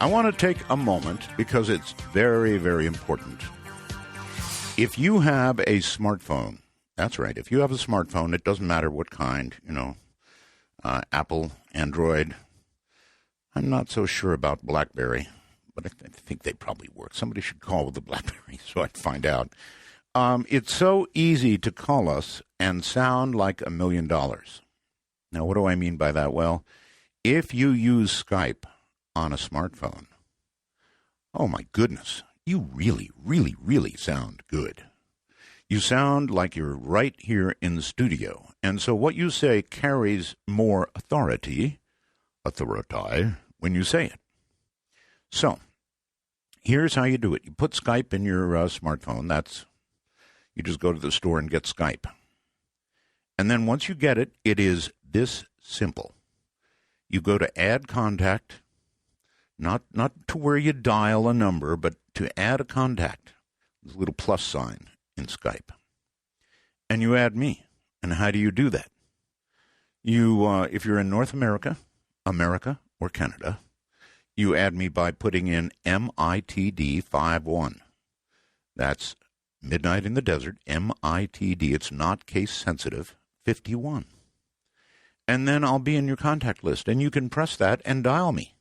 I want to take a moment because it's very, very important. If you have a smartphone, that's right, if you have a smartphone, it doesn't matter what kind, Apple, Android. I'm not so sure about BlackBerry, but I think they probably work. Somebody should call with the BlackBerry so I'd find out. It's so easy to call us and sound like $1 million. Now, what do I mean by that? Well, if you use Skype on a smartphone, oh my goodness, you really, really, really sound good. You sound like you're right here in the studio. And so what you say carries more authority, when you say it. So, here's how you do it. You put Skype in your smartphone. You just go to the store and get Skype. And then once you get it, it is this simple. You go to add contact, not to where you dial a number, but to add a contact. There's a little plus sign in Skype. And you add me. And how do you do that? You, if you're in North America, or Canada, you add me by putting in MITD 51. That's Midnight in the Desert, MITD. It's not case sensitive, 51. And then I'll be in your contact list, and you can press that and dial me.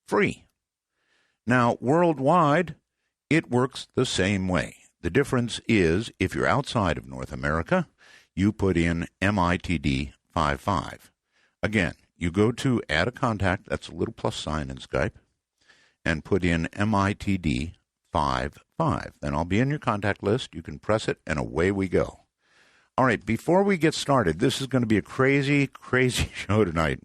Free. Now, worldwide, it works the same way. The difference is, if you're outside of North America, you put in MITD 55. Again, you go to add a contact, that's a little plus sign in Skype, and put in MITD 55. Then I'll be in your contact list. You can press it, and away we go. All right, before we get started, this is going to be a crazy, crazy show tonight.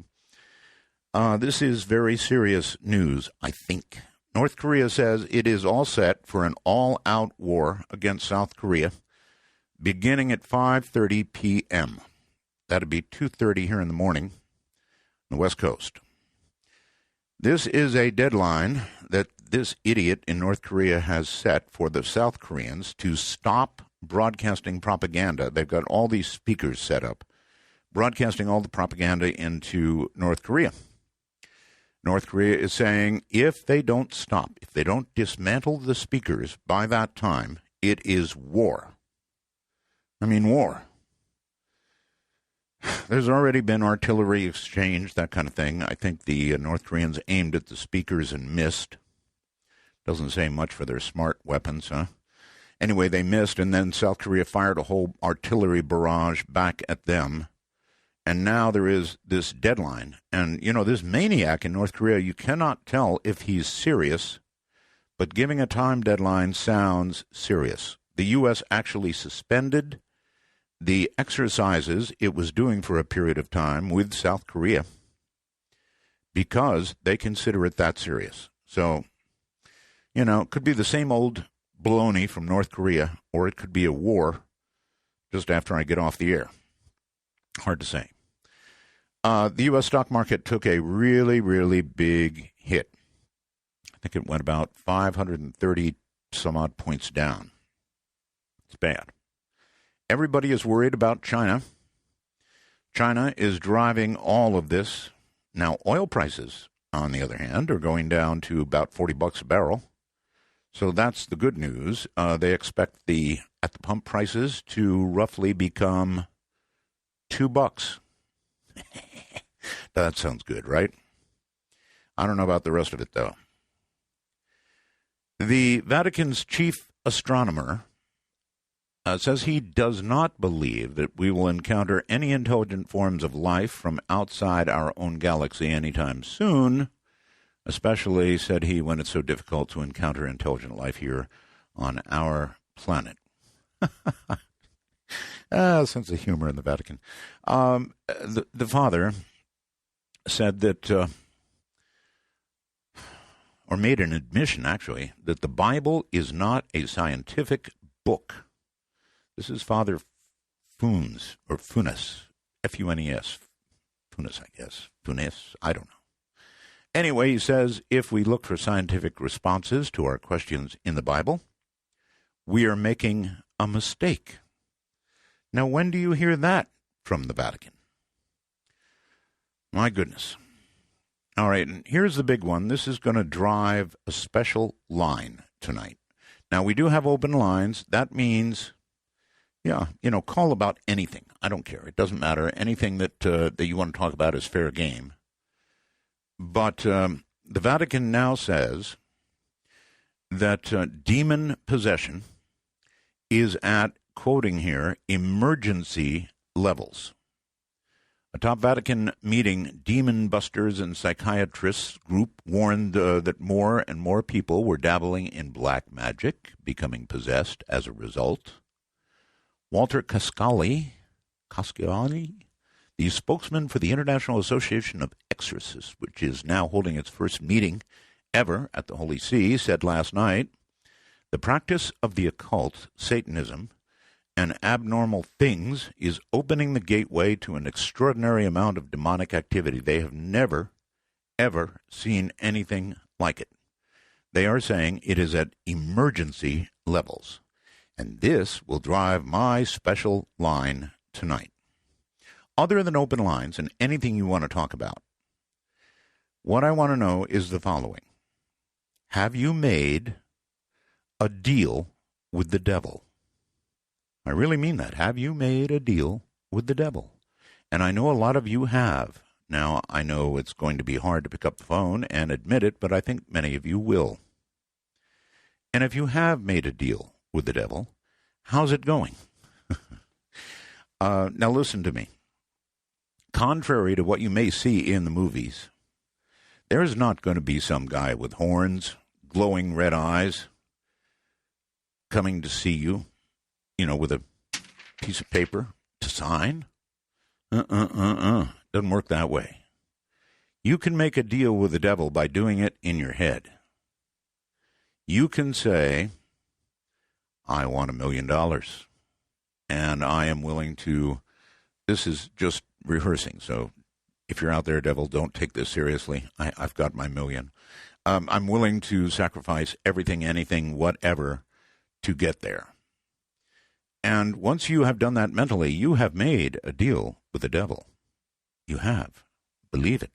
This is very serious news, I think. North Korea says it is all set for an all-out war against South Korea beginning at 5:30 p.m. That'd be 2:30 here in the morning on the West Coast. This is a deadline that this idiot in North Korea has set for the South Koreans to stop broadcasting propaganda. They've got all these speakers set up, broadcasting all the propaganda into North Korea. North Korea is saying if they don't stop, if they don't dismantle the speakers by that time, it is war. I mean, war. There's already been artillery exchange, that kind of thing. I think the North Koreans aimed at the speakers and missed. Doesn't say much for their smart weapons, huh? Anyway, they missed, and then South Korea fired a whole artillery barrage back at them. And now there is this deadline. And, this maniac in North Korea, you cannot tell if he's serious, but giving a time deadline sounds serious. The U.S. actually suspended the exercises it was doing for a period of time with South Korea because they consider it that serious. So, it could be the same old baloney from North Korea, or it could be a war just after I get off the air. Hard to say. The U.S. stock market took a really, really big hit. I think it went about 530 some odd points down. It's bad. Everybody is worried about China. China is driving all of this. Now, oil prices, on the other hand, are going down to about $40 a barrel. So that's the good news. They expect the at-the-pump prices to roughly become $2. That sounds good, right? I don't know about the rest of it, though. The Vatican's chief astronomer says he does not believe that we will encounter any intelligent forms of life from outside our own galaxy anytime soon, especially, said he, when it's so difficult to encounter intelligent life here on our planet. Sense of humor in the Vatican. The father said that, or made an admission, actually, that the Bible is not a scientific book. This is Father Funes, or Funes, F-U-N-E-S. Funes, I guess. Funes, I don't know. Anyway, he says, if we look for scientific responses to our questions in the Bible, we are making a mistake. Now, when do you hear that from the Vatican? My goodness. All right, and here's the big one. This is going to drive a special line tonight. Now, we do have open lines. That means, call about anything. I don't care. It doesn't matter. Anything that you want to talk about is fair game. But the Vatican now says that demon possession is at, quoting here, emergency levels. A top Vatican meeting, demon busters and psychiatrists group warned that more and more people were dabbling in black magic, becoming possessed as a result. Walter Cascali, the spokesman for the International Association of Exorcists, which is now holding its first meeting ever at the Holy See, said last night, the practice of the occult, Satanism, and abnormal things is opening the gateway to an extraordinary amount of demonic activity. They have never, ever seen anything like it. They are saying it is at emergency levels. And this will drive my special line tonight. Other than open lines and anything you want to talk about, what I want to know is the following. Have you made a deal with the devil? I really mean that. Have you made a deal with the devil? And I know a lot of you have. Now, I know it's going to be hard to pick up the phone and admit it, but I think many of you will. And if you have made a deal with the devil, how's it going? Now, listen to me. Contrary to what you may see in the movies, there's not going to be some guy with horns, glowing red eyes, coming to see you, with a piece of paper to sign. Doesn't work that way. You can make a deal with the devil by doing it in your head. You can say, I want $1 million, and I am willing to, this is just rehearsing, so if you're out there, devil, don't take this seriously. I've got my $1 million. I'm willing to sacrifice everything, anything, whatever, to get there. And once you have done that mentally, you have made a deal with the devil. You have. Believe it.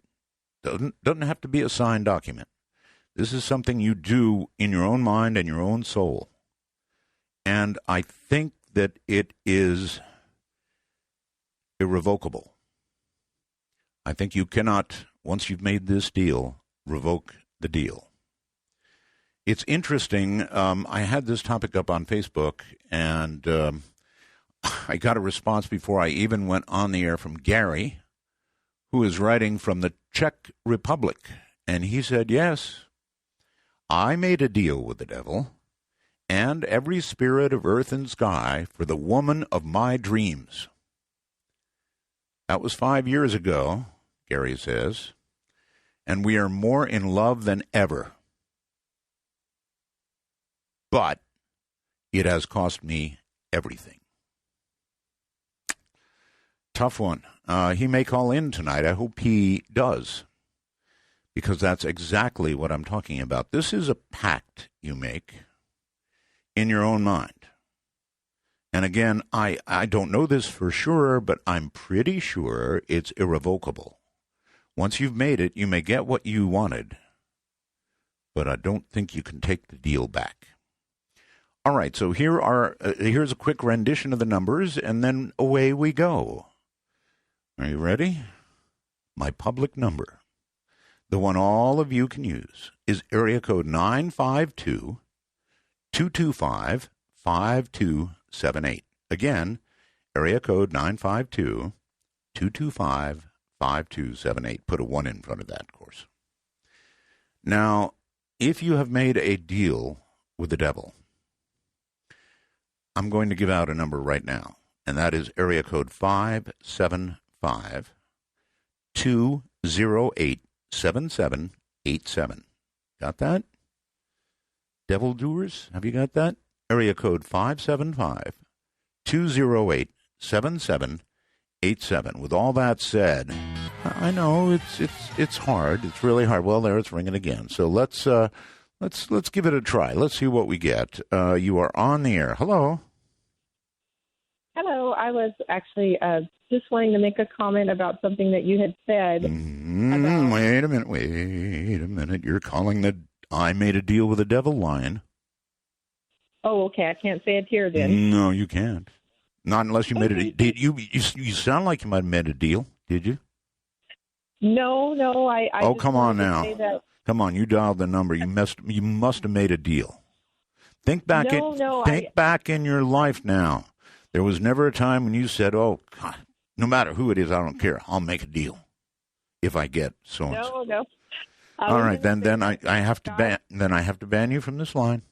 Doesn't have to be a signed document. This is something you do in your own mind and your own soul. And I think that it is irrevocable. I think you cannot, once you've made this deal, revoke the deal. It's interesting. I had this topic up on Facebook, and I got a response before I even went on the air from Gary, who is writing from the Czech Republic. And he said, yes, I made a deal with the devil and every spirit of earth and sky for the woman of my dreams. That was 5 years ago, Gary says, and we are more in love than ever. But it has cost me everything. Tough one. He may call in tonight. I hope he does, because that's exactly what I'm talking about. This is a pact you make in your own mind. And again, I don't know this for sure, but I'm pretty sure it's irrevocable. Once you've made it, you may get what you wanted, but I don't think you can take the deal back. All right, so here's a quick rendition of the numbers, and then away we go. Are you ready? My public number, the one all of you can use, is area code 952-225-5278. Again, area code 952-225-5278. Put a 1 in front of that, of course. Now, if you have made a deal with the devil, I'm going to give out a number right now, and that is area code 575-208-7787. Got that? Devil doers, have you got that? Area code 575-208-7787. With all that said, I know it's hard. It's really hard. Well, there it's ringing again. So let's give it a try. Let's see what we get. You are on the air. Hello. Hello. I was actually just wanting to make a comment about something that you had said. Wait a minute. You're calling the I made a deal with the devil line. Oh, okay. I can't say it here then. No, you can't. Not unless you made it. Did you sound like you might have made a deal. Did you? No. I oh, just come on wanted to now. say that. Come on, you dialed the number. You must have made a deal. Think back. Think back in your life now. There was never a time when you said, "Oh, God, no matter who it is, I don't care. I'll make a deal if I get so and so." No. All right, then I have to ban you from this line.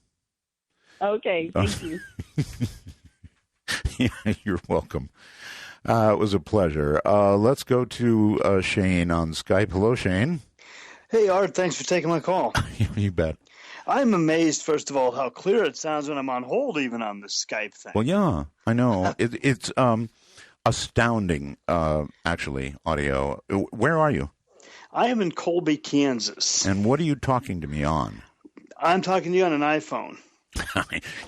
Okay, thank you. Yeah, you're welcome. It was a pleasure. Let's go to Shane on Skype. Hello, Shane. Hey, Art. Thanks for taking my call. You bet. I'm amazed, first of all, how clear it sounds when I'm on hold, even on the Skype thing. Well, yeah, I know. It's astounding, actually, audio. Where are you? I am in Colby, Kansas. And what are you talking to me on? I'm talking to you on an iPhone.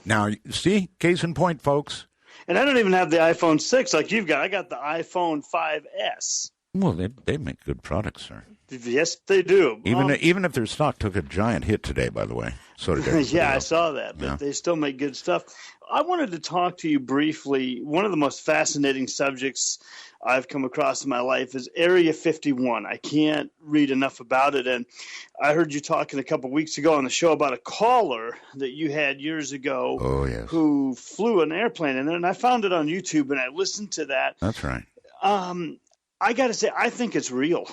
Now, see, case in point, folks. And I don't even have the iPhone 6 like you've got. I got the iPhone 5S. Well, they make good products, sir. Yes, they do. Even if their stock took a giant hit today, by the way. So did everybody yeah, else. I saw that. But they still make good stuff. I wanted to talk to you briefly. One of the most fascinating subjects I've come across in my life is Area 51. I can't read enough about it. And I heard you talking a couple weeks ago on the show about a caller that you had years ago who flew an airplane in there. And I found it on YouTube, and I listened to that. That's right. I got to say, I think it's real.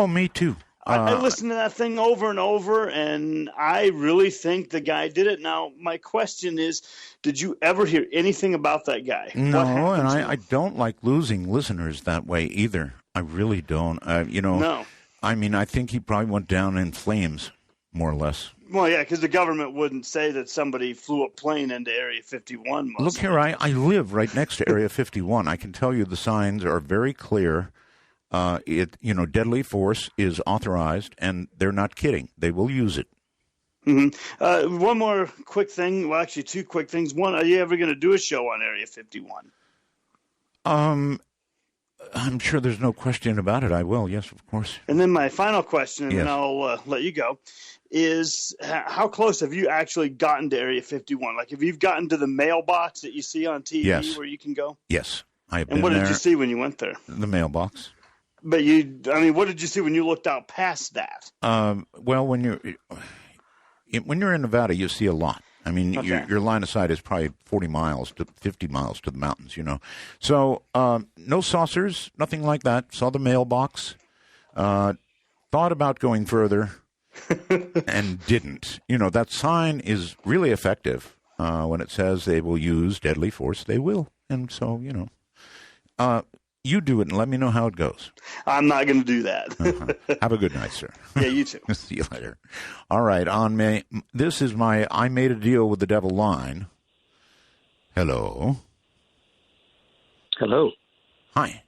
Oh, me too. I listened to that thing over and over, and I really think the guy did it. Now, my question is, did you ever hear anything about that guy? No, and I don't like losing listeners that way either. I really don't. No. I mean, I think he probably went down in flames, more or less. Well, yeah, because the government wouldn't say that somebody flew a plane into Area 51. Look here, I live right next to Area 51. I can tell you the signs are very clear. Deadly force is authorized, and they're not kidding. They will use it. Mm-hmm. One more quick thing. Well, actually, two quick things. One, are you ever going to do a show on Area 51? I'm sure there's no question about it. I will, yes, of course. And then my final question, and then I'll let you go, is how close have you actually gotten to Area 51? Like, have you gotten to the mailbox that you see on TV where you can go? Yes, I have been there. And what did you see when you went there? The mailbox. But what did you see when you looked out past that? Well, when you're in Nevada, you see a lot. I mean, your line of sight is probably 40 miles to 50 miles to the mountains, So no saucers, nothing like that. Saw the mailbox. Thought about going further and didn't. That sign is really effective. When it says they will use deadly force, they will. And so, you do it and let me know how it goes. I'm not going to do that. Have a good night, sir. Yeah, you too. See you later. All right. This is my I made a deal with the devil line. Hello. Hello. Hi.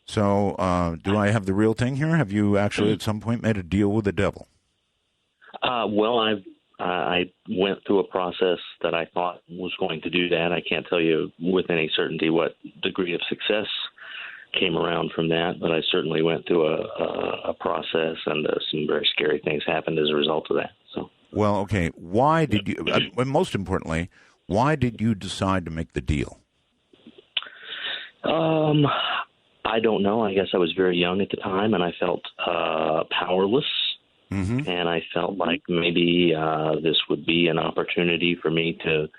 So do I have the real thing here? Have you actually at some point made a deal with the devil? Well, I went through a process that I thought was going to do that. I can't tell you with any certainty what degree of success came around from that, but I certainly went through a process, and some very scary things happened as a result of that. So, well, okay. Why did you? Most importantly, why did you decide to make the deal? I don't know. I guess I was very young at the time, and I felt powerless. Mm-hmm. And I felt like maybe this would be an opportunity for me to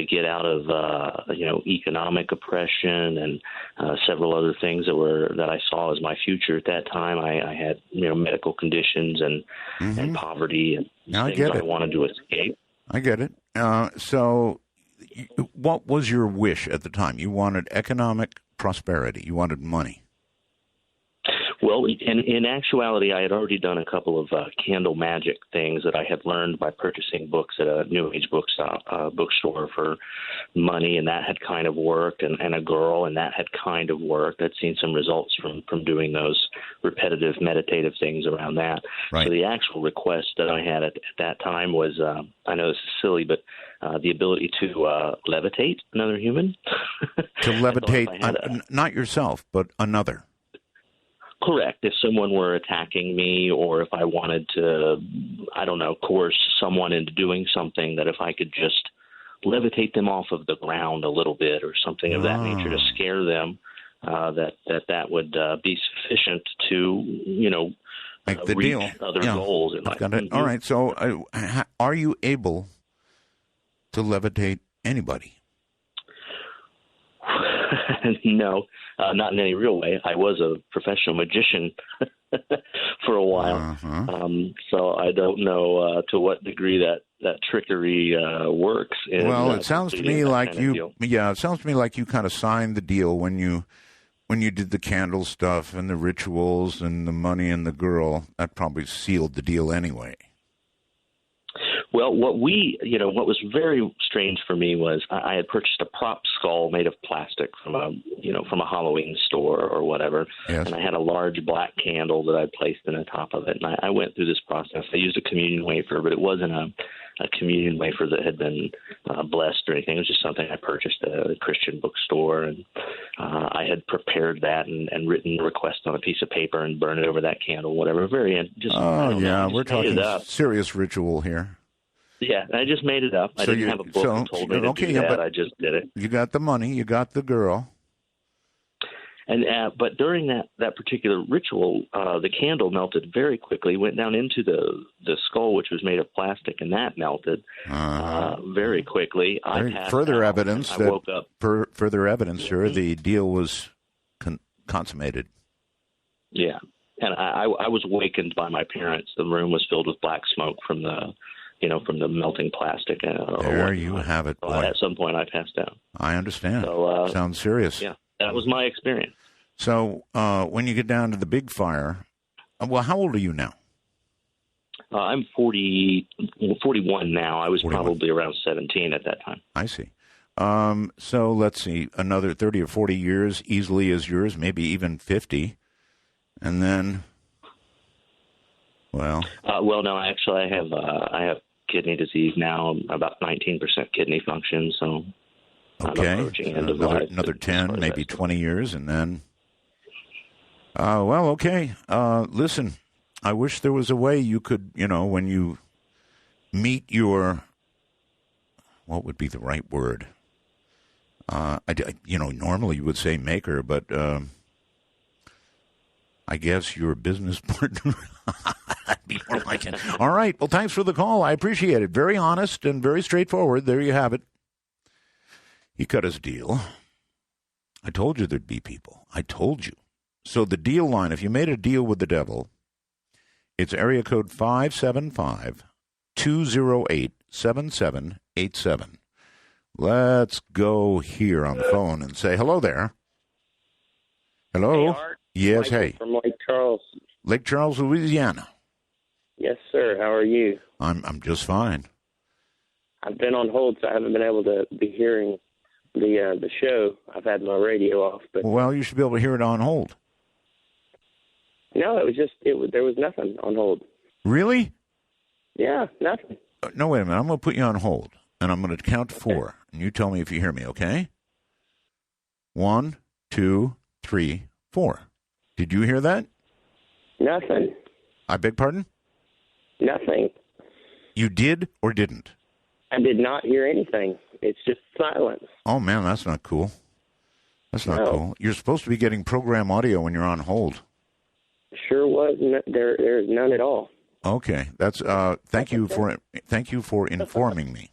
get out of economic oppression and several other things that I saw as my future at that time. I had medical conditions and poverty and things I wanted to escape. I get it. So, what was your wish at the time? You wanted economic prosperity. You wanted money. Well, in actuality, I had already done a couple of candle magic things that I had learned by purchasing books at a New Age bookstore for money, and that had kind of worked, and a girl, and that had kind of worked. I'd seen some results from doing those repetitive meditative things around that. Right. So the actual request that I had at that time was, I know this is silly, but the ability to levitate another human. To levitate, not yourself, but another. Correct. If someone were attacking me, or if I wanted to, I don't know, coerce someone into doing something, that if I could just levitate them off of the ground a little bit or something of that nature to scare them, that would be sufficient to, make the reach deal. Other goals in life. Got it. All right. So are you able to levitate anybody? No, not in any real way. I was a professional magician for a while, so I don't know to what degree that trickery works. Well, it sounds to me like you. Yeah, it sounds to me like you kind of signed the deal when you did the candle stuff and the rituals and the money and the girl. That probably sealed the deal anyway. Well, what was very strange for me was I had purchased a prop skull made of plastic from a Halloween store or whatever, yes. And I had a large black candle that I placed in the top of it, and I went through this process. I used a communion wafer, but it wasn't a communion wafer that had been blessed or anything. It was just something I purchased at a Christian bookstore, and I had prepared that and written a request on a piece of paper and burned it over that candle, whatever. We're talking serious ritual here. Yeah, I just made it up. I didn't have a book that told me to do that. But I just did it. You got the money. You got the girl. And but during that particular ritual, the candle melted very quickly, went down into the skull, which was made of plastic, and that melted very quickly. Further evidence I woke up. Further evidence, sir, the deal was consummated. Yeah, and I was awakened by my parents. The room was filled with black smoke from the melting plastic. There you have it, boy. At some point, I passed out. I understand. So, sounds serious. Yeah, that was my experience. So when you get down to the big fire, well, how old are you now? I'm 41 now. I was 41. Probably around 17 at that time. I see. So let's see, another 30 or 40 years easily is yours, maybe even 50. And then, well. No, actually, I have kidney disease now. I'm about 19% kidney function, so okay. I'm approaching end of life. Another 10, maybe 20 years, and then. Okay. Listen, I wish there was a way you could, when you meet your, what would be the right word? Normally you would say maker, but I guess your business partner. That'd be more like it. All right. Well, thanks for the call. I appreciate it. Very honest and very straightforward. There you have it. He cut his deal. I told you there'd be people. I told you. So the deal line, if you made a deal with the devil, it's area code 575-208-7787. Let's go here on the phone and say hello there. Hello? Hey, Art. Yes, Michael hey. From Lake Charles. Lake Charles, Louisiana. Yes, sir. How are you? I'm just fine. I've been on hold, so I haven't been able to be hearing the show. I've had my radio off, but Well, you should be able to hear it on hold. No, there was nothing on hold. Really? Yeah, nothing. No, wait a minute. I'm going to put you on hold, and I'm going to count to 4, and you tell me if you hear me, okay? 1, 2, 3, 4. Did you hear that? Nothing. I beg pardon? Nothing. You did or didn't? I did not hear anything. It's just silence. Oh, man, that's not cool. That's not cool. You're supposed to be getting program audio when you're on hold. Sure was. There's none at all. Okay, that's thank you for informing me.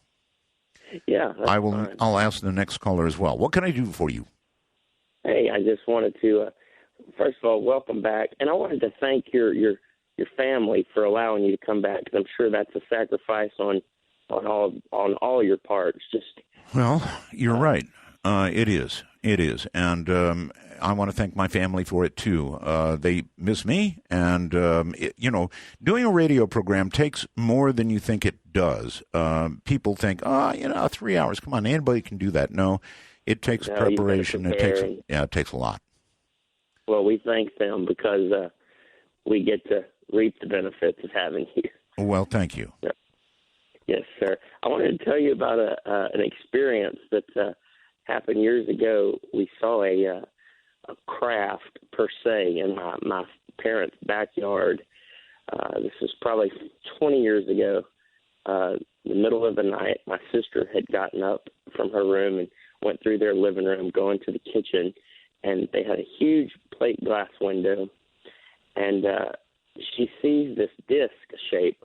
Yeah, that's fine. I'll ask the next caller as well. What can I do for you? Hey, I just wanted to first of all welcome back, and I wanted to thank your family for allowing you to come back, because I'm sure that's a sacrifice on all your parts. Well, you're right. It is, and I want to thank my family for it, too. They miss me, and, doing a radio program takes more than you think it does. People think, 3 hours, come on, anybody can do that. No, it takes preparation. It takes a lot. Well, we thank them because we get to reap the benefits of having you. Well, thank you. Yes, sir. I wanted to tell you about an experience that happened years ago. We saw a craft, per se, in my parents' backyard. This was probably 20 years ago. In the middle of the night, my sister had gotten up from her room and went through their living room, going to the kitchen, and they had a huge plate glass window, and she sees this disc shape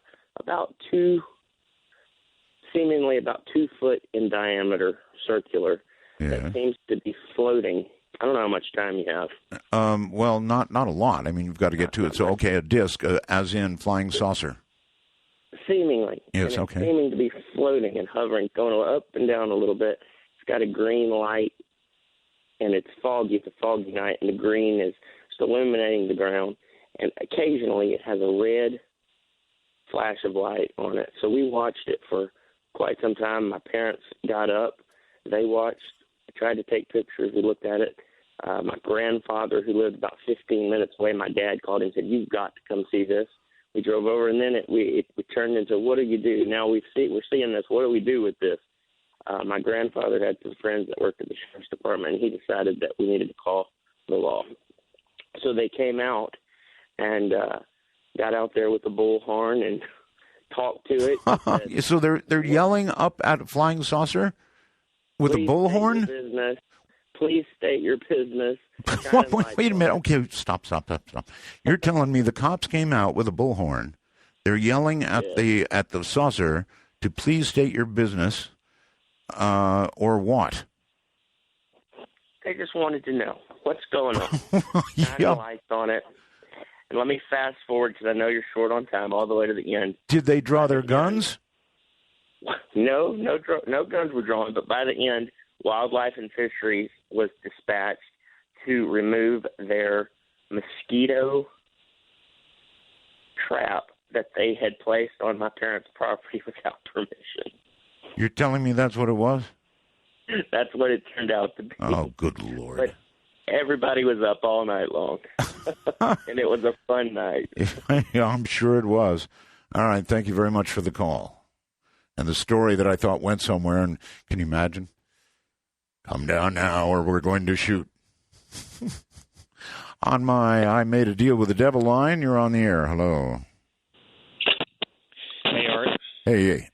seemingly about 2 foot in diameter, circular, that seems to be floating. I don't know how much time you have. Well, not a lot. I mean, you've got to get to it. So, okay, a disc, as in flying saucer. Seemingly. Yes, and okay. It's seeming to be floating and hovering, going up and down a little bit. It's got a green light, and it's foggy. It's a foggy night, and the green is just illuminating the ground. And occasionally it has a red flash of light on it. So we watched it for quite some time. My parents got up. They watched. Tried to take pictures. We looked at it. My grandfather, who lived about 15 minutes away, my dad called and said, "You've got to come see this." We drove over, and then it turned into, "What do you do? Now we're seeing this. What do we do with this?" My grandfather had some friends that worked at the sheriff's department, and he decided that we needed to call the law. So they came out and got out there with the bullhorn and talked to it. Said, so they're yelling up at a flying saucer with a bullhorn? Please state your business. Wait a minute. Okay, stop. You're telling me the cops came out with a bullhorn. They're yelling at the saucer to please state your business, or what? They just wanted to know what's going on. Shine the lights on it. And let me fast forward, because I know you're short on time, all the way to the end. Did they draw their guns? No guns were drawn, but by the end, Wildlife and Fisheries was dispatched to remove their mosquito trap that they had placed on my parents' property without permission. You're telling me that's what it was? That's what it turned out to be. Oh, good Lord. But everybody was up all night long, and it was a fun night. Yeah, I'm sure it was. All right, thank you very much for the call. And the story that I thought went somewhere, and can you imagine? Come down now or we're going to shoot. On my I Made a Deal with the Devil line, you're on the air. Hello. Hey, Art. Hey.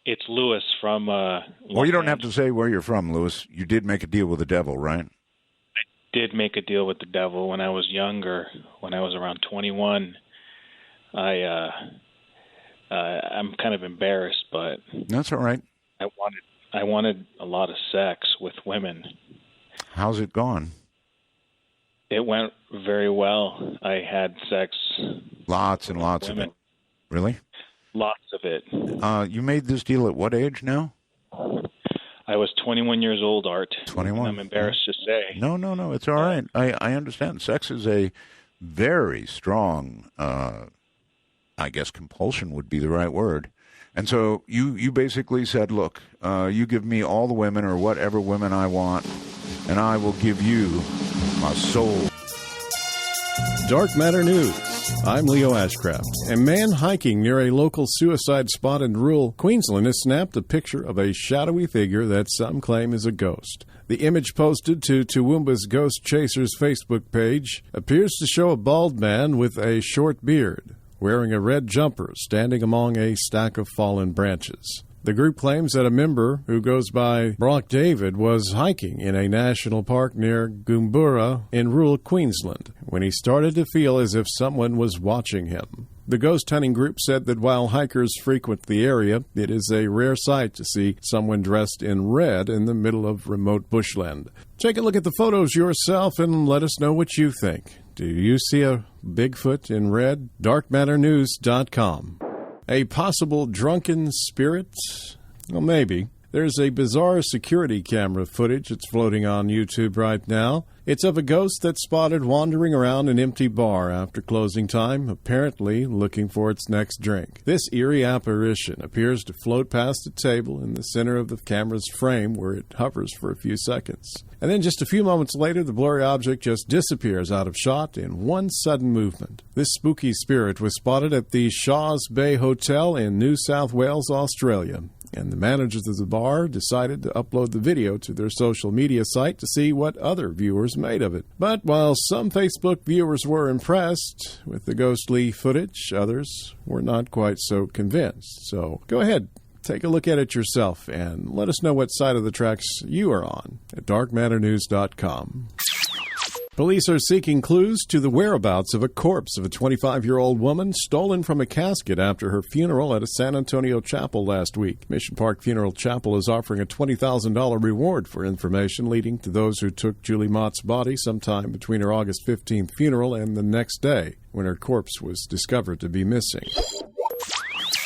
It's Lewis from Well, you don't have to say where you're from, Lewis. You did make a deal with the devil, right? I did make a deal with the devil when I was younger. When I was around 21, I'm kind of embarrassed, but that's all right. I wanted a lot of sex with women. How's it gone? It went very well. I had sex. Lots and lots of it. Really? Lots of it. You made this deal at what age now? I was 21 years old, Art. 21. I'm embarrassed to say. No, it's all right. I understand. Sex is a very strong, I guess compulsion would be the right word. And so you basically said, look, you give me all the women or whatever women I want, and I will give you my soul. Dark Matter News. I'm Leo Ashcraft. A man hiking near a local suicide spot in rural Queensland has snapped a picture of a shadowy figure that some claim is a ghost. The image posted to Toowoomba's Ghost Chasers Facebook page appears to show a bald man with a short beard, wearing a red jumper, standing among a stack of fallen branches. The group claims that a member who goes by Brock David was hiking in a national park near Goombura in rural Queensland when he started to feel as if someone was watching him. The ghost hunting group said that while hikers frequent the area, it is a rare sight to see someone dressed in red in the middle of remote bushland. Take a look at the photos yourself and let us know what you think. Do you see a Bigfoot in red? DarkMatterNews.com. A possible drunken spirit? Well, maybe. There's a bizarre security camera footage that's floating on YouTube right now. It's of a ghost that's spotted wandering around an empty bar after closing time, apparently looking for its next drink. This eerie apparition appears to float past a table in the center of the camera's frame where it hovers for a few seconds. And then just a few moments later, the blurry object just disappears out of shot in one sudden movement. This spooky spirit was spotted at the Shaws Bay Hotel in New South Wales, Australia. And the managers of the bar decided to upload the video to their social media site to see what other viewers made of it. But while some Facebook viewers were impressed with the ghostly footage, others were not quite so convinced. So go ahead, take a look at it yourself and let us know what side of the tracks you are on at darkmatternews.com. Police are seeking clues to the whereabouts of a corpse of a 25-year-old woman stolen from a casket after her funeral at a San Antonio chapel last week. Mission Park Funeral Chapel is offering a $20,000 reward for information leading to those who took Julie Mott's body sometime between her August 15th funeral and the next day, when her corpse was discovered to be missing.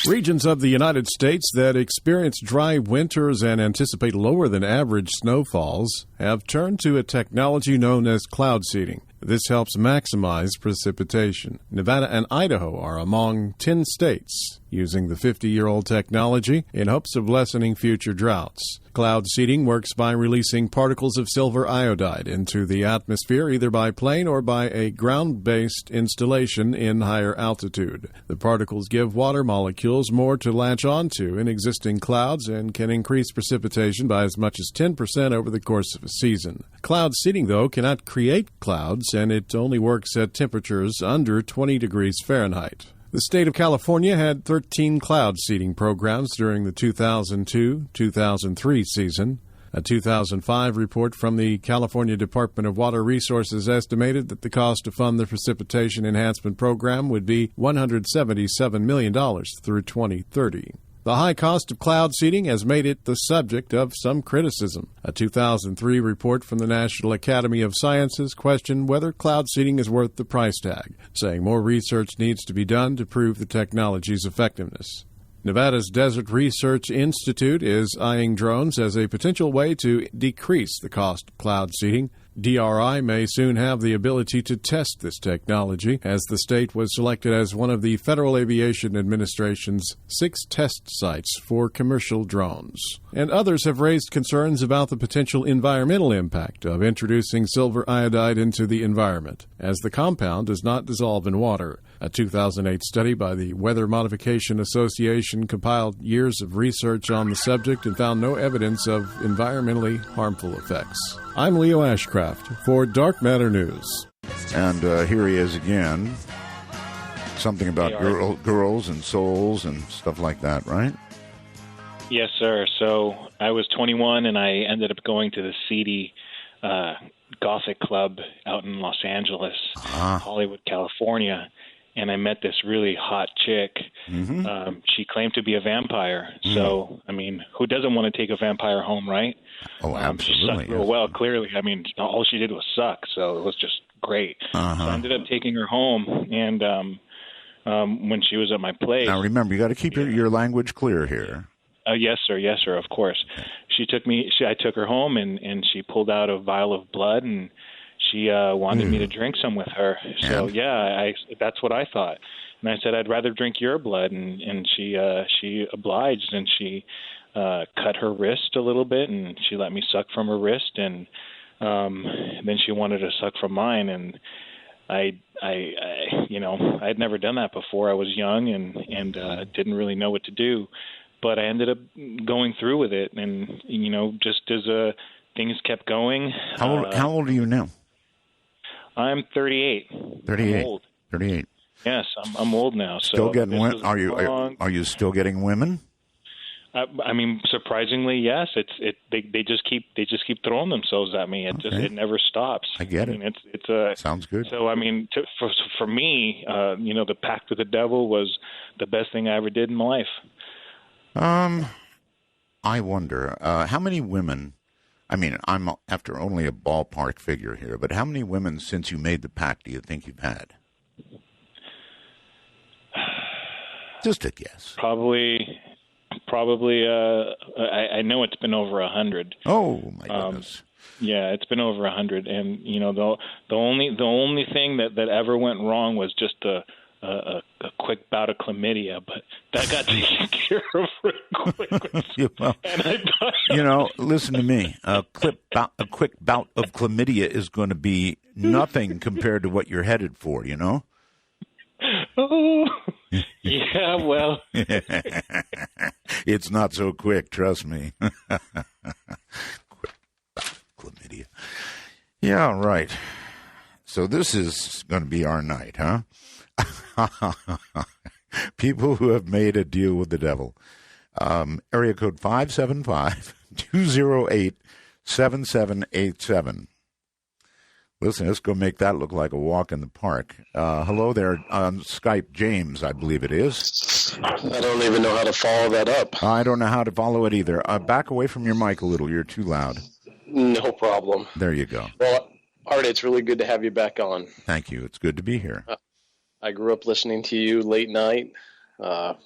Regions of the United States that experience dry winters and anticipate lower than average snowfalls have turned to a technology known as cloud seeding. This helps maximize precipitation. Nevada and Idaho are among 10 states using the 50-year-old technology in hopes of lessening future droughts. Cloud seeding works by releasing particles of silver iodide into the atmosphere either by plane or by a ground-based installation in higher altitude. The particles give water molecules more to latch onto in existing clouds and can increase precipitation by as much as 10% over the course of a season. Cloud seeding, though, cannot create clouds, and it only works at temperatures under 20 degrees Fahrenheit. The state of California had 13 cloud seeding programs during the 2002-2003 season. A 2005 report from the California Department of Water Resources estimated that the cost to fund the precipitation enhancement program would be $177 million through 2030. The high cost of cloud seeding has made it the subject of some criticism. A 2003 report from the National Academy of Sciences questioned whether cloud seeding is worth the price tag, saying more research needs to be done to prove the technology's effectiveness. Nevada's Desert Research Institute is eyeing drones as a potential way to decrease the cost of cloud seeding. DRI may soon have the ability to test this technology, as the state was selected as one of the Federal Aviation Administration's 6 test sites for commercial drones. And others have raised concerns about the potential environmental impact of introducing silver iodide into the environment, as the compound does not dissolve in water. A 2008 study by the Weather Modification Association compiled years of research on the subject and found no evidence of environmentally harmful effects. I'm Leo Ashcraft for Dark Matter News. And here he is again. Something about girls and souls and stuff like that, right? Yes, sir. So I was 21, and I ended up going to the seedy Gothic club out in Los Angeles, Hollywood, California. And I met this really hot chick. Mm-hmm. She claimed to be a vampire. Mm-hmm. So, I mean, who doesn't want to take a vampire home, right? Oh, absolutely. She sucked real well, clearly. I mean, all she did was suck, so it was just great. Uh-huh. So I ended up taking her home, and when she was at my place... Now, remember, you got to keep your language clear here. Yes, sir, of course. I took her home, and she pulled out a vial of blood, and she wanted me to drink some with her. So that's what I thought. And I said, I'd rather drink your blood. And she obliged, and she cut her wrist a little bit, and she let me suck from her wrist, and then she wanted to suck from mine. And I I'd never done that before. I was young and didn't really know what to do. But I ended up going through with it, and just as things kept going. How old are you now? I'm 38. 38. I'm old. 38. Yes, I'm old now. Still getting women? Are you still getting women? I mean, surprisingly, yes. They just keep throwing themselves at me. It never stops. I get it. I mean, it's sounds good. So I mean, for me, the pact with the devil was the best thing I ever did in my life. I wonder how many women. I mean, I'm after only a ballpark figure here, but how many women since you made the pact do you think you've had? Just a guess. Probably probably. I know it's been over 100. Oh my goodness. Yeah, it's been over 100, and the only thing that ever went wrong was just a quick bout of chlamydia, but that got taken care of real quick. Well, listen to me. A quick bout of chlamydia is going to be nothing compared to what you're headed for. Oh, yeah. Well, it's not so quick. Trust me. Chlamydia. Yeah, right. So this is going to be our night, huh? People who have made a deal with the devil. Area code 575-208-7787. Listen, let's go make that look like a walk in the park. Hello there on Skype, James, I believe it is. I don't even know how to follow that up. I don't know how to follow it either. Back away from your mic a little. You're too loud. No problem. There you go. Well, Art, it's really good to have you back on. Thank you. It's good to be here. I grew up listening to you late night at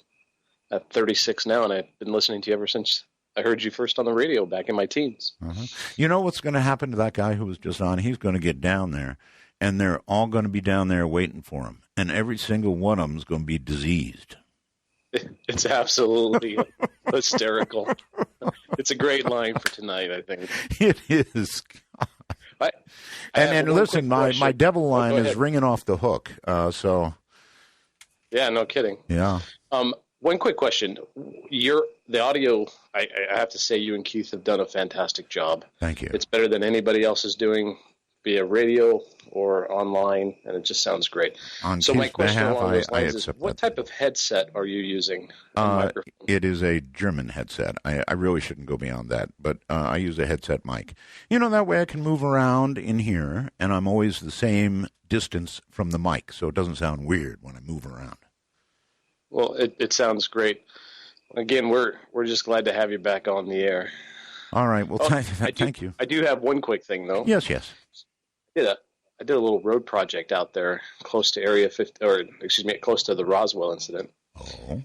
36 now, and I've been listening to you ever since I heard you first on the radio back in my teens. Uh-huh. You know what's going to happen to that guy who was just on? He's going to get down there, and they're all going to be down there waiting for him, and every single one of them is going to be diseased. It's absolutely hysterical. It's a great line for tonight, I think. It is. And listen, my devil line is ringing off the hook. So. Yeah, no kidding. Yeah. One quick question. The audio, I have to say you and Keith have done a fantastic job. Thank you. It's better than anybody else is doing via radio or online, and it just sounds great. So my question along those lines is, what type of headset are you using? It is a German headset. I really shouldn't go beyond that, but I use a headset mic. That way I can move around in here, and I'm always the same distance from the mic, so it doesn't sound weird when I move around. Well, it sounds great. Again, we're just glad to have you back on the air. All right. Well, thank you. I do have one quick thing, though. Yes. I did a little road project out there close to Area 50, close to the Roswell incident. Oh.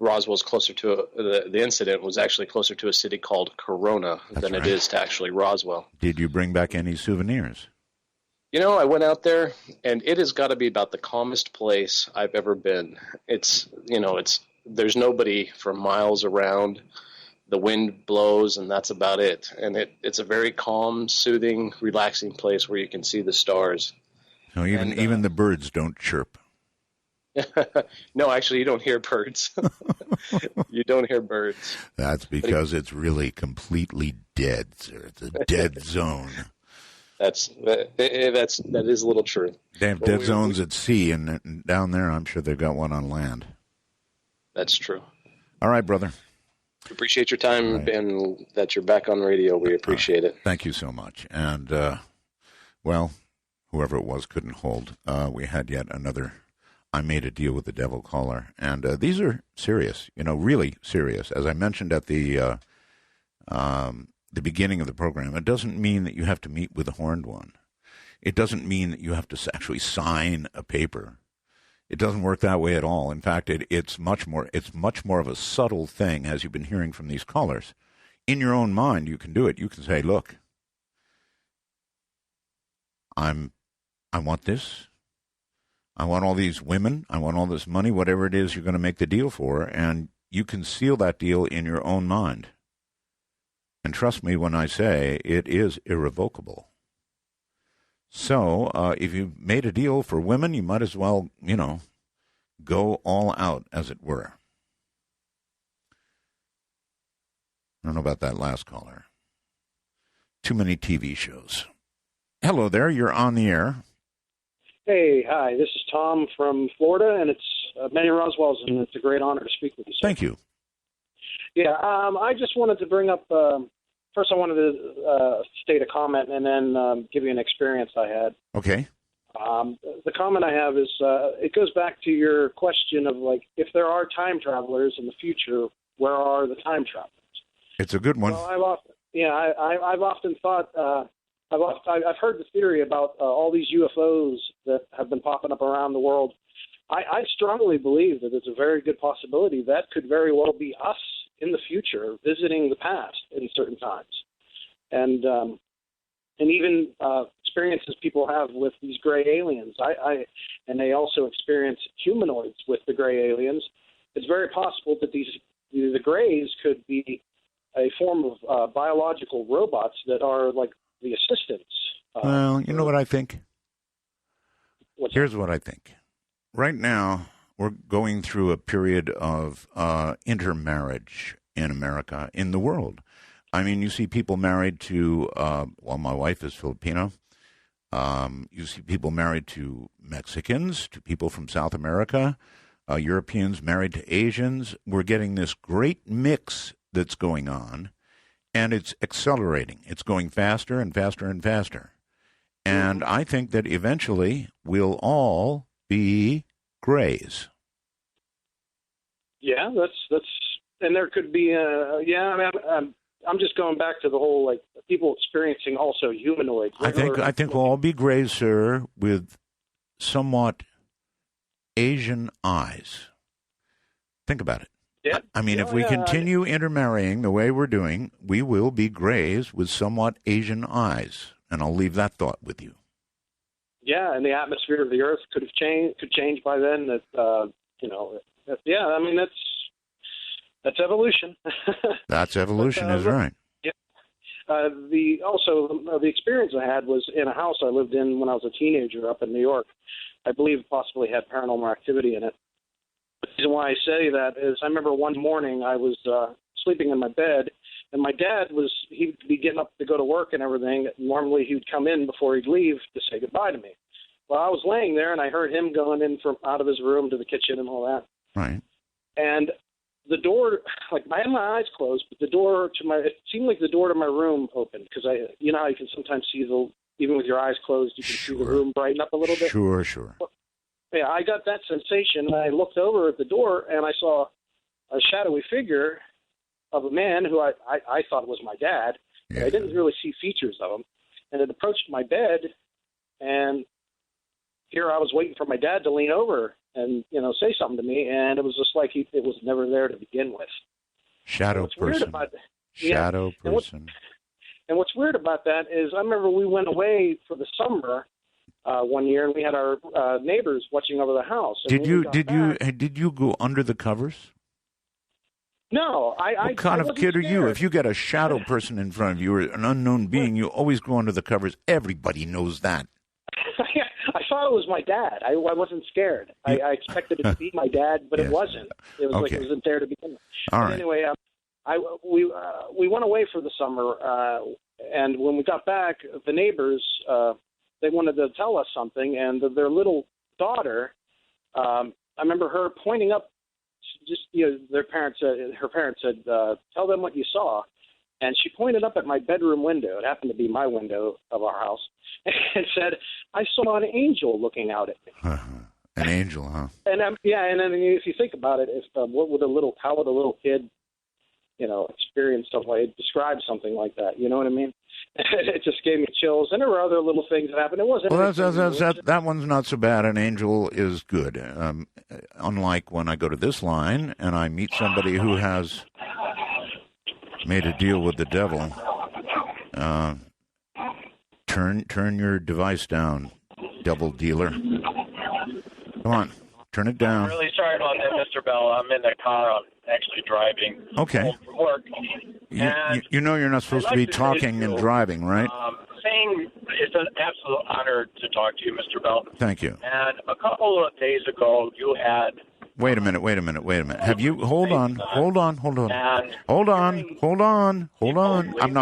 Roswell's closer to the incident was actually closer to a city called Corona than it is to actually Roswell. Did you bring back any souvenirs? I went out there, and it has got to be about the calmest place I've ever been. There's nobody for miles around. The wind blows, and that's about it. And it's a very calm, soothing, relaxing place where you can see the stars. No, even the birds don't chirp. No, actually, you don't hear birds. You don't hear birds. That's because it's really completely dead, sir. It's a dead zone. That is a little true. They have dead zones at sea, and down there, I'm sure they've got one on land. That's true. All right, brother. Appreciate your time and that you're back on radio. We appreciate it. Thank you so much. And, whoever it was couldn't hold. We had yet another I Made a Deal with the Devil caller. And these are serious, really serious. As I mentioned at the beginning of the program, it doesn't mean that you have to meet with a horned one. It doesn't mean that you have to actually sign a paper. It doesn't work that way at all. In fact, it's much more of a subtle thing, as you've been hearing from these callers. In your own mind, you can do it. You can say, "Look, I want this. I want all these women. I want all this money, whatever it is you're going to make the deal for," and you can seal that deal in your own mind. And trust me when I say it is irrevocable. So if you've made a deal for women, you might as well, go all out, as it were. I don't know about that last caller. Too many TV shows. Hello there. You're on the air. Hey, hi. This is Tom from Florida, and it's many Roswells, and it's a great honor to speak with you, sir. Thank you. Yeah, I just wanted to bring up first, I wanted to state a comment and then give you an experience I had. Okay. The comment I have is it goes back to your question of, if there are time travelers in the future, where are the time travelers? It's a good one. Well, I've often thought, I've heard the theory about all these UFOs that have been popping up around the world, I strongly believe that it's a very good possibility that could very well be us in the future visiting the past in certain times. And even experiences people have with these gray aliens. And they also experience humanoids with the gray aliens. It's very possible that the grays could be a form of biological robots that are like the assistants. Well, you know what I think? Here's what I think. Right now, we're going through a period of intermarriage in America, in the world. I mean, you see people married to, my wife is Filipino. You see people married to Mexicans, to people from South America, Europeans married to Asians. We're getting this great mix that's going on, and it's accelerating. It's going faster and faster and faster. And I think that eventually we'll all be grays. Yeah, that's, and there could be, I'm just going back to the whole, like, people experiencing also humanoids. I think we'll all be grays, sir, with somewhat Asian eyes. Think about it. Yeah. I mean, if we continue intermarrying the way we're doing, we will be grays with somewhat Asian eyes. And I'll leave that thought with you. Yeah, and the atmosphere of the Earth could change by then. That I mean, that's evolution. That's evolution, is right. Yeah. The experience I had was in a house I lived in when I was a teenager up in New York. I believe it possibly had paranormal activity in it. The reason why I say that is I remember one morning I was sleeping in my bed, and my dad he'd be getting up to go to work and everything. Normally he would come in before he'd leave to say goodbye to me. Well, I was laying there, and I heard him going in from out of his room to the kitchen and all that. Right. And the door, like, I had my eyes closed, but it seemed like the door to my room opened, because you know how you can sometimes see even with your eyes closed, you can see the room brighten up a little bit. Sure. Well, yeah, I got that sensation, and I looked over at the door, and I saw a shadowy figure of a man who I thought was my dad. Yeah. I didn't really see features of him. And it approached my bed, and here I was waiting for my dad to lean over and, say something to me, and it was just like it was never there to begin with. Shadow person. Shadow person. And what's weird about that is I remember we went away for the summer one year, and we had our neighbors watching over the house. And did you go under the covers? No, what kind of kid scared. are you? If you got a shadow person in front of you or an unknown being, you always go under the covers. Everybody knows that. I thought it was my dad. I wasn't scared. I expected it to be my dad, but it wasn't. It was like it wasn't there to begin with. All right. Anyway, we went away for the summer, and when we got back, the neighbors they wanted to tell us something, and their little daughter, I remember her pointing up. Just her parents said, "Tell them what you saw," and she pointed up at my bedroom window. It happened to be my window of our house, and said, "I saw an angel looking out at me." An angel, huh? And and then if you think about it, how would a little kid, experience something like describe something like that? You know what I mean? It just gave me chills, and there were other little things that happened. It wasn't. Well, that one's not so bad. An angel is good. Unlike when I go to this line and I meet somebody who has made a deal with the devil. Turn your device down, devil dealer. Come on, turn it down. I'm really sorry about that, Mr. Bell. I'm in the car. I'm actually driving home from work. You know you're not supposed to be talking and driving, right? It's an absolute honor to talk to you, Mr. Bell. Thank you. And a couple of days ago, you had... Wait a minute. Have you... Hold on. I'm not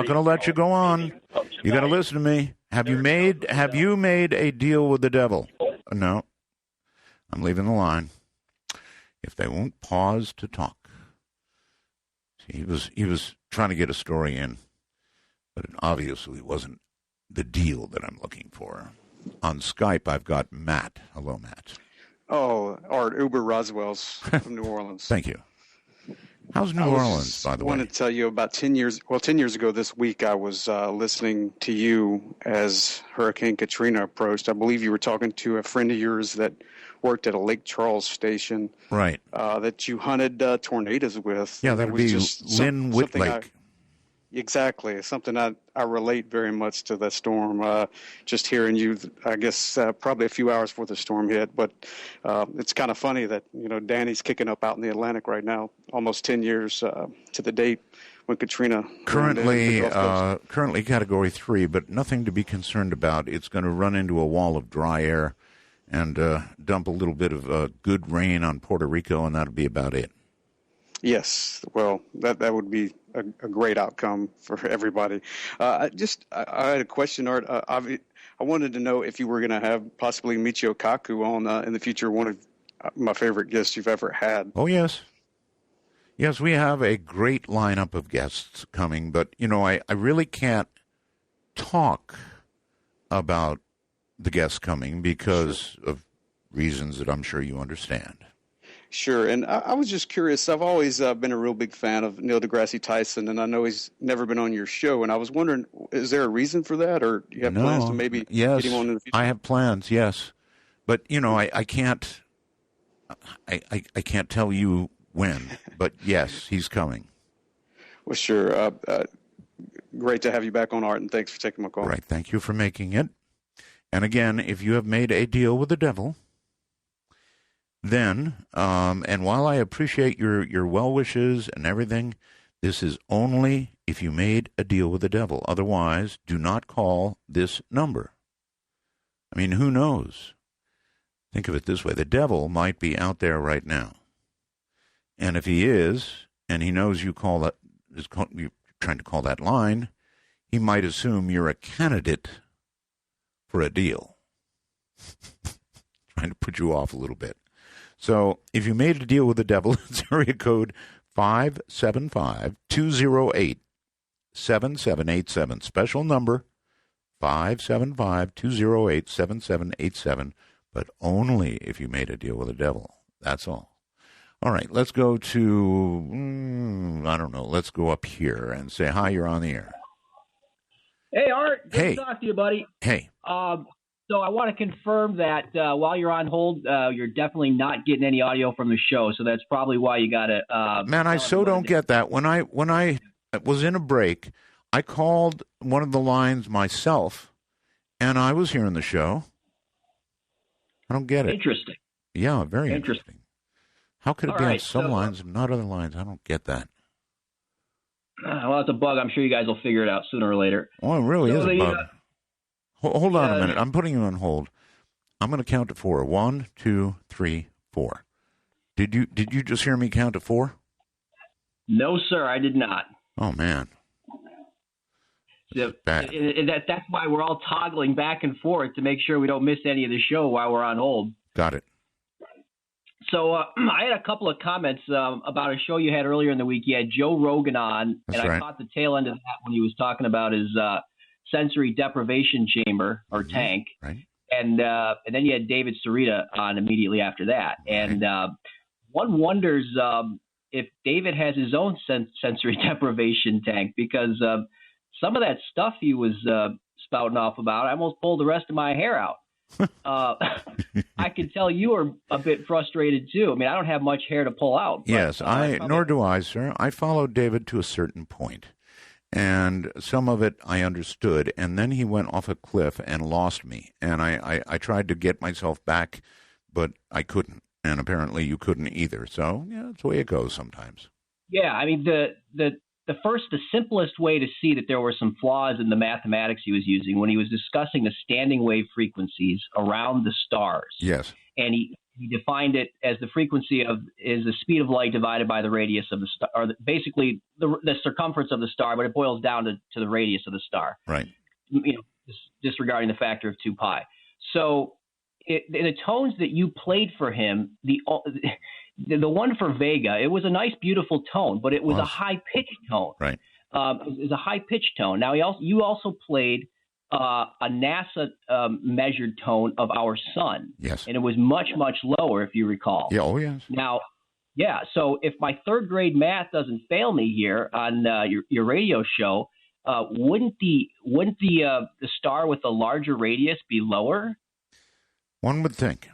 going to let you go on. You got to listen to me. Have you made a deal with the devil? No. I'm leaving the line. If they won't pause to talk. He was trying to get a story in, but it obviously wasn't the deal that I'm looking for. On Skype, I've got Matt. Hello, Matt. Oh, Art Uber Roswell's from New Orleans. Thank you. How's New Orleans, by the way? I wanted to tell you about 10 years ago this week, I was listening to you as Hurricane Katrina approached. I believe you were talking to a friend of yours that worked at a Lake Charles station, right? That you hunted tornadoes with. Yeah, that would be Lynn Whitlake. Exactly. Something I relate very much to that storm. Just hearing you, I guess, probably a few hours before the storm hit. But it's kind of funny that, Danny's kicking up out in the Atlantic right now, almost 10 years to the date when Katrina. Currently Category 3, but nothing to be concerned about. It's going to run into a wall of dry air and dump a little bit of good rain on Puerto Rico, and that'll be about it. Yes, well, that would be a great outcome for everybody. I had a question, Art. I wanted to know if you were going to have possibly Michio Kaku on in the future, one of my favorite guests you've ever had. Oh, yes. Yes, we have a great lineup of guests coming, but, I really can't talk about the guests coming because of reasons that I'm sure you understand. Sure, and I was just curious. I've always been a real big fan of Neil deGrasse Tyson, and I know he's never been on your show, and I was wondering, is there a reason for that, or do you have plans to maybe get him on in the future? I have plans, yes. But, I can't I can't tell you when, but yes, he's coming. Well, sure. Great to have you back on, Art, and thanks for taking my call. Right, thank you for making it. And again, if you have made a deal with the devil, then, and while I appreciate your well wishes and everything, this is only if you made a deal with the devil. Otherwise, do not call this number. I mean, who knows? Think of it this way. The devil might be out there right now. And if he is, and he knows you're trying to call that line, he might assume you're a candidate for a deal. Trying to put you off a little bit. So if you made a deal with the devil, it's area code 575-208-7787. Special number 575-208-7787, but only if you made a deal with the devil. That's all. All right, let's go to, let's go up here and say, hi, you're on the air. Hey, Art. Good to talk to you, buddy. Hey. So I want to confirm that while you're on hold, you're definitely not getting any audio from the show. So that's probably why you got to. Man, I so don't get that. When I was in a break, I called one of the lines myself, and I was hearing the show. I don't get it. Interesting. Yeah, very interesting. How could it be on some lines and not other lines? I don't get that. Well, it's a bug. I'm sure you guys will figure it out sooner or later. Oh, it really is a bug. Hold on a minute. I'm putting you on hold. I'm going to count to 4. 1, 2, 3, 4. Did you just hear me count to 4? No, sir, I did not. Oh, man. That's why we're all toggling back and forth to make sure we don't miss any of the show while we're on hold. Got it. So I had a couple of comments about a show you had earlier in the week. You had Joe Rogan on, I caught the tail end of that when he was talking about his sensory deprivation chamber or tank. Right. And then you had David Sarita on immediately after that. And one wonders if David has his own sensory deprivation tank, because some of that stuff he was spouting off about, I almost pulled the rest of my hair out. I can tell you are a bit frustrated too. I mean, I don't have much hair to pull out. But, yes, nor do I, sir. I followed David to a certain point, and some of it I understood, and then he went off a cliff and lost me, and I tried to get myself back, but I couldn't, and apparently you couldn't either. So, yeah, that's the way it goes sometimes. Yeah, I mean, the simplest way to see that there were some flaws in the mathematics he was using when he was discussing the standing wave frequencies around the stars. Yes. And he defined it as the frequency is the speed of light divided by the radius of the star, or basically the circumference of the star, but it boils down to the radius of the star. Right. Disregarding the factor of 2 pi. So the tones that you played for him, the one for Vega, it was a nice, beautiful tone, but it was a high-pitched tone. Right. It was a high-pitched tone. Now, you also played a NASA measured tone of our sun. Yes. And it was much, much lower, if you recall. Yeah. Oh, yes. Now, yeah. So if my third-grade math doesn't fail me here on your radio show, wouldn't the star with the larger radius be lower? One would think.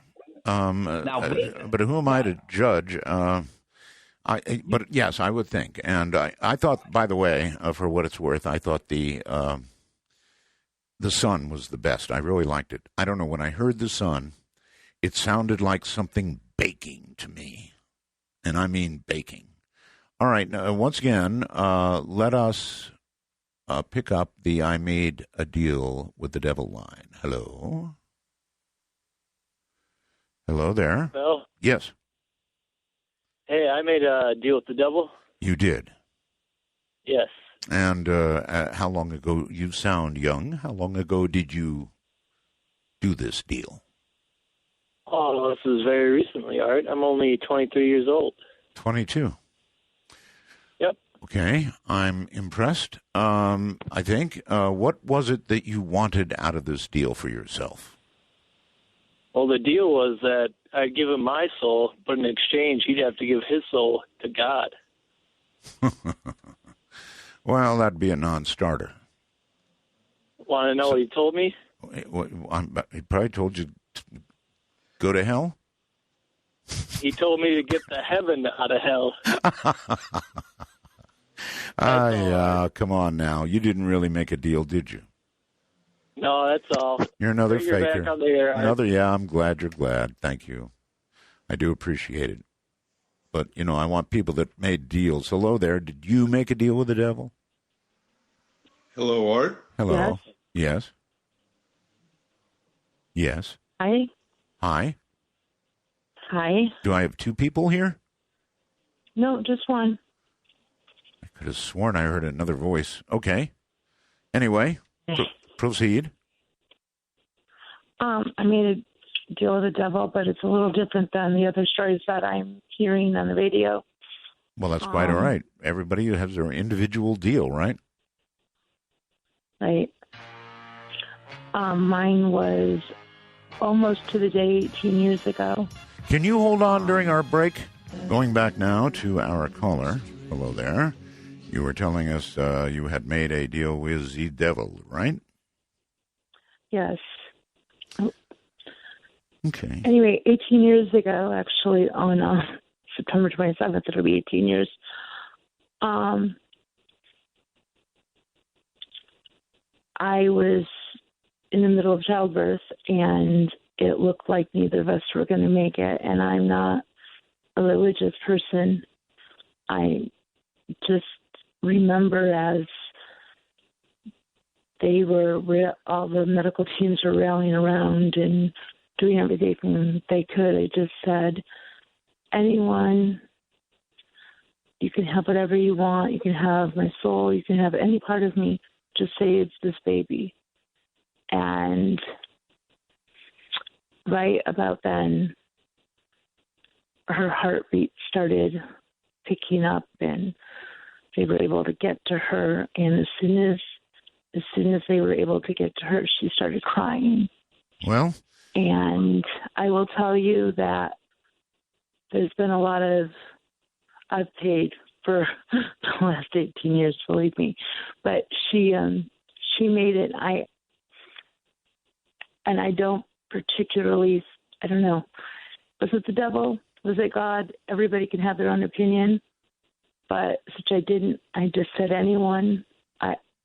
But who am I to judge? But yes, I would think. And I thought, by the way, for what it's worth, I thought the Son was the best. I really liked it. I don't know, when I heard the Son, it sounded like something baking to me. And I mean baking. All right, now, once again, let us pick up the I made a deal with the devil line. Hello? Hello there. Well, yes. Hey, I made a deal with the devil. You did? Yes. And how long ago? You sound young. How long ago did you do this deal? Oh, this is very recently, Art. I'm only 23 years old. 22. Yep. Okay, I'm impressed. I think. What was it that you wanted out of this deal for yourself? Well, the deal was that I'd give him my soul, but in exchange, he'd have to give his soul to God. Well, that'd be a non-starter. Want to know what he told me? He probably told you to go to hell? He told me to get to heaven out of hell. Yeah, come on now. You didn't really make a deal, did you? No, that's all. You're another faker. Back on the air. Yeah, I'm glad you're glad. Thank you. I do appreciate it. But, I want people that made deals. Hello there. Did you make a deal with the devil? Hello, Art. Hello. Yes. Yes. Hi. Hi. Hi. Do I have two people here? No, just one. I could have sworn I heard another voice. Okay. Anyway, proceed. I made a deal with the devil, but it's a little different than the other stories that I'm hearing on the radio. Well, that's quite all right. Everybody has their individual deal, right? Right. Mine was almost to the day 18 years ago. Can you hold on during our break? Going back now to our caller. Hello there. You were telling us you had made a deal with the devil, right? Yes. Okay. Anyway, 18 years ago, actually, on September 27th, it'll be 18 years. I was in the middle of childbirth, and it looked like neither of us were going to make it, and I'm not a religious person. I just remember as all the medical teams were rallying around and doing everything they could. I just said, anyone, you can have whatever you want. You can have my soul. You can have any part of me. Just say it's this baby. And right about then, her heartbeat started picking up, and they were able to get to her. And as soon as they were able to get to her, she started crying. Well, and I will tell you that there's been a lot of, I've paid for the last 18 years, believe me, but she made it. I don't particularly, I don't know, was it the devil? Was it God? Everybody can have their own opinion, but since I didn't, I just said anyone.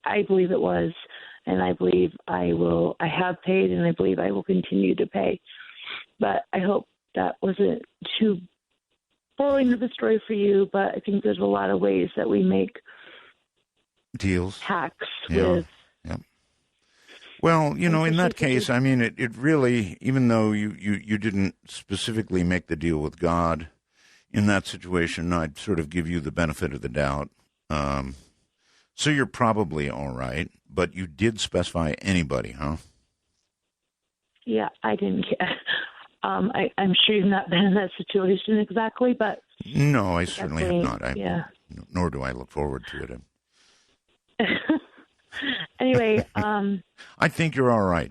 I believe it was, and I believe I have paid, and I believe I will continue to pay. But I hope that wasn't too boring of a story for you, but I think there's a lot of ways that we make deals, pacts with. Yeah. Well, in that case, I mean, it really, even though you didn't specifically make the deal with God, in that situation, I'd sort of give you the benefit of the doubt. So you're probably all right, but you did specify anybody, huh? Yeah, I didn't get. I'm sure you've not been in that situation exactly, but no, I certainly have not. Yeah. Nor do I look forward to it. Anyway, I think you're all right.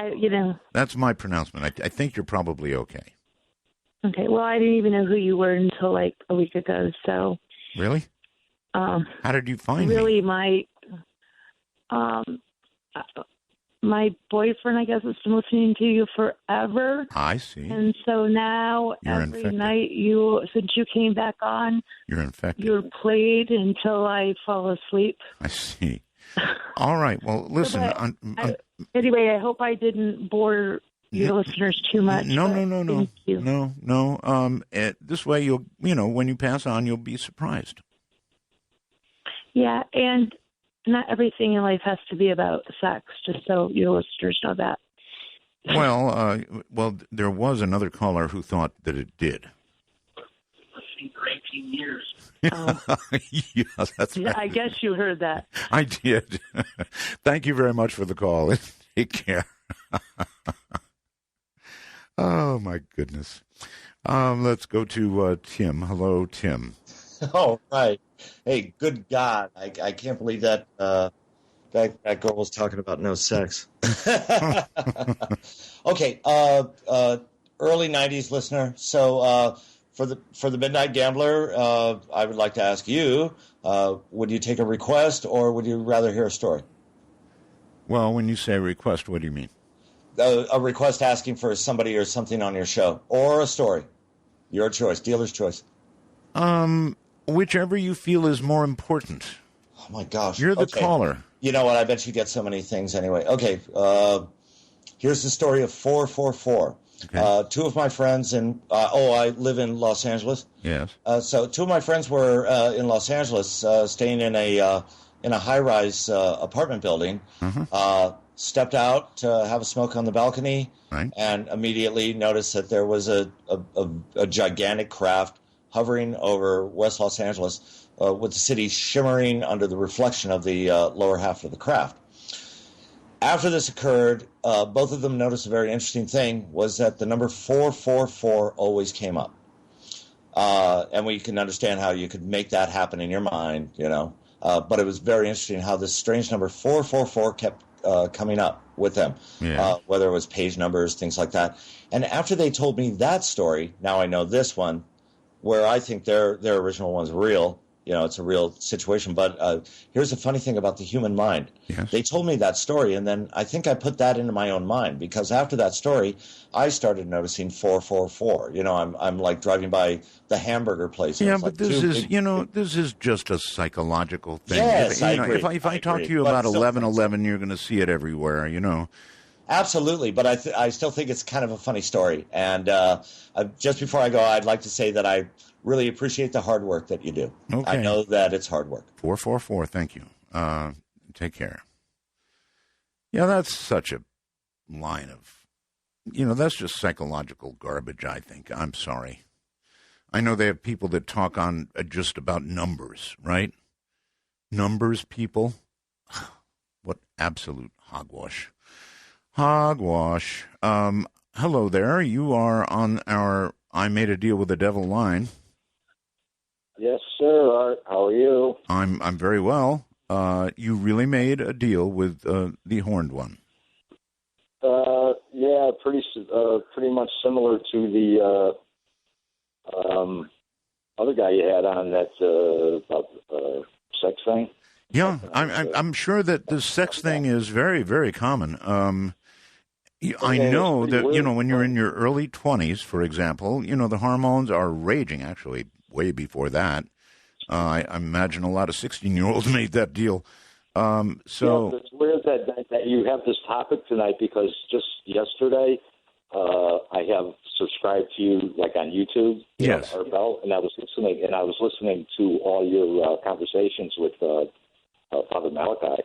That's my pronouncement. I think you're probably okay. Okay. Well, I didn't even know who you were until like a week ago. So. Really? How did you find me? Really, my boyfriend, I guess, has been listening to you forever. I see. And so now You're every infected. night since you came back on, You're infected. you're played until I fall asleep. I see. All right. Well, listen. Anyway, I hope I didn't bore your listeners too much. No. Thank you. No. This way, when you pass on, you'll be surprised. Yeah, and not everything in life has to be about sex, just so your listeners know that. Well, there was another caller who thought that it did. For 18 years. Oh. Yeah, that's right. I guess you heard that. I did. Thank you very much for the call. Take care. Oh, my goodness. Let's go to Tim. Hello, Tim. Oh, right. Hey, good God. I can't believe that that girl was talking about no sex. Okay, early 90s listener. So for the Midnight Gambler, I would like to ask you, would you take a request or would you rather hear a story? Well, when you say request, what do you mean? A request asking for somebody or something on your show or a story. Your choice, dealer's choice. Whichever you feel is more important. Oh, my gosh. You're the caller. You know what? I bet you get so many things anyway. Okay. Here's the story of 444. Okay. Two of my friends I live in Los Angeles. Yes. So two of my friends were in Los Angeles staying in a high-rise apartment building. Mm-hmm. Stepped out to have a smoke on the balcony, right, and immediately noticed that there was a gigantic craft hovering over West Los Angeles, with the city shimmering under the reflection of the lower half of the craft. After this occurred, both of them noticed a very interesting thing, was that the number 444 always came up. And we can understand how you could make that happen in your mind, but it was very interesting how this strange number 444 kept coming up with them, whether it was page numbers, things like that. And after they told me that story, now I know this one, where I think their original one's real. It's a real situation. But here's the funny thing about the human mind. Yes. They told me that story, and then I think I put that into my own mind, because after that story, I started noticing 444. I'm like driving by the hamburger place. Yeah, but this is just a psychological thing. Yes, I agree. If I talk to you about 1111, you're going to see it everywhere, Absolutely, but I still think it's kind of a funny story. And just before I go, I'd like to say that I really appreciate the hard work that you do. Okay. I know that it's hard work. 444, thank you. Take care. Yeah, that's such a line of, that's just psychological garbage, I think. I'm sorry. I know they have people that talk on just about numbers, right? Numbers people. What absolute hogwash. Hogwash. Hello there. You are on our I Made a Deal with the Devil line. Yes, sir. Art, how are you? I'm very well. You really made a deal with the horned one. Yeah, pretty much similar to the other guy you had on that about sex thing. Yeah, I'm sure that the sex thing is very, very common. I know that, when you're in your early 20s, for example, the hormones are raging, actually, way before that. I imagine a lot of 16-year-olds made that deal. It's weird that you have this topic tonight, because just yesterday I have subscribed to you, like on YouTube. Yes. Arbel, and I was listening to all your conversations with Father Malachi,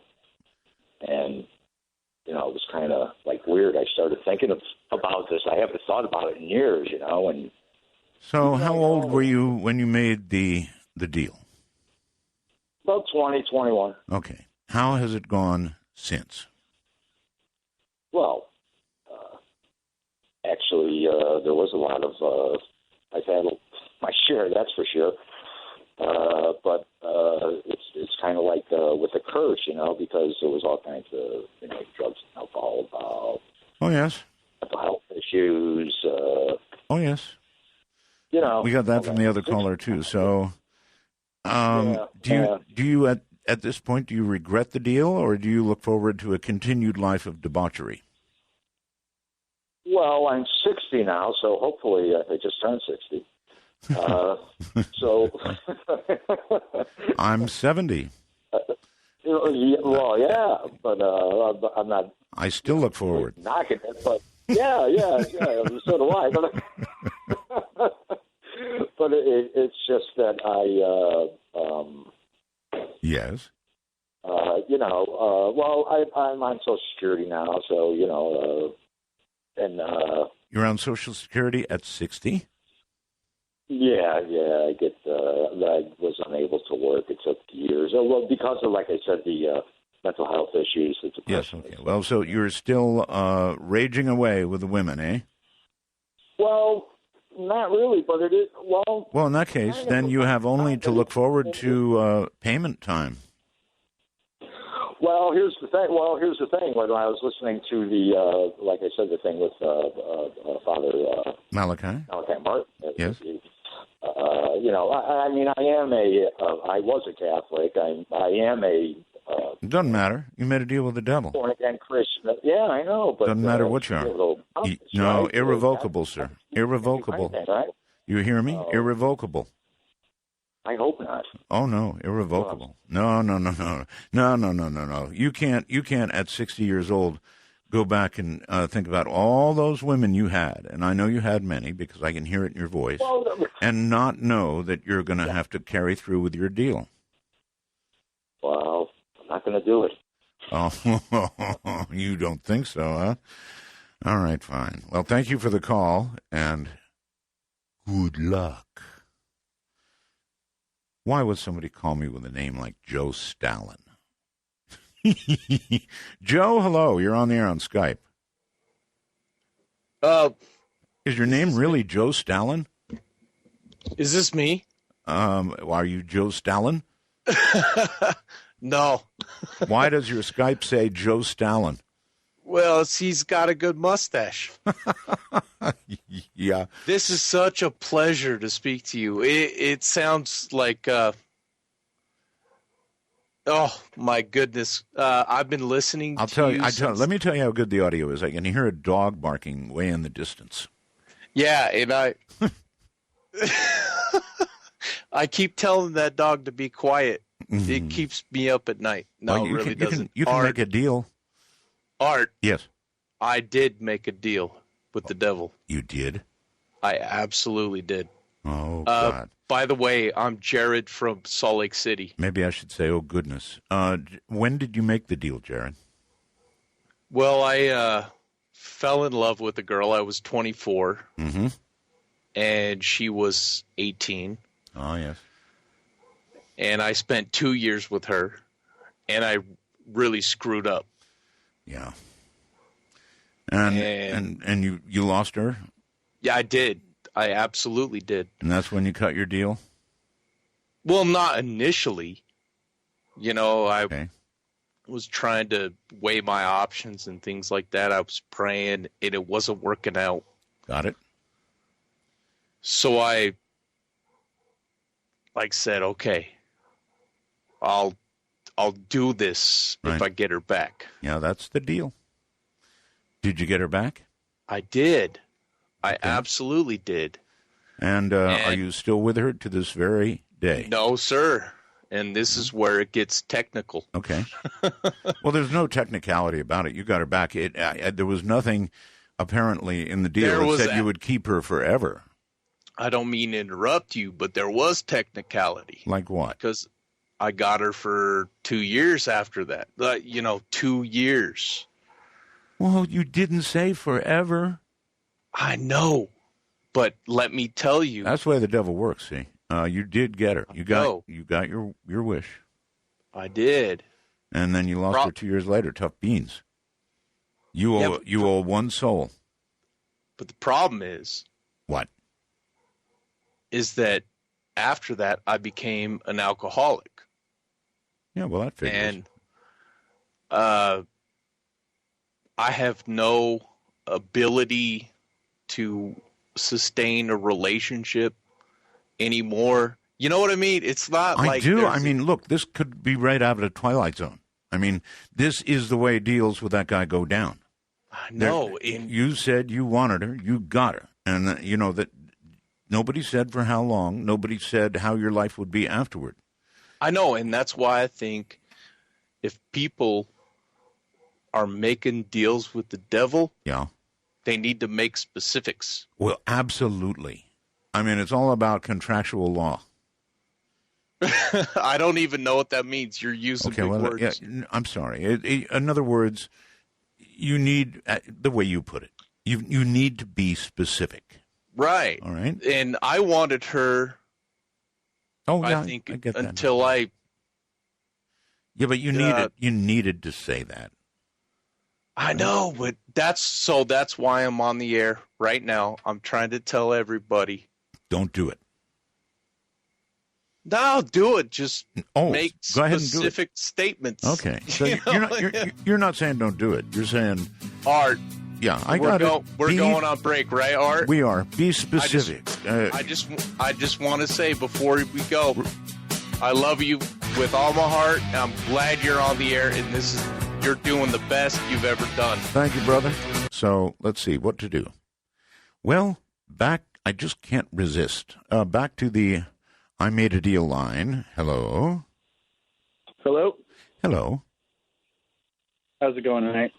and it was kind of like weird. I started thinking about this. I haven't thought about it in years, and. So how old were you when you made the deal? About 20, 21. Okay. How has it gone since? Well, actually, there was a lot of, I've had my share, that's for sure. But it's kind of like with the curse, because there was all kinds of, drugs and alcohol involved. Oh, yes. Mental health issues. Oh, yes. We got that from the other caller too. So, do you at this point, do you regret the deal, or do you look forward to a continued life of debauchery? Well, I'm 60 now, so hopefully I just turned 60. So I'm 70. Well, yeah, but I'm not. I still look forward. Knocking it, but yeah. So do I. But it's just that Yes. I'm on Social Security now, so and you're on Social Security at 60. Yeah, I get. I was unable to work. It took years. Well, because of, like I said, the mental health issues. Yes. Okay. Well, so you're still raging away with the women, eh? Well, not really, but it is. Well, in that case, then you have only to look forward to payment time. Well, here's the thing. When I was listening to the, like I said, the thing with Father Malachi Martin. Yes. I was a Catholic. I am a. It doesn't matter. You made a deal with the devil. Born again Christian. Yeah, I know. But doesn't matter what you are. No, right? irrevocable, sir. Irrevocable. Right? You hear me? Irrevocable. I hope not. Oh no, irrevocable. No. You can't at 60 years old go back and think about all those women you had, and I know you had many because I can hear it in your voice, and not know that you're going to have to carry through with your deal. Well, I'm not going to do it. Oh, you don't think so, huh? All right, fine. Well, thank you for the call, and good luck. Why would somebody call me with a name like Joe Stalin? Joe, hello. You're on the air on Skype. Is your name really Joe Stalin? Is this me? Are you Joe Stalin? No. Why does your Skype say Joe Stalin? Well, he's got a good mustache. Yeah. This is such a pleasure to speak to you. It sounds like, oh my goodness. I've been listening to you. Let me tell you how good the audio is. I can hear a dog barking way in the distance. Yeah, and I keep telling that dog to be quiet. Mm-hmm. It keeps me up at night. No, it really doesn't. You can make a deal. Art. Yes. I did make a deal with the devil. You did? I absolutely did. Oh, God. By the way, I'm Jared from Salt Lake City. Maybe I should say, oh, goodness. When did you make the deal, Jared? Well, I fell in love with a girl. I was 24. Mm-hmm. And she was 18. Oh, yes. And I spent 2 years with her, and I really screwed up. Yeah. And you lost her? Yeah, I did. I absolutely did. And that's when you cut your deal? Well, not initially. I was trying to weigh my options and things like that. I was praying, and it wasn't working out. Got it. So I said, okay, I'll do this if I get her back. Yeah, that's the deal. Did you get her back? I did. I absolutely did. And are you still with her to this very day? No, sir. And this is where it gets technical. Okay. Well, there's no technicality about it. You got her back. There was nothing apparently in the deal that said you would keep her forever. I don't mean to interrupt you, but there was technicality. Like what? Because I got her for 2 years after that. 2 years. Well, you didn't say forever. I know, but let me tell you. That's the way the devil works, see. You did get her. You got your wish. I did. And then you lost her 2 years later. Tough beans. You owe one soul. But the problem is. What? Is that after that I became an alcoholic. Yeah, well, that figures. And I have no ability to sustain a relationship anymore, You know what I mean? It's not I like do. I mean, look, this could be right out of the Twilight Zone. I mean, this is the way deals with that guy go down. No, you said you wanted her, you got her, and you know that nobody said for how long. Nobody said how your life would be afterward. I know, and that's why I think if people are making deals with the devil, they need to make specifics. Well, absolutely. I mean, it's all about contractual law. I don't even know what that means. You're using big words. Yeah, I'm sorry. In other words, you need, the way you put it, you need to be specific. Right. All right. And I wanted her, I think, I get that. until I... Yeah, but you needed to say that. I know, but that's why I'm on the air right now. I'm trying to tell everybody. Don't do it. No, do it. Just make go ahead and do specific statements. Okay. So you're not saying don't do it. You're saying Art. Yeah, I got it. We're going on break, right, Art? We are. Be specific. I just want to say before we go, I love you with all my heart. I'm glad you're on the air, and you're doing the best you've ever done. Thank you, brother. So let's see what to do. Well, I just can't resist. Back to the I Made a Deal line. Hello. Hello. Hello. How's it going tonight?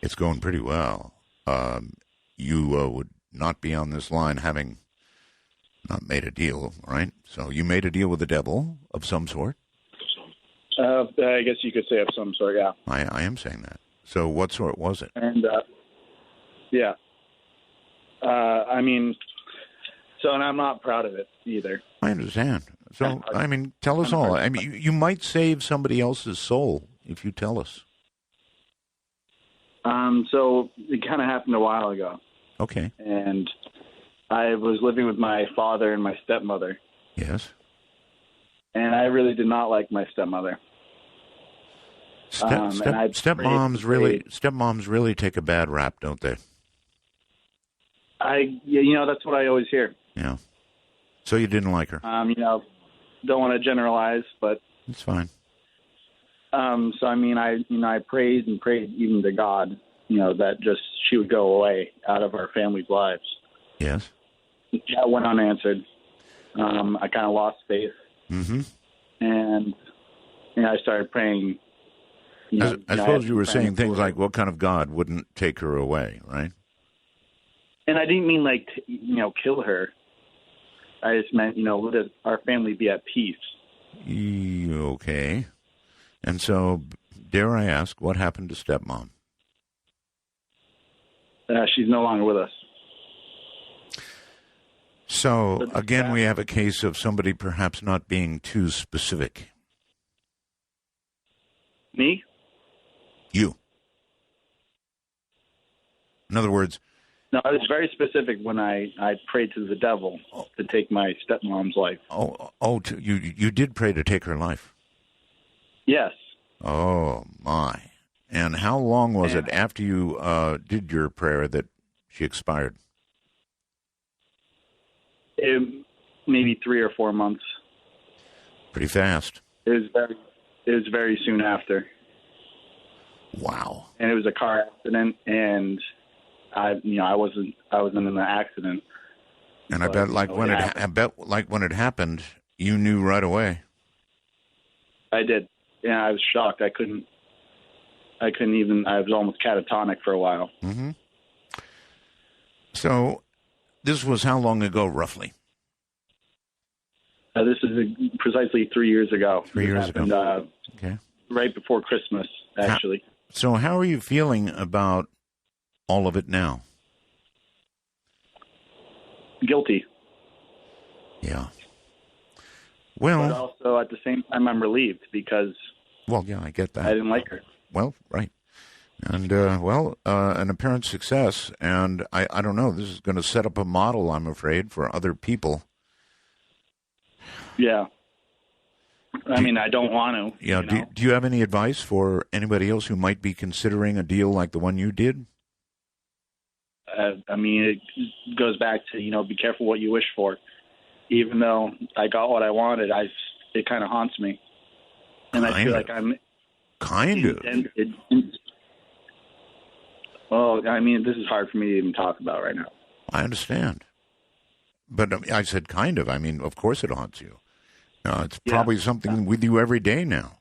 It's going pretty well. You would not be on this line having not made a deal, right? So you made a deal with the devil of some sort? I guess you could say of some sort, yeah. I am saying that. So what sort was it? And, yeah. I mean, and I'm not proud of it either. I understand. So, I mean, tell us all. I mean, you might save somebody else's soul if you tell us. So it kind of happened a while ago. Okay. And I was living with my father and my stepmother. Yes. And I really did not like my stepmother. Stepmoms really take a bad rap, don't they? That's what I always hear. Yeah. So you didn't like her? Don't want to generalize, but it's fine. So I mean, I prayed and prayed even to God, that just she would go away out of our family's lives. Yes. That went unanswered. I kind of lost faith. Mm-hmm. And I started praying. I suppose you were saying things like, "What kind of God wouldn't take her away?" Right? And I didn't mean kill her. I just meant let our family be at peace. Okay. And so, dare I ask, what happened to stepmom? She's no longer with us. So, again, we have a case of somebody perhaps not being too specific. Me? You. In other words... No, I was very specific when I prayed to the devil to take my stepmom's life. You did pray to take her life? Yes. Oh, my. And how long was it after you did your prayer that she expired? Maybe 3 or 4 months. Pretty fast. It was very soon after. Wow. And it was a car accident, and I wasn't in the accident. And I bet when it happened, you knew right away. I did. Yeah, I was shocked. I couldn't even. I was almost catatonic for a while. Mm-hmm. So, this was how long ago, roughly? This is precisely 3 years ago. 3 years ago. Okay. Right before Christmas, actually. So, how are you feeling about all of it now? Guilty. Yeah. Well, but also at the same time, I'm relieved because. Well, yeah, I get that. I didn't like her. Well, right. And, an apparent success, and I don't know, this is going to set up a model, I'm afraid, for other people. Yeah. I mean, I don't want to. Yeah. Do you have any advice for anybody else who might be considering a deal like the one you did? I mean, it goes back to, be careful what you wish for. even though I got what I wanted, it kind of haunts me, and I feel like I'm kind of. Well, I mean, this is hard for me to even talk about right now. I understand, but I said kind of. I mean, of course it haunts you. It's probably something with you every day now.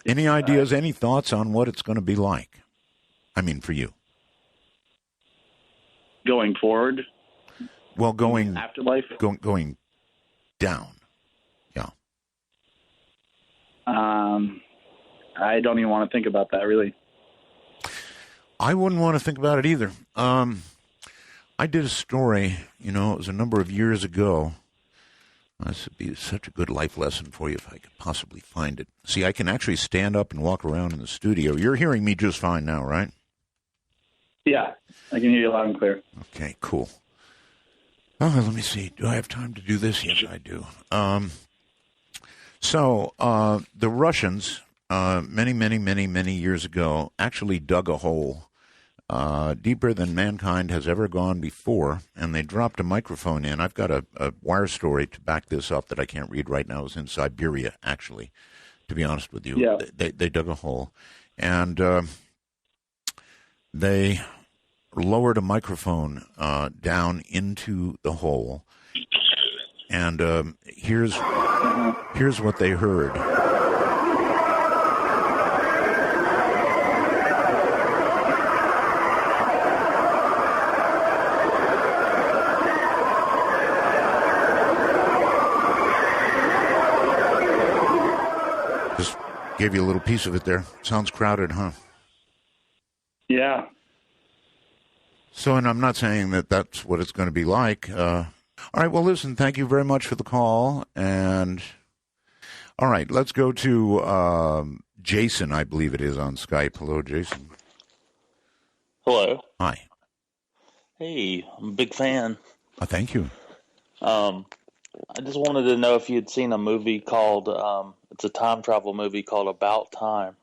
Any ideas, any thoughts on what it's going to be like? I mean, for you. Going forward? Well, going... Afterlife? Going down. Yeah. I don't even want to think about that, really. I wouldn't want to think about it either. I did a story, it was a number of years ago. This would be such a good life lesson for you if I could possibly find it. See, I can actually stand up and walk around in the studio. You're hearing me just fine now, right? Yeah, I can hear you loud and clear. Okay, cool. Oh, let me see. Do I have time to do this? Yes, I do. So the Russians, many years ago, actually dug a hole deeper than mankind has ever gone before, and they dropped a microphone in. I've got a wire story to back this up that I can't read right now. It was in Siberia, actually, to be honest with you. Yeah. They dug a hole, and they lowered a microphone down into the hole, and here's what they heard. Just gave you a little piece of it there. Sounds crowded, huh? Yeah. So, and I'm not saying that that's what it's going to be like. All right, well, listen, thank you very much for the call. And, all right, let's go to Jason, I believe it is, on Skype. Hello, Jason. Hello. Hi. Hey, I'm a big fan. Thank you. I just wanted to know if you'd seen a movie called, it's a time travel movie called About Time.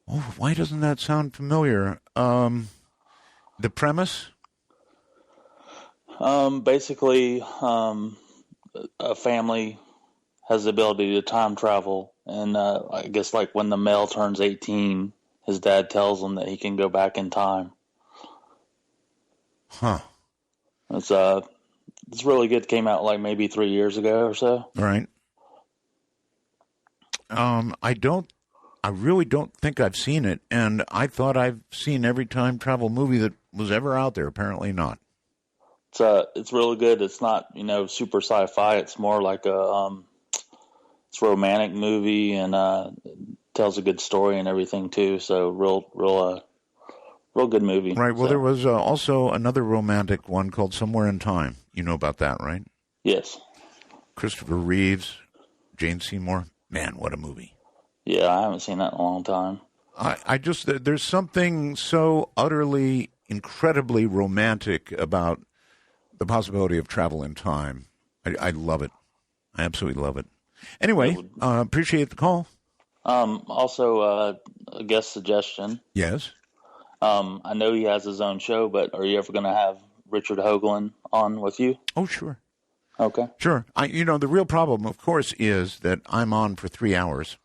Oh, why doesn't that sound familiar? The premise? Basically, a family has the ability to time travel, and I guess like when the male turns 18, his dad tells him that he can go back in time. Huh. It's really good. Came out like maybe 3 years ago or so. Right. I really don't think I've seen it, and I thought I've seen every time travel movie that was ever out there. Apparently not. It's really good. It's not, super sci-fi. It's more like it's a romantic movie, and tells a good story and everything too. So real good movie. Right. Well, there was also another romantic one called Somewhere in Time. You know about that, right? Yes. Christopher Reeves, Jane Seymour. Man, what a movie. Yeah, I haven't seen that in a long time. I just, there's something so utterly, incredibly romantic about the possibility of travel in time. I love it. I absolutely love it. Anyway, appreciate the call. Also, a guest suggestion. Yes. I know he has his own show, but are you ever going to have Richard Hoagland on with you? Oh, sure. Okay. Sure. The real problem, of course, is that I'm on for 3 hours.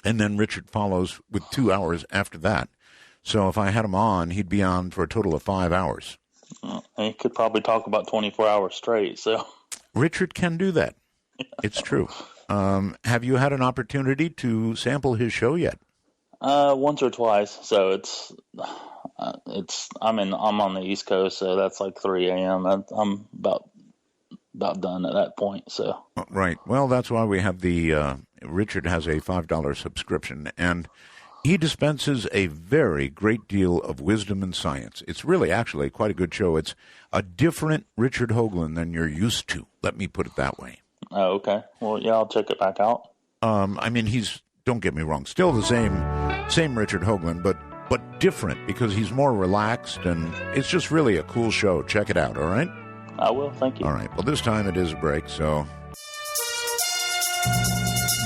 And then Richard follows with 2 hours after that. So if I had him on, he'd be on for a total of 5 hours. He could probably talk about 24 hours straight. So Richard can do that. It's true. Have you had an opportunity to sample his show yet? Once or twice. So I'm on the East Coast, so that's like 3 a.m. I'm about done at that point. So right. Well, that's why we have the Richard has a $5 subscription, and he dispenses a very great deal of wisdom and science. It's really actually quite a good show. It's a different Richard Hoagland than you're used to. Let me put it that way. Oh, okay. Well, yeah, I'll check it back out. He's, don't get me wrong, still the same Richard Hoagland, but different because he's more relaxed, and it's just really a cool show. Check it out, all right? I will, thank you. All right. Well, this time it is a break, so.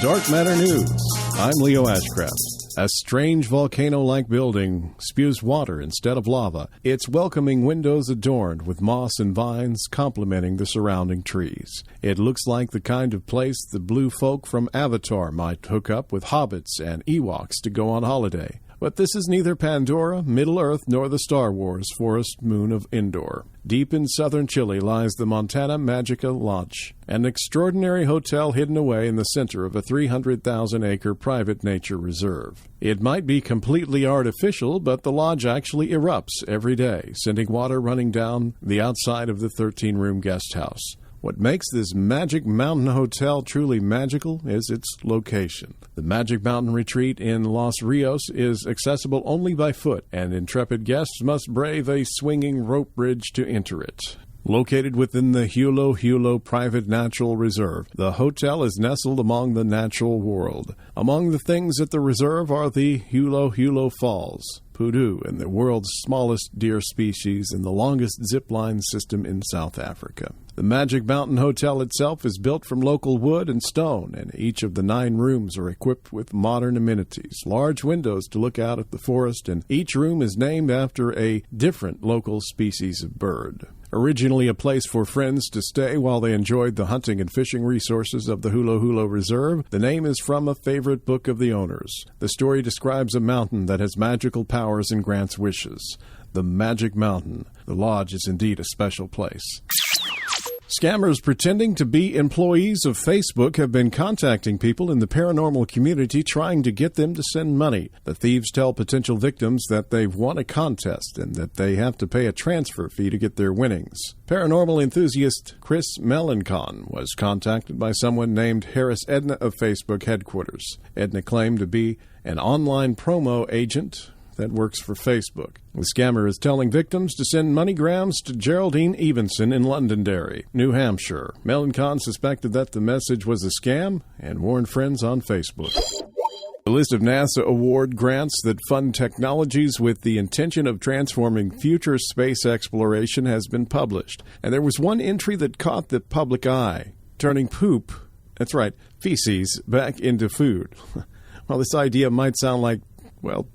Dark Matter News. I'm Leo Ashcraft. A strange volcano-like building spews water instead of lava, its welcoming windows adorned with moss and vines complementing the surrounding trees. It looks like the kind of place the blue folk from Avatar might hook up with hobbits and Ewoks to go on holiday. But this is neither Pandora, Middle-earth, nor the Star Wars forest moon of Endor. Deep in southern Chile lies the Montana Magica Lodge, an extraordinary hotel hidden away in the center of a 300,000-acre private nature reserve. It might be completely artificial, but the lodge actually erupts every day, sending water running down the outside of the 13-room guest house. What makes this Magic Mountain Hotel truly magical is its location. The Magic Mountain Retreat in Los Rios is accessible only by foot, and intrepid guests must brave a swinging rope bridge to enter it. Located within the Hulo Hulo Private Natural Reserve, the hotel is nestled among the natural world. Among the things at the reserve are the Hulo Hulo Falls, Pudu, and the world's smallest deer species and the longest zip-line system in South Africa. The Magic Mountain Hotel itself is built from local wood and stone, and each of the 9 rooms are equipped with modern amenities, large windows to look out at the forest, and each room is named after a different local species of bird. Originally a place for friends to stay while they enjoyed the hunting and fishing resources of the Hulo Hulo Reserve, the name is from a favorite book of the owners. The story describes a mountain that has magical powers and grants wishes. The Magic Mountain. The lodge is indeed a special place. Scammers pretending to be employees of Facebook have been contacting people in the paranormal community trying to get them to send money. The thieves tell potential victims that they've won a contest and that they have to pay a transfer fee to get their winnings. Paranormal enthusiast Chris Melancon was contacted by someone named Harris Edna of Facebook headquarters. Edna claimed to be an online promo agent that works for Facebook. The scammer is telling victims to send MoneyGrams to Geraldine Evenson in Londonderry, New Hampshire. Melancon suspected that the message was a scam and warned friends on Facebook. A list of NASA award grants that fund technologies with the intention of transforming future space exploration has been published. And there was one entry that caught the public eye, turning poop, that's right, feces, back into food. While this idea might sound like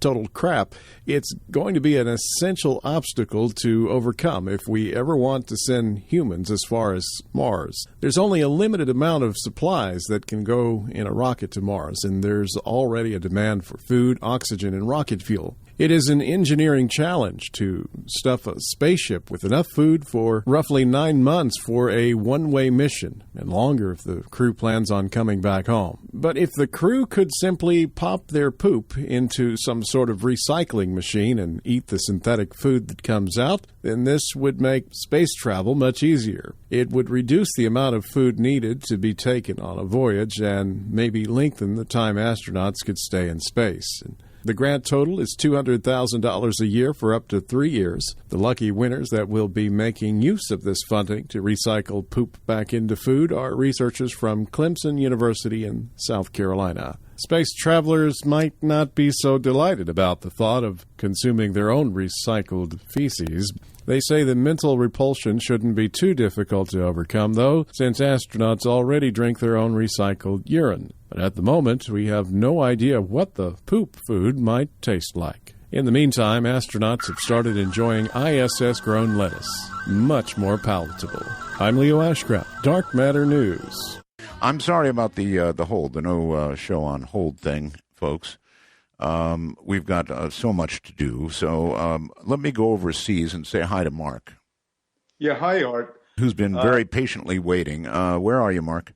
total crap, it's going to be an essential obstacle to overcome if we ever want to send humans as far as Mars. There's only a limited amount of supplies that can go in a rocket to Mars, and there's already a demand for food, oxygen, and rocket fuel. It is an engineering challenge to stuff a spaceship with enough food for roughly 9 months for a one-way mission, and longer if the crew plans on coming back home. But if the crew could simply pop their poop into some sort of recycling machine and eat the synthetic food that comes out, then this would make space travel much easier. It would reduce the amount of food needed to be taken on a voyage and maybe lengthen the time astronauts could stay in space. The grant total is $200,000 a year for up to 3 years. The lucky winners that will be making use of this funding to recycle poop back into food are researchers from Clemson University in South Carolina. Space travelers might not be so delighted about the thought of consuming their own recycled feces. They say the mental repulsion shouldn't be too difficult to overcome, though, since astronauts already drink their own recycled urine. But at the moment, we have no idea what the poop food might taste like. In the meantime, astronauts have started enjoying ISS-grown lettuce. Much more palatable. I'm Leo Ashcraft, Dark Matter News. I'm sorry about the hold, the no show on hold thing, folks. We've got so much to do. So let me go overseas and say hi to Mark. Yeah, hi, Art. Who's been very patiently waiting. Where are you, Mark?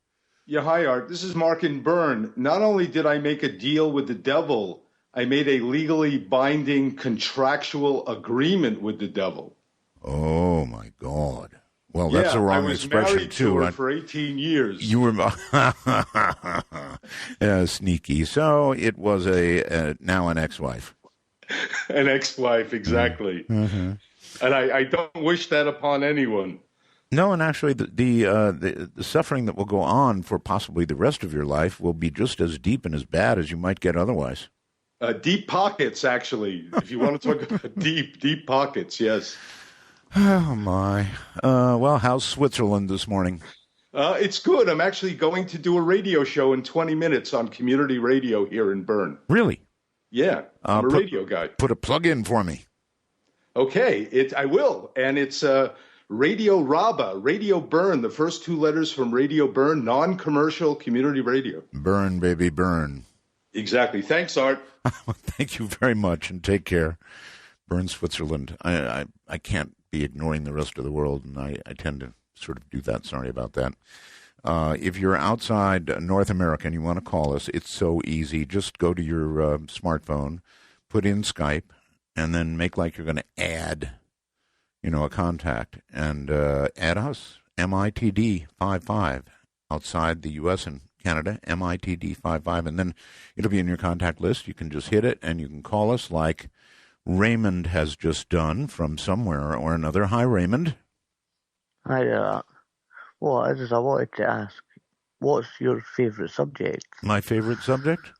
Yeah, hi, Art. This is Mark in Bern. Not only did I make a deal with the devil, I made a legally binding contractual agreement with the devil. Oh, my God. Well, that's a wrong expression, too. I was married to her for 18 years. You were sneaky. So it was now an ex-wife. An ex-wife, exactly. Mm-hmm. And I don't wish that upon anyone. No, and actually the suffering that will go on for possibly the rest of your life will be just as deep and as bad as you might get otherwise. Deep pockets, actually. If you want to talk about deep pockets, yes. Oh, my. Well, how's Switzerland this morning? It's good. I'm actually going to do a radio show in 20 minutes on community radio here in Bern. Really? Yeah, I'm a radio guy. Put a plug in for me. Okay, I will. And it's Radio Raba, Radio Burn, the first two letters from Radio Burn, non-commercial community radio. Burn, baby, burn. Exactly. Thanks, Art. Thank you very much, and take care. Burn, Switzerland. I can't be ignoring the rest of the world, and I tend to sort of do that. Sorry about that. If you're outside North America and you want to call us, it's so easy. Just go to your smartphone, put in Skype, and then make like you're going to add, a contact, and add us, MITD55, outside the U.S. and Canada, MITD55, and then it'll be in your contact list. You can just hit it, and you can call us like Raymond has just done from somewhere or another. Hi, Raymond. Hi, I wanted to ask, what's your favorite subject? My favorite subject?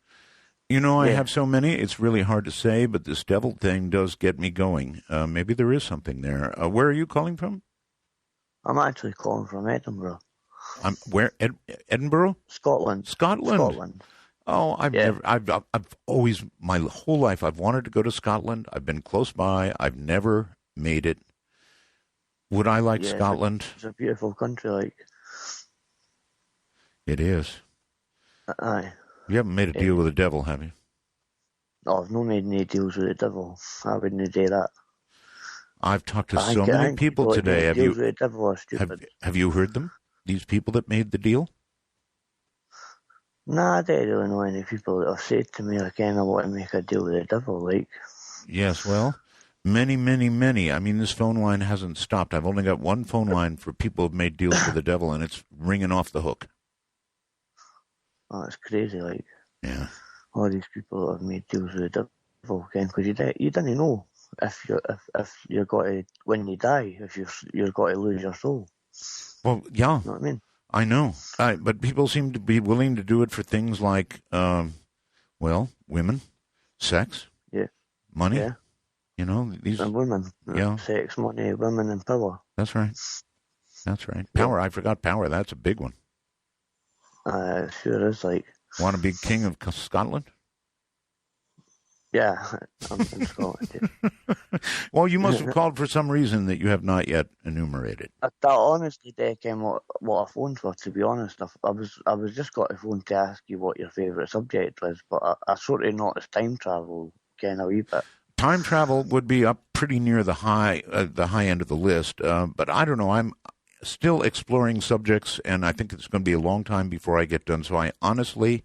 I have so many, it's really hard to say, but this devil thing does get me going. Maybe there is something there. Where are you calling from? I'm actually calling from Edinburgh. Where? Edinburgh? Scotland. Scotland. Oh, I've always, my whole life, I've wanted to go to Scotland. I've been close by. I've never made it. Would I like Scotland? It's a beautiful country, like. It is. Aye. You haven't made a deal with the devil, have you? No, I've not made any deals with the devil. I wouldn't do that. I've talked to so many people today. Have you? With the devil are stupid. Have you heard them? These people that made the deal? Nah, I don't really know any people that have said to me, again, I want to make a deal with the devil, like. Yes, well, many, many, many. I mean, this phone line hasn't stopped. I've only got one phone line for people who've made deals with the devil, and it's ringing off the hook. Oh, it's crazy, like. Yeah. All these people that have made deals with the devil, again, because you didn't know if you're going to, when you die, if you're going to lose your soul. Well, yeah. You know what I mean? I know. But people seem to be willing to do it for things like, women, sex, money. Yeah. These and women. Yeah. Sex, money, women, and power. That's right. Power. I forgot power. That's a big one. Sure is, like. Want to be king of Scotland? Yeah, I'm from Scotland. Well, you must have called for some reason that you have not yet enumerated. I honestly came what I phoned for, to be honest. I was just got a phone to ask you what your favourite subject was, but I sort of noticed time travel kind of a wee bit. Time travel would be up pretty near the high end of the list, but I don't know. I'm still exploring subjects, and I think it's going to be a long time before I get done. So I honestly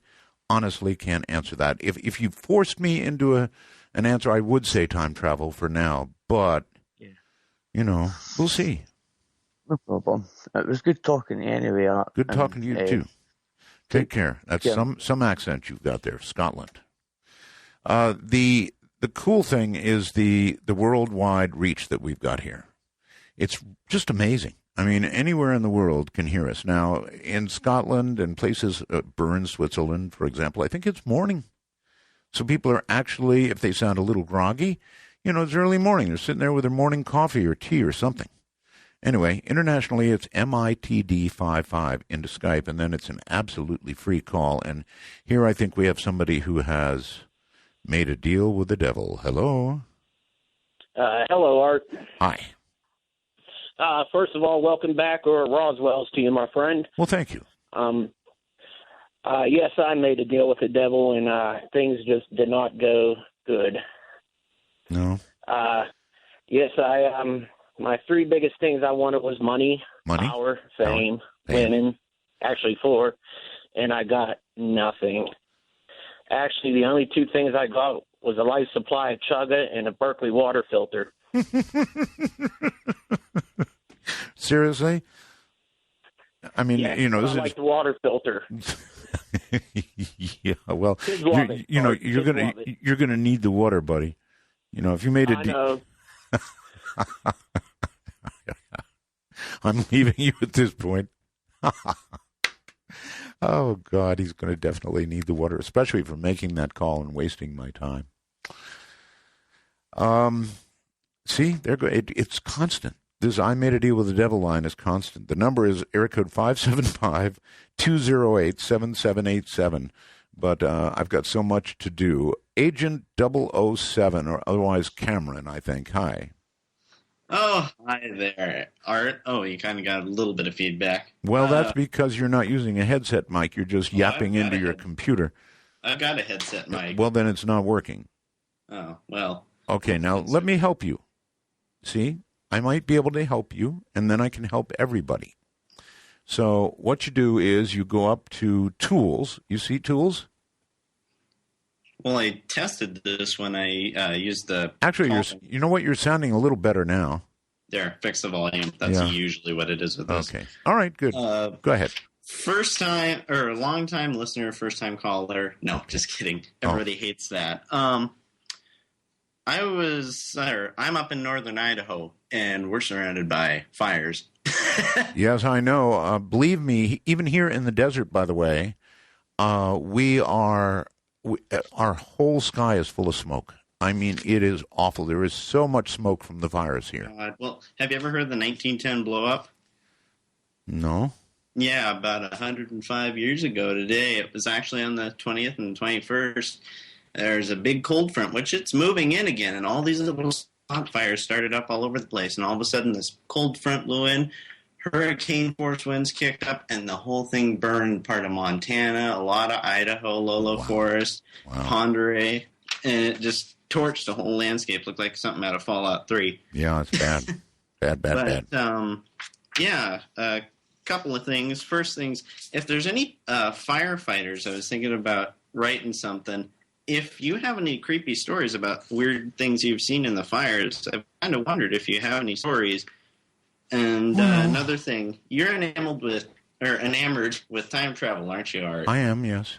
can't answer that. If you forced me into an answer, I would say time travel for now. But we'll see. No problem. It was good talking to you anyway. Good talking to you too. Take care. That's some accent you've got there, Scotland. The cool thing is the worldwide reach that we've got here. It's just amazing. I mean, anywhere in the world can hear us. Now, in Scotland and places, Bern, Switzerland, for example, I think it's morning. So people are actually, if they sound a little groggy, it's early morning. They're sitting there with their morning coffee or tea or something. Anyway, internationally, it's MITD55 into Skype, and then it's an absolutely free call. And here I think we have somebody who has made a deal with the devil. Hello? Hello, Art. Hi. First of all, welcome back, or Roswell's to you, my friend. Well, thank you. Yes, I made a deal with the devil, and things just did not go good. No. Yes, my three biggest things I wanted was money, power, fame, women, actually 4, and I got nothing. Actually, the only 2 things I got was a life supply of chaga and a Berkeley water filter. Seriously? I mean, this is like the water filter. Yeah, well, you're gonna need the water, buddy. If you made a deal, I'm leaving you at this point. Oh God, he's going to definitely need the water, especially for making that call and wasting my time. See, it's constant. This I made a deal with the devil line is constant. The number is area code 575-208-7787. but I've got so much to do. Agent 007, or otherwise Cameron, I think. Hi. Oh, hi there, Art. Oh, you kind of got a little bit of feedback. Well, that's because you're not using a headset mic. You're just yapping into your computer. I've got a headset mic. Well, then it's not working. Oh, well. Okay, now let me help you. See, I might be able to help you, and then I can help everybody. So what you do is you go up to Tools. You see Tools? Well, I tested this when I used the... Actually, you know what? You're sounding a little better now. There, fix the volume. That's usually what it is with this. Okay. All right, good. Go ahead. First time, or long time listener, first time caller. No, just kidding. Everybody hates that. I'm up in northern Idaho, and we're surrounded by fires. Yes, I know. Believe me, even here in the desert, by the way, our whole sky is full of smoke. I mean, it is awful. There is so much smoke from the fires here. Well, have you ever heard of the 1910 blow-up? No. Yeah, about 105 years ago today. It was actually on the 20th and 21st. There's a big cold front, which it's moving in again, and all these little spot fires started up all over the place, and all of a sudden this cold front blew in, hurricane force winds kicked up, and the whole thing burned part of Montana, a lot of Idaho, Lolo Forest, Ponderay, and it just torched the whole landscape. Looked like something out of Fallout 3. Yeah, it's bad. bad. Yeah, a couple of things. First things, if there's any firefighters, I was thinking about writing something. If you have any creepy stories about weird things you've seen in the fires, I've kind of wondered if you have any stories. And another thing, you're enamored with time travel, aren't you, Art? I am, yes.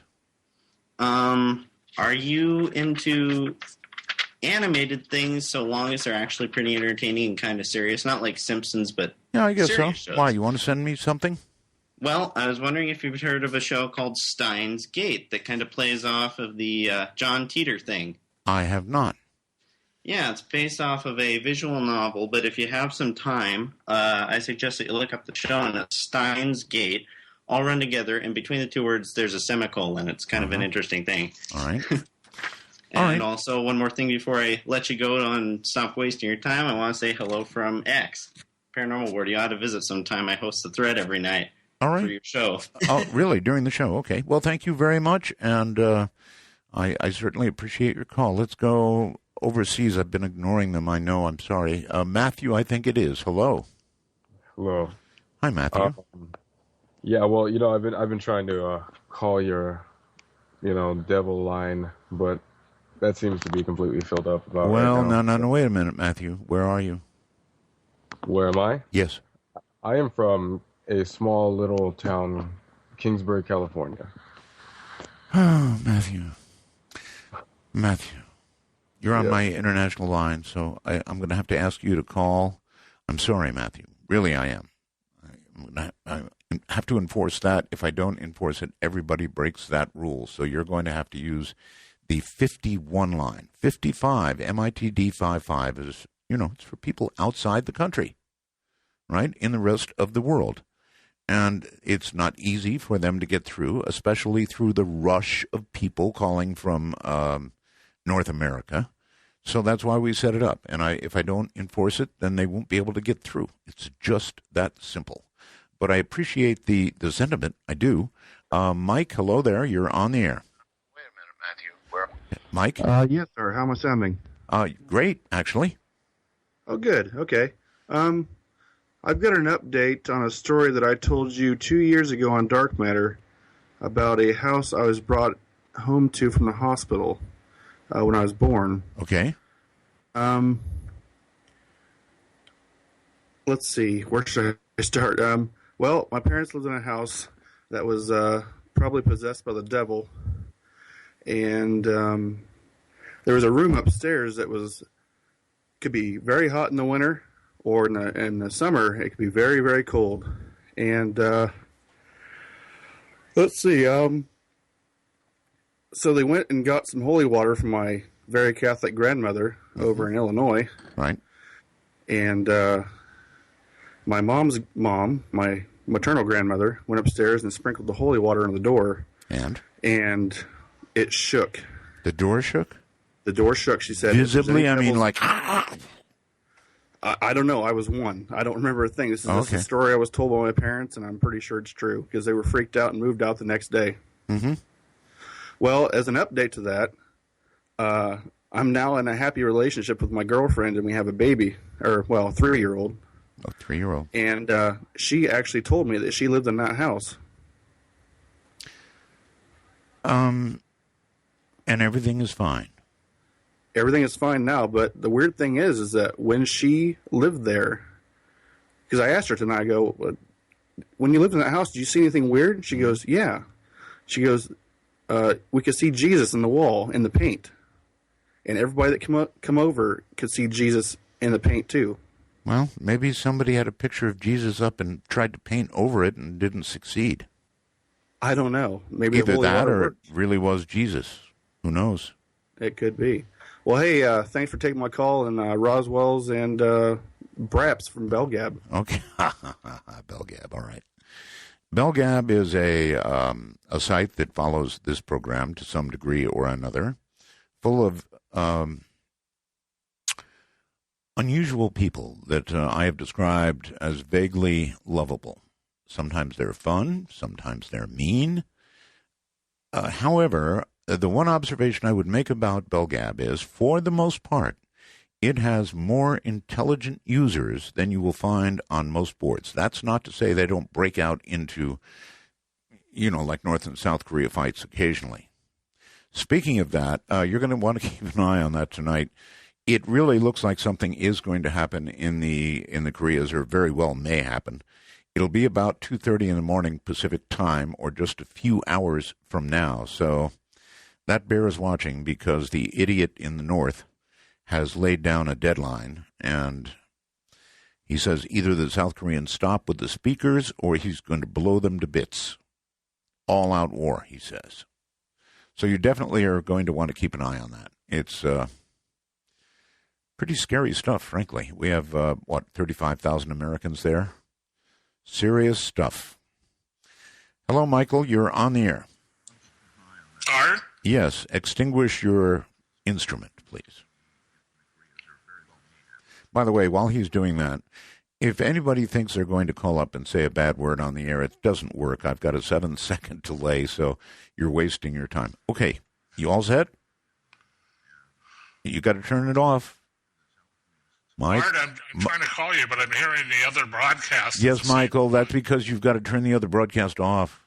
Are you into animated things so long as they're actually pretty entertaining and kind of serious? Not like Simpsons, but yeah, I guess so. shows. Why, you want to send me something? Well, I was wondering if you've heard of a show called Steins Gate that kind of plays off of the John Teeter thing. I have not. Yeah, it's based off of a visual novel, but if you have some time, I suggest that you look up the show, and it's Steins Gate, all run together, and between the two words, there's a semicolon. It's kind of an interesting thing. All right. And also, one more thing before I let you go and stop wasting your time, I want to say hello from X, Paranormal World. You ought to visit sometime. I host the thread every night. All right. For your show. Oh, really? During the show? Okay. Well, thank you very much, and I certainly appreciate your call. Let's go overseas. I've been ignoring them. I know. I'm sorry. Matthew, I think it is. Hello. Hello. Hi, Matthew. Yeah. Well, I've been trying to call your, devil line, but that seems to be completely filled up. Well, right now. no. Wait a minute, Matthew. Where are you? Where am I? Yes. I am from a small little town, Kingsbury, California. Oh, Matthew. You're on my international line, so I'm going to have to ask you to call. I'm sorry, Matthew. Really, I am. I have to enforce that. If I don't enforce it, everybody breaks that rule. So you're going to have to use the 51 line. 55, MITD 55 is, it's for people outside the country, right? In the rest of the world. And it's not easy for them to get through, especially through the rush of people calling from North America. So that's why we set it up. And if I don't enforce it, then they won't be able to get through. It's just that simple. But I appreciate the sentiment. I do. Mike, hello there. You're on the air. Wait a minute, Matthew. Where? Mike? Yes, sir. How am I sounding? Great, actually. Oh, good. Okay. I've got an update on a story that I told you 2 years ago on Dark Matter about a house I was brought home to from the hospital when I was born. Okay. Let's see. Where should I start? Well, my parents lived in a house that was probably possessed by the devil. And there was a room upstairs that could be very hot in the winter, or in the summer, it could be very, very cold. And let's see. So they went and got some holy water from my very Catholic grandmother over in Illinois. Right. And my mom's mom, my maternal grandmother, went upstairs and sprinkled the holy water on the door. And it shook. The door shook? The door shook, she said. Visibly? I mean, like... I don't know. I was one. I don't remember a thing. This is just a story I was told by my parents, and I'm pretty sure it's true because they were freaked out and moved out the next day. Mm-hmm. Well, as an update to that, I'm now in a happy relationship with my girlfriend, and we have a baby, or, well, 3-year-old. A 3-year-old. And she actually told me that she lived in that house. And everything is fine. Everything is fine now, but the weird thing is that when she lived there, because I asked her tonight, I go, when you lived in that house, did you see anything weird? She goes, yeah. She goes, we could see Jesus in the wall in the paint. And everybody that come over could see Jesus in the paint too. Well, maybe somebody had a picture of Jesus up and tried to paint over it and didn't succeed. I don't know. Maybe either that or it really was Jesus. Who knows? It could be. Well, hey, thanks for taking my call, and Roswell's and Braps from Belgab. Okay, Belgab. All right. Belgab is a site that follows this program to some degree or another, full of unusual people that I have described as vaguely lovable. Sometimes they're fun, sometimes they're mean. However, the one observation I would make about Belgab is, for the most part, it has more intelligent users than you will find on most boards. That's not to say they don't break out into, like North and South Korea fights occasionally. Speaking of that, you're going to want to keep an eye on that tonight. It really looks like something is going to happen in the Koreas, or very well may happen. It'll be about 2:30 in the morning Pacific time, or just a few hours from now. So that bears watching, because the idiot in the north has laid down a deadline, and he says either the South Koreans stop with the speakers or he's going to blow them to bits. All-out war, he says. So you definitely are going to want to keep an eye on that. It's pretty scary stuff, frankly. We have, 35,000 Americans there? Serious stuff. Hello, Michael. You're on the air. Art? Yes. Extinguish your instrument, please. By the way, while he's doing that, if anybody thinks they're going to call up and say a bad word on the air, it doesn't work. I've got a 7-second delay, so you're wasting your time. Okay. You all set? You got to turn it off. Mike? Art, I'm trying to call you, but I'm hearing the other broadcast. Yes, Michael, that's because you've got to turn the other broadcast off.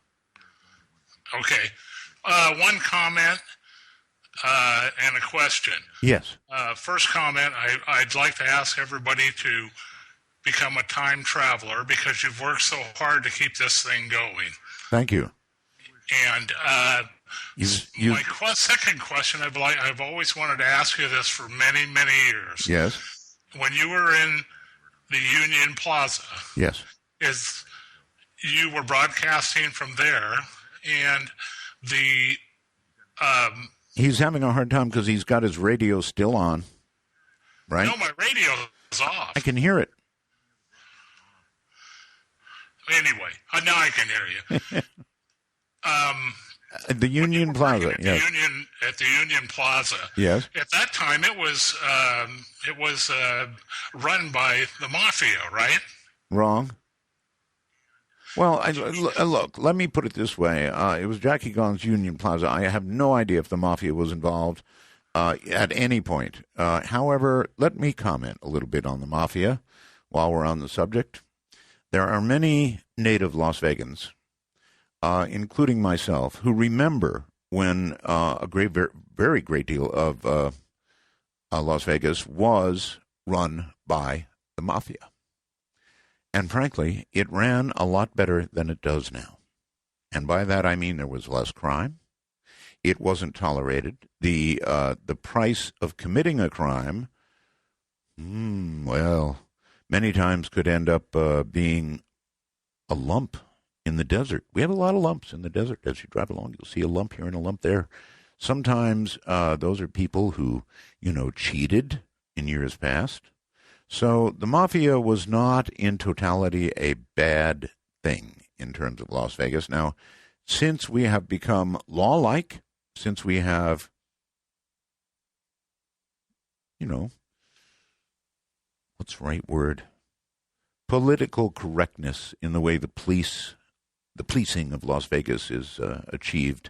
Okay. One comment and a question. Yes. First comment, I'd like to ask everybody to become a time traveler, because you've worked so hard to keep this thing going. Thank you. And my second question, I've always wanted to ask you this for many, many years. Yes. When you were in the Union Plaza, yes, you were broadcasting from there, and the he's having a hard time because he's got his radio still on, right? No, my radio is off. I can hear it. Anyway, now I can hear you. The Union Plaza, yes. At the Union Plaza. Yes. At that time, it was run by the mafia, right? Wrong. Well, look, let me put it this way. It was Jackie Gong's Union Plaza. I have no idea if the mafia was involved at any point. However, let me comment a little bit on the mafia while we're on the subject. There are many native Las Vegans, including myself, who remember when a very great deal of Las Vegas was run by the mafia. And frankly, it ran a lot better than it does now. And by that I mean there was less crime. It wasn't tolerated. The price of committing a crime, many times could end up being a lump in the desert. We have a lot of lumps in the desert. As you drive along, you'll see a lump here and a lump there. Sometimes those are people who, cheated in years past. So the mafia was not in totality a bad thing in terms of Las Vegas. Now, since we have become law-like, since we have, what's the right word? Political correctness in the way the policing of Las Vegas is achieved.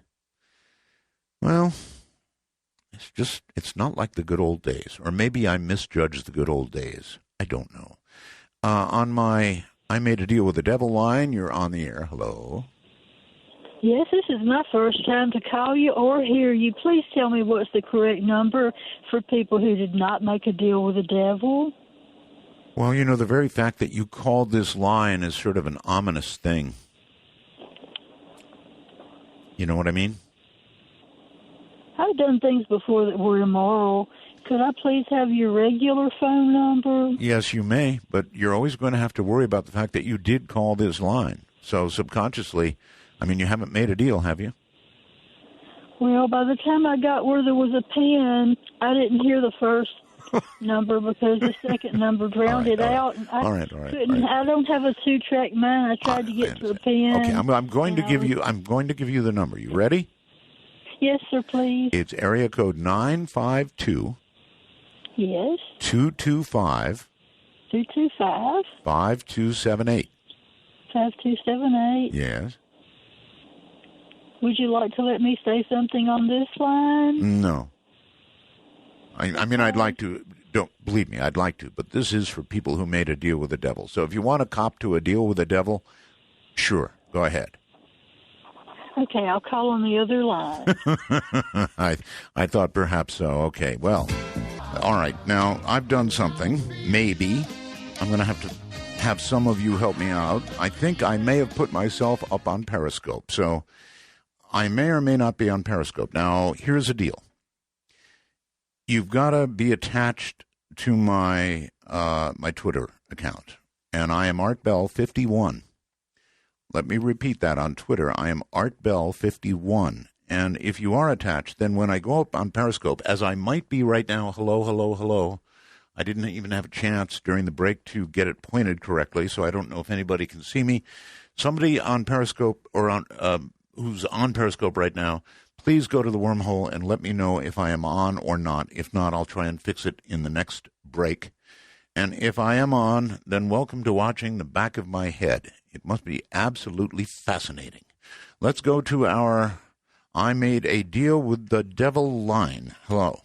Well, it's not like the good old days. Or maybe I misjudged the good old days. I don't know. On my I Made a Deal with the Devil line, you're on the air. Hello. Yes, this is my first time to call you or hear you. Please tell me what's the correct number for people who did not make a deal with the devil. Well, the very fact that you called this line is sort of an ominous thing. You know what I mean? I've done things before that were immoral. Could I please have your regular phone number? Yes, you may, but you're always going to have to worry about the fact that you did call this line. So subconsciously, you haven't made a deal, have you? Well, by the time I got where there was a pen, I didn't hear the first number because the second number drowned it out. And I I don't have a 2-track mind. I tried to get to a pen. Okay, I'm going to give you the number. You ready? Yes, sir, please. It's area code 952. Yes. 225. 225. 5278. 5278. Yes. Would you like to let me say something on this line? No. I'd like to. Don't believe me, I'd like to. But this is for people who made a deal with the devil. So if you want to cop to a deal with the devil, sure, go ahead. Okay, I'll call on the other line. I thought perhaps so. Okay, well, all right. Now, I've done something. Maybe. I'm going to have some of you help me out. I think I may have put myself up on Periscope. So I may or may not be on Periscope. Now, here's the deal. You've got to be attached to my my Twitter account. And I am ArtBell51. Let me repeat that on Twitter. I am ArtBell51. And if you are attached, then when I go up on Periscope, as I might be right now, hello, I didn't even have a chance during the break to get it pointed correctly, so I don't know if anybody can see me. Somebody on Periscope or on who's on Periscope right now, please go to the wormhole and let me know if I am on or not. If not, I'll try and fix it in the next break. And if I am on, then welcome to watching the back of my head. It must be absolutely fascinating. Let's go to our I Made a Deal with the Devil line. Hello.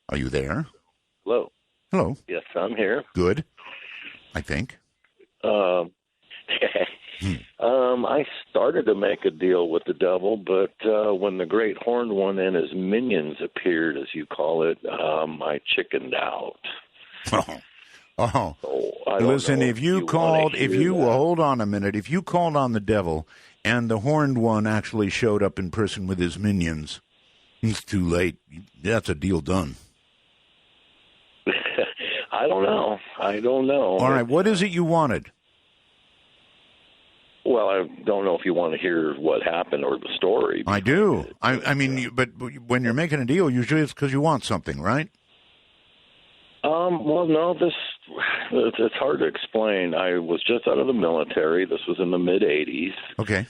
Are you there? Hello. Hello. Yes, I'm here. Good, I think. I started to make a deal with the devil, but when the great horned one and his minions appeared, as you call it, I chickened out. Oh. Listen, if you called, hold on a minute, if you called on the devil and the horned one actually showed up in person with his minions, it's too late. That's a deal done. I don't know. All right, what is it you wanted? Well, I don't know if you want to hear what happened or the story. I do. But when you're making a deal, usually it's because you want something, right? Well, no, it's hard to explain. I was just out of the military. This was in the mid-'80s. Okay.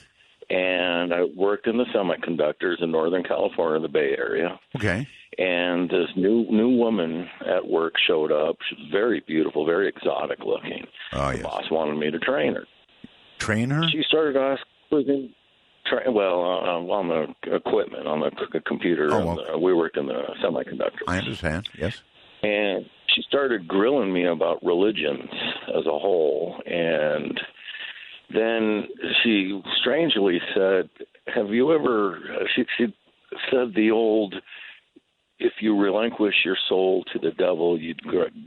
And I worked in the semiconductors in Northern California, the Bay Area. Okay. And this new woman at work showed up. She was very beautiful, very exotic looking. Oh, yes. The boss wanted me to train her. Train her? She started asking, on the equipment, on the computer. We worked in the semiconductor. I understand, yes. And she started grilling me about religions as a whole. And then she strangely said, have you ever, she said the old, if you relinquish your soul to the devil, you'd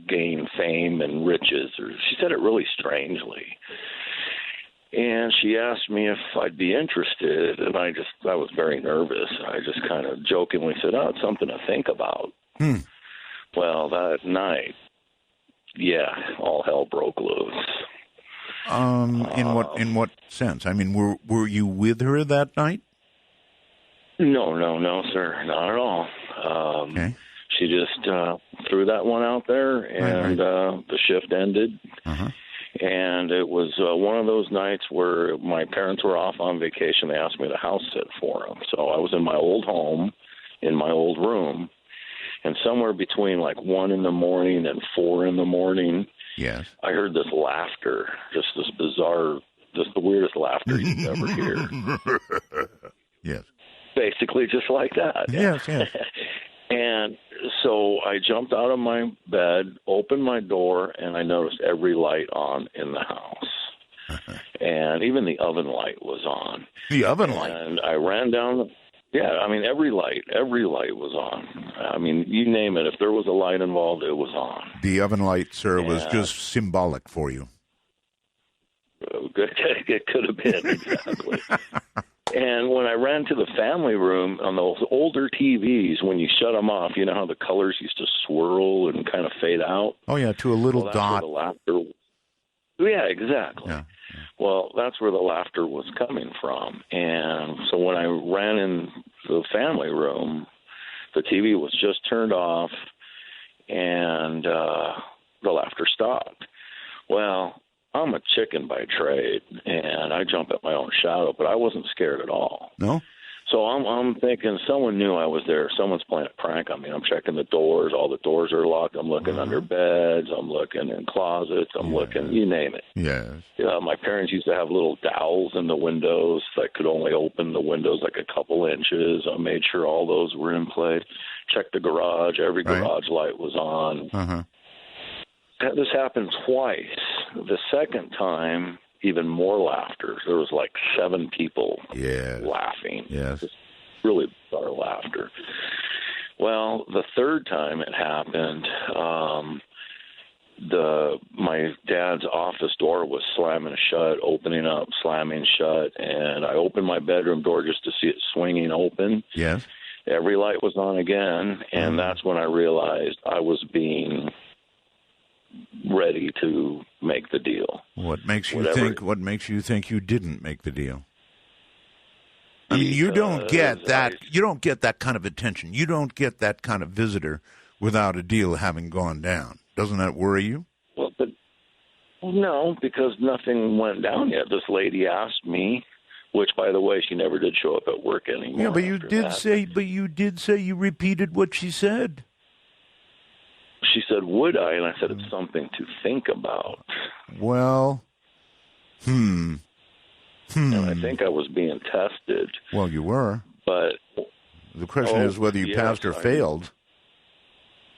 gain fame and riches. Or she said it really strangely. And she asked me if I'd be interested, and I was very nervous. I just kind of jokingly said, oh, it's something to think about. Well, that night, all hell broke loose. In what sense? I mean, were you with her that night? No, sir, not at all. Okay. She just threw that one out there, and the shift ended. Uh-huh. And it was one of those nights where my parents were off on vacation. They asked me to house sit for them. So I was in my old home, in my old room, and somewhere between like 1 in the morning and 4 in the morning, yes, I heard this laughter, just this bizarre, just the weirdest laughter you'd ever hear. Yes. Basically just like that. Yes, yes. And so I jumped out of my bed, opened my door, and I noticed every light on in the house. And even the oven light was on. The oven light? And I ran down, every light was on. I mean, you name it. If there was a light involved, it was on. The oven light, sir, was just symbolic for you. It could have been, exactly. And when I ran to the family room on those older TVs, when you shut them off, you know how the colors used to swirl and kind of fade out? Oh, yeah, to a little dot. The laughter. Yeah, exactly. Yeah. Well, that's where the laughter was coming from. And so when I ran into the family room, the TV was just turned off, and the laughter stopped. Well, I'm a chicken by trade, and I jump at my own shadow, but I wasn't scared at all. No? So I'm thinking someone knew I was there. Someone's playing a prank on me. I'm checking the doors. All the doors are locked. I'm looking under beds. I'm looking in closets. I'm looking, you name it. Yes. My parents used to have little dowels in the windows that could only open the windows like a couple inches. I made sure all those were in place. Checked the garage. Every garage light was on. Uh-huh. This happened twice. The second time, even more laughter. There was like 7 people laughing. Yes. Just really bizarre laughter. Well, the third time it happened, my dad's office door was slamming shut, opening up, slamming shut, and I opened my bedroom door just to see it swinging open. Yes. Every light was on again, and that's when I realized I was being ready to make the deal. What makes you think you didn't make the deal? I mean, you don't get that. You don't get that kind of attention. You don't get that kind of visitor without a deal having gone down. Doesn't that worry you? Well, no, because nothing went down yet. This lady asked me, which, by the way, she never did show up at work anymore. Yeah, but you did say you repeated what she said. She said, would I? And I said, it's something to think about. Well, And I think I was being tested. Well, you were. But the question is whether you passed or failed.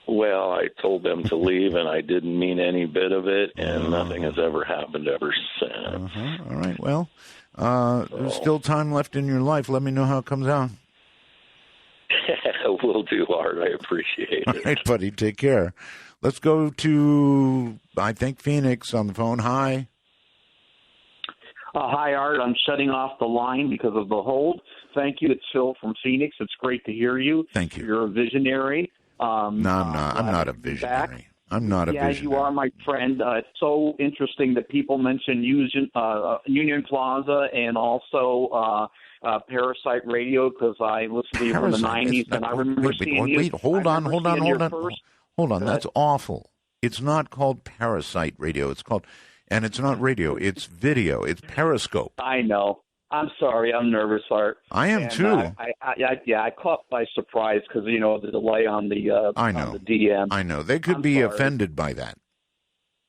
Well, I told them to leave, and I didn't mean any bit of it, and nothing has ever happened ever since. All right. Well, there's still time left in your life. Let me know how it comes out. Will do, Art. I appreciate it. All right, buddy. Take care. Let's go to, I think, Phoenix on the phone. Hi. Hi, Art. I'm shutting off the line because of the hold. Thank you. It's Phil from Phoenix. It's great to hear you. Thank you. You're a visionary. No, I'm not. I'm not a visionary. I'm not a visionary. Yeah, you are, my friend. It's so interesting that people mention Union Plaza and also Parasite Radio, because I listened to you from the 90s, and I remember seeing you. Hold on. That's awful. It's not called Parasite Radio. It's called, and it's not radio. It's video. It's Periscope. I know. I'm sorry. I'm nervous, Art. I am too. I caught by surprise because the delay on the I know. on the DM. I know. They could be offended by that.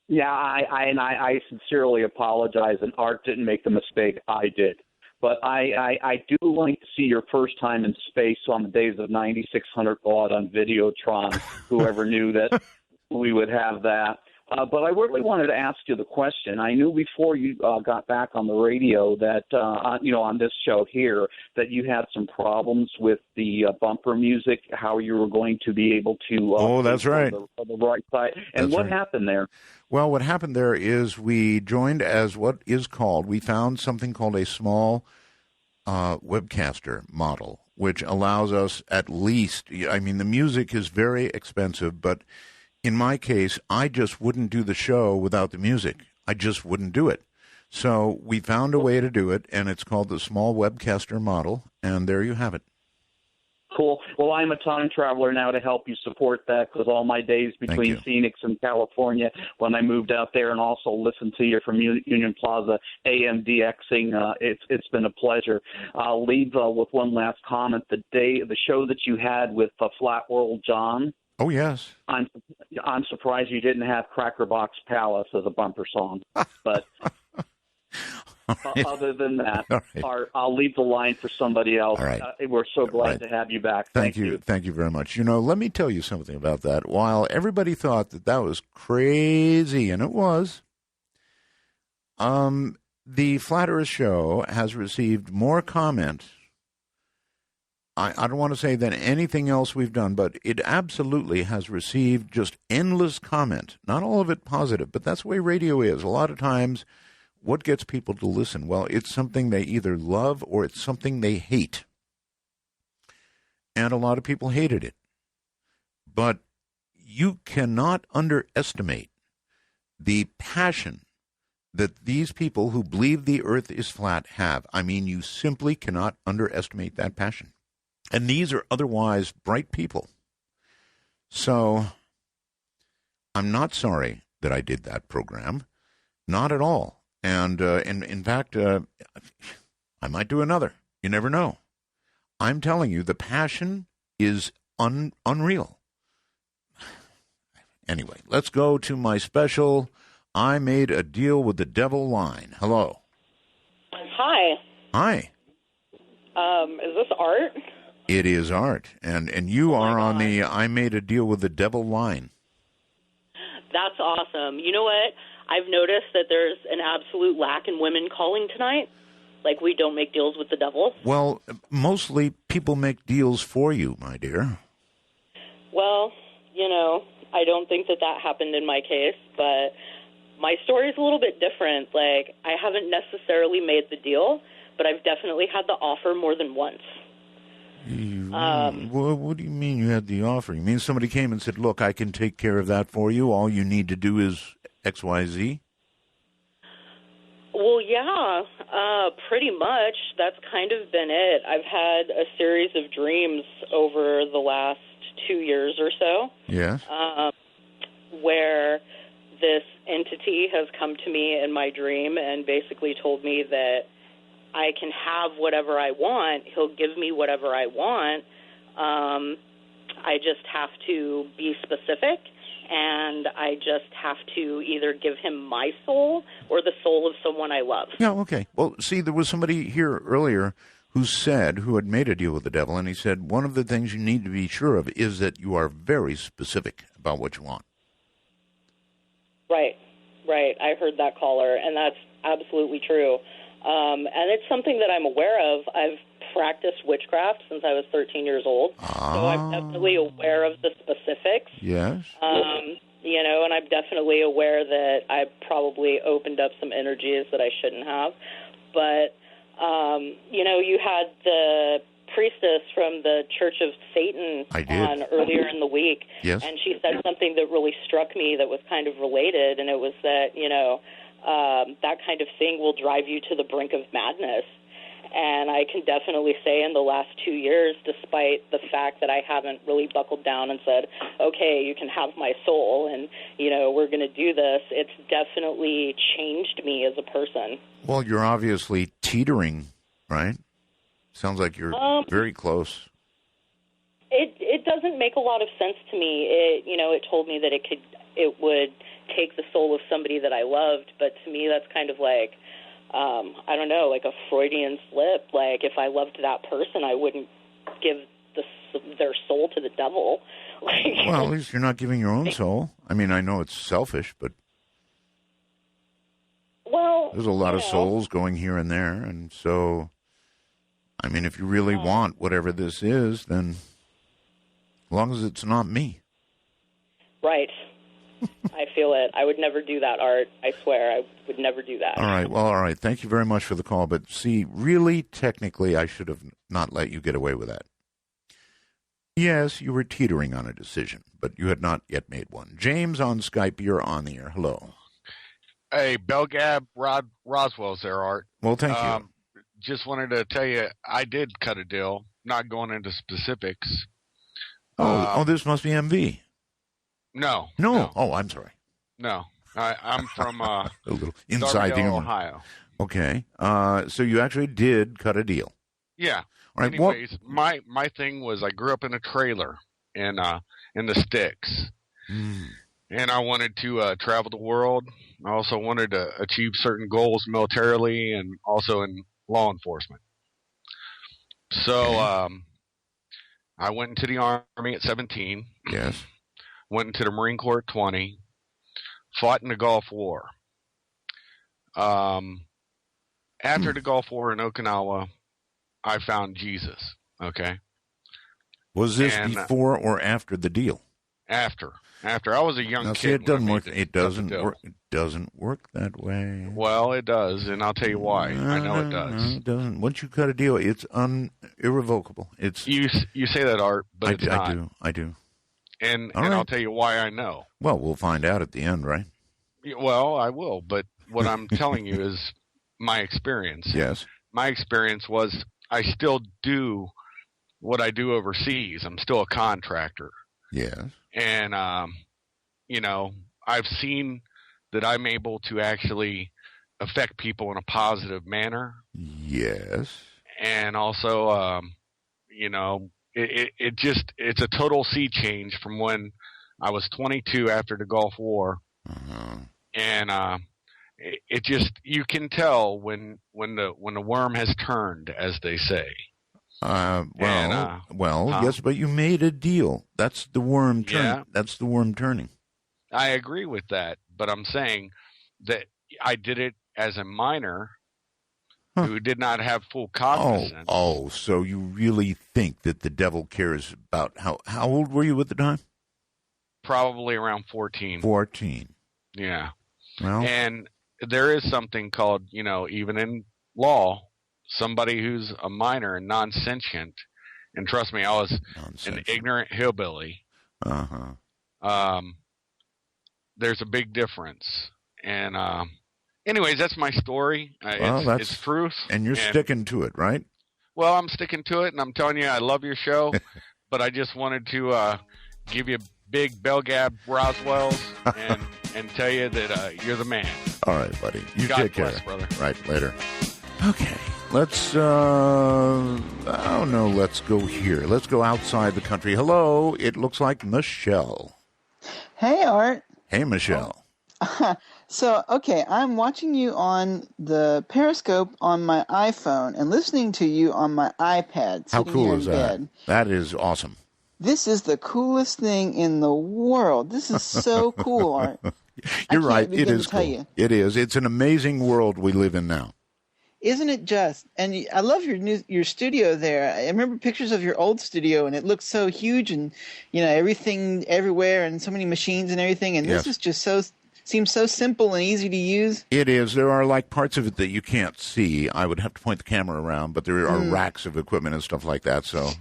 Yeah, I sincerely apologize, and Art didn't make the mistake. I did. But I do like to see your first time in space on the days of 9600 baud on Videotron. Whoever knew that we would have that. But I really wanted to ask you the question. I knew before you got back on the radio that, on this show here, that you had some problems with the bumper music, how you were going to be able to that's right. On the right side. And what happened there? Well, what happened there is we joined as what is called, we found something called a small webcaster model, which allows us at least, I mean, the music is very expensive, but in my case, I just wouldn't do the show without the music. I just wouldn't do it. So we found a way to do it, and it's called the small webcaster model, and there you have it. Cool. Well, I'm a time traveler now to help you support that, because all my days between Phoenix and California, when I moved out there and also listened to you from Union Plaza AMDXing, it's been a pleasure. I'll leave with one last comment. The show that you had with Flat World John. Oh, yes. I'm surprised you didn't have Cracker Box Palace as a bumper song, but. Other than that, I'll leave the line for somebody else. All right. We're so glad to have you back. Thank you. Thank you very much. Let me tell you something about that. While everybody thought that was crazy, and it was, the Flat Earth Show has received more comment. I don't want to say than anything else we've done, but it absolutely has received just endless comment. Not all of it positive, but that's the way radio is. A lot of times, what gets people to listen? Well, it's something they either love or it's something they hate. And a lot of people hated it. But you cannot underestimate the passion that these people who believe the earth is flat have. I mean, you simply cannot underestimate that passion. And these are otherwise bright people. So I'm not sorry that I did that program. Not at all. And in fact, I might do another. You never know. I'm telling you, the passion is unreal. Anyway, let's go to my special I Made a Deal with the Devil line. Hello. Hi. Hi. Is this Art? It is Art. And you are on the I Made a Deal with the Devil line. That's awesome. You know what? I've noticed that there's an absolute lack in women calling tonight. Like, we don't make deals with the devil. Well, mostly people make deals for you, my dear. Well, I don't think that happened in my case, but my story is a little bit different. Like, I haven't necessarily made the deal, but I've definitely had the offer more than once. What do you mean you had the offer? You mean somebody came and said, look, I can take care of that for you. All you need to do is XYZ? Well, yeah, pretty much. That's kind of been it. I've had a series of dreams over the last 2 years or so. Yes. Where this entity has come to me in my dream and basically told me that I can have whatever I want. He'll give me whatever I want. I just have to be specific. And I just have to either give him my soul or the soul of someone I love. Yeah, okay. Well, see, there was somebody here earlier who had made a deal with the devil, and he said one of the things you need to be sure of is that you are very specific about what you want. Right. I heard that caller, and that's absolutely true. And it's something that I'm aware of. I've practiced witchcraft since I was 13 years old, so I'm definitely aware of the specifics. Yes. And I'm definitely aware that I probably opened up some energies that I shouldn't have. But, you had the priestess from the Church of Satan on earlier in the week, yes. And she said something that really struck me that was kind of related, and it was that, that kind of thing will drive you to the brink of madness. And I can definitely say in the last 2 years, despite the fact that I haven't really buckled down and said, okay, you can have my soul and, we're going to do this, it's definitely changed me as a person. Well, you're obviously teetering, right? Sounds like you're very close. It doesn't make a lot of sense to me. It told me that it would take the soul of somebody that I loved, but to me that's kind of like, I don't know, like a Freudian slip. Like, if I loved that person, I wouldn't give their soul to the devil. Well, at least you're not giving your own soul. I mean, I know it's selfish, but there's a lot of souls going here and there. And so, I mean, if you really want whatever this is, then as long as it's not me. Right. I feel it. I would never do that, Art. I swear, I would never do that. All right. Well, all right. Thank you very much for the call. But see, really, technically, I should have not let you get away with that. Yes, you were teetering on a decision, but you had not yet made one. James on Skype, you're on the air. Hello. Hey, Belgab Roswell's there, Art. Well, thank you. just wanted to tell you I did cut a deal, not going into specifics. This must be MV. No. Oh, I'm sorry. No. I'm from a little inside Darbyville, thing. Ohio. Okay. So you actually did cut a deal. Yeah. All right. Anyways, my thing was I grew up in a trailer in the sticks. And I wanted to travel the world. I also wanted to achieve certain goals militarily and also in law enforcement. So I went into the Army at 17. Yes. Went into the Marine Corps at 20. Fought in the Gulf War. After the Gulf War in Okinawa, I found Jesus. Okay. Was this before or after the deal? After I was a young kid. See, it doesn't work. It doesn't work. It doesn't work that way. Well, it does, and I'll tell you why. I know it does. No, it doesn't. Once you cut a deal, it's irrevocable. It's you say that, Art, but it's not. I do. And right. I'll tell you why I know. Well, we'll find out at the end, right? Well, I will, but what I'm telling you is my experience. Yes. My experience was I still do what I do overseas. I'm still a contractor. Yes. And, I've seen that I'm able to actually affect people in a positive manner. Yes. And also, it's a total sea change from when I was 22 after the Gulf War. Uh-huh. And, you can tell when the worm has turned, as they say. Yes, but you made a deal. That's the worm turning. Yeah. That's the worm turning. I agree with that, but I'm saying that I did it as a minor who did not have full cognizance. Oh, so you really think that the devil cares about how old were you at the time? Probably around 14. 14. Yeah. Well, and there is something called, even in law, somebody who's a minor and non-sentient, and trust me, I was an ignorant hillbilly. Uh-huh. There's a big difference. And anyways, that's my story. It's truth. And you're sticking to it, right? Well, I'm sticking to it, and I'm telling you, I love your show, but I just wanted to give you a big bell gab Roswell's and tell you that you're the man. All right, buddy. You God take bless, care. brother. Right, later. Okay. Let's go here. Let's go outside the country. Hello, it looks like Michelle. Hey, Art. Hey, Michelle. So, I'm watching you on the Periscope on my iPhone and listening to you on my iPad. How cool here is in that? bed. That is awesome. This is the coolest thing in the world. This is so cool, Art. You're right. It is cool. It is. It's an amazing world we live in now. Isn't it just? And I love your studio there. I remember pictures of your old studio, and it looks so huge, and everything everywhere, and so many machines and everything. And this is just seems so simple and easy to use. It is. There are like parts of it that you can't see. I would have to point the camera around, but there are racks of equipment and stuff like that. So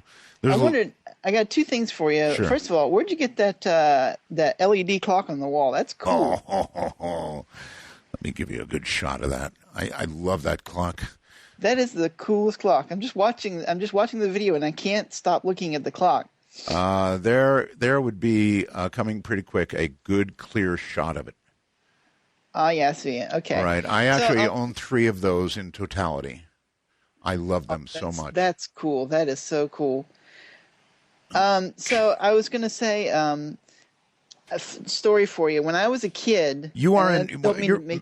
I wondered. I got two things for you. Sure. First of all, where'd you get that LED clock on the wall? That's cool. Let me give you a good shot of that. I love that clock. That is the coolest clock. I'm just watching the video, and I can't stop looking at the clock. There would be coming pretty quick a good clear shot of it. Oh, yeah, I see it. Okay. Right. I actually own 3 of those in totality. I love them so much. That's cool. That is so cool. So I was going to say a story for you. When I was a kid, you are in.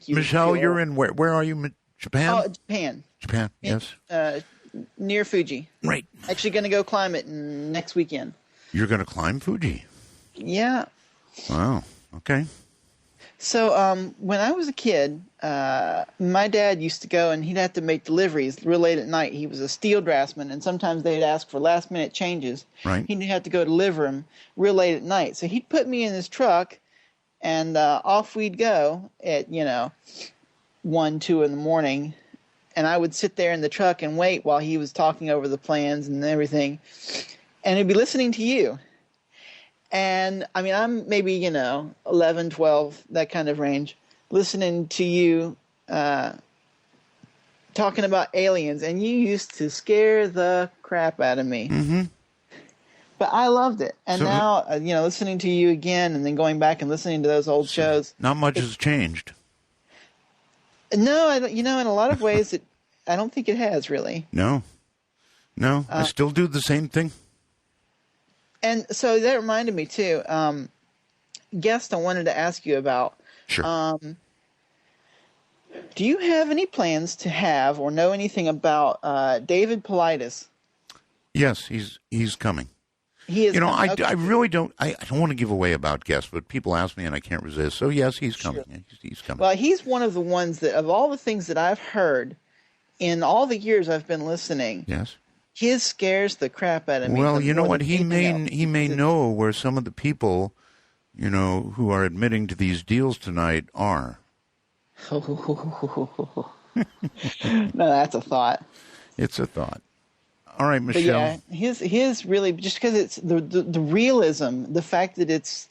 Michelle, you're in where? Where are you? Japan. Oh, Japan. Japan. Yes. Near Fuji. Right. Actually, going to go climb it next weekend. You're going to climb Fuji. Yeah. Wow. Okay. So when I was a kid, my dad used to go and he'd have to make deliveries real late at night. He was a steel draftsman, and sometimes they'd ask for last-minute changes. Right. He'd have to go deliver them real late at night. So he'd put me in his truck, and off we'd go at 1, 2 in the morning, and I would sit there in the truck and wait while he was talking over the plans and everything, and he'd be listening to you. And, I mean, I'm maybe, 11, 12, that kind of range, listening to you talking about aliens, and you used to scare the crap out of me. Mm-hmm. But I loved it. And now, listening to you again and then going back and listening to those old shows. Not much has changed. No, in a lot of ways, I don't think it has really. No, I still do the same thing. And so that reminded me, too, guest I wanted to ask you about. Sure. Do you have any plans to have or know anything about David Paulides? Yes, he's coming. He is. I really don't. I don't want to give away about guests, but people ask me, and I can't resist. So yes, he's coming. Sure. He's coming. Well, he's one of the ones that, of all the things that I've heard in all the years I've been listening, yes, his scares the crap out of me. Well, you know what? He may know where some of the people, who are admitting to these deals tonight are. No, that's a thought. It's a thought. All right, Michelle. But yeah, his really, just because it's the realism, the fact that it's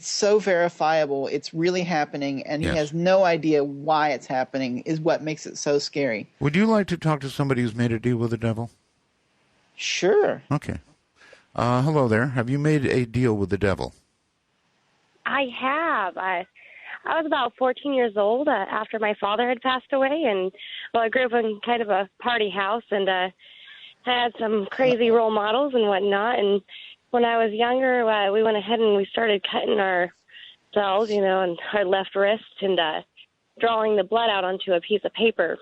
so verifiable, it's really happening, and he has no idea why it's happening is what makes it so scary. Would you like to talk to somebody who's made a deal with the devil? Sure. Okay. Hello there. Have you made a deal with the devil? I have. I was about 14 years old after my father had passed away, and I grew up in kind of a party house, and had some crazy role models and whatnot. And when I was younger, we went ahead and we started cutting ourselves, and our left wrist, and drawing the blood out onto a piece of paper.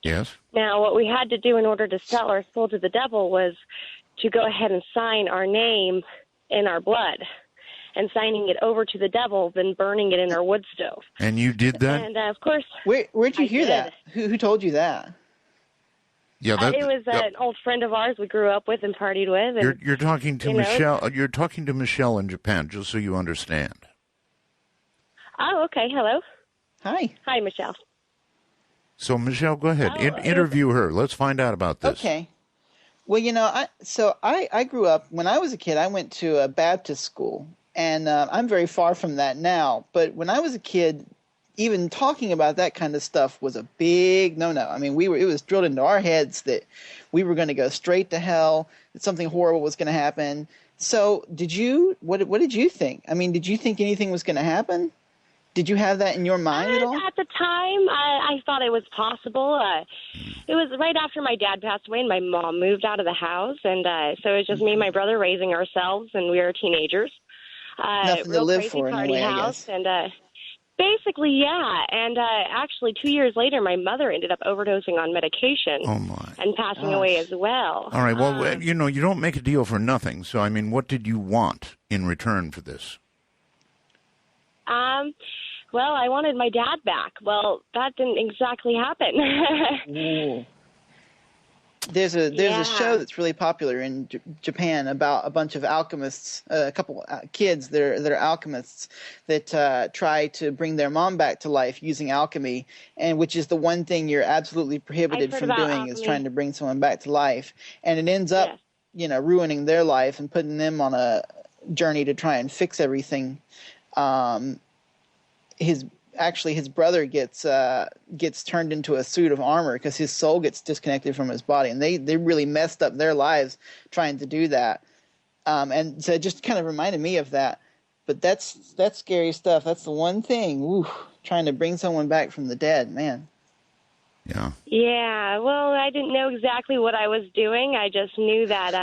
Yes. Now, what we had to do in order to sell our soul to the devil was to go ahead and sign our name in our blood, and signing it over to the devil, then burning it in our wood stove. And you did that? And, of course... Where'd you hear that? Who told you that? Yeah, it was an old friend of ours we grew up with and partied with. And, you're talking to Michelle. You're talking to Michelle in Japan, just so you understand. Oh, okay. Hello. Hi. Hi, Michelle. So, Michelle, go ahead. Interview her. Let's find out about this. Okay. Well, I grew up, when I was a kid, I went to a Baptist school, and I'm very far from that now. But when I was a kid, even talking about that kind of stuff was a big no-no. I mean, it was drilled into our heads that we were going to go straight to hell, that something horrible was going to happen. So what did you think? I mean, did you think anything was going to happen? Did you have that in your mind at all? At the time, I thought it was possible. It was right after my dad passed away and my mom moved out of the house. And so it was just me and my brother raising ourselves, and we were teenagers. Nothing to live for in a way, I guess. And basically, yeah. And actually, 2 years later, my mother ended up overdosing on medication and passing away as well. All right. Well, you don't make a deal for nothing. So, I mean, what did you want in return for this? Well, I wanted my dad back. Well, that didn't exactly happen. Ooh. There's a show that's really popular in Japan about a bunch of alchemists, a couple kids that are alchemists that try to bring their mom back to life using alchemy, and which is the one thing you're absolutely prohibited from doing is trying to bring someone back to life, and it ends up ruining their life and putting them on a journey to try and fix everything. His brother gets turned into a suit of armor because his soul gets disconnected from his body, and they really messed up their lives trying to do that. And so it just kind of reminded me of that. But that's scary stuff. That's the one thing. Trying to bring someone back from the dead, man. Yeah. Yeah. Well, I didn't know exactly what I was doing. I just knew that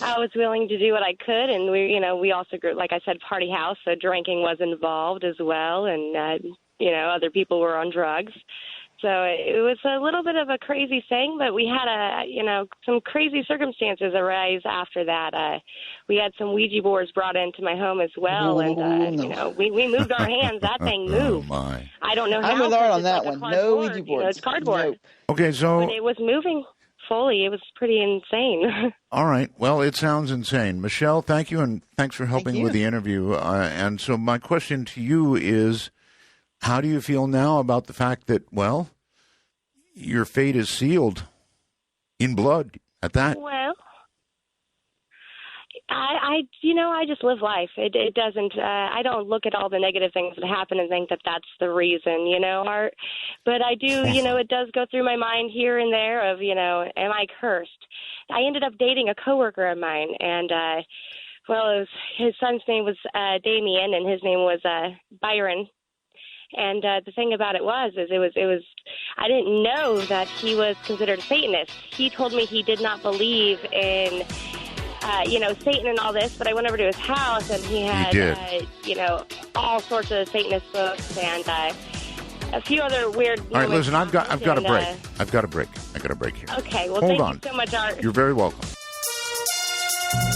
I was willing to do what I could, and we also grew, like I said, party house, so drinking was involved as well, and other people were on drugs, so it was a little bit of a crazy thing. But we had some crazy circumstances arise after that. We had some Ouija boards brought into my home as well, and we moved our hands. That thing moved. Oh my! I don't know how. I'm with Art on that like one. No Ouija boards. It's cardboard. Nope. Okay, so but it was moving. Fully. It was pretty insane. All right. Well, it sounds insane. Michelle, thank you, and thanks for helping with the interview. And so my question to you is, how do you feel now about the fact that, well, your fate is sealed in blood at that? Well, I just live life. It doesn't. I don't look at all the negative things that happen and think that that's the reason, Art. But I do, it does go through my mind here and there of, am I cursed? I ended up dating a coworker of mine, and his son's name was Damien, and his name was Byron. And the thing about it was I didn't know that he was considered a Satanist. He told me he did not believe in, Satan and all this, but I went over to his house and he had, all sorts of Satanist books and a few other weird. All right, listen, I've got a break. I've got a break. I got a break here. Okay, well, Hold thank on. you so much, Art. You're very welcome.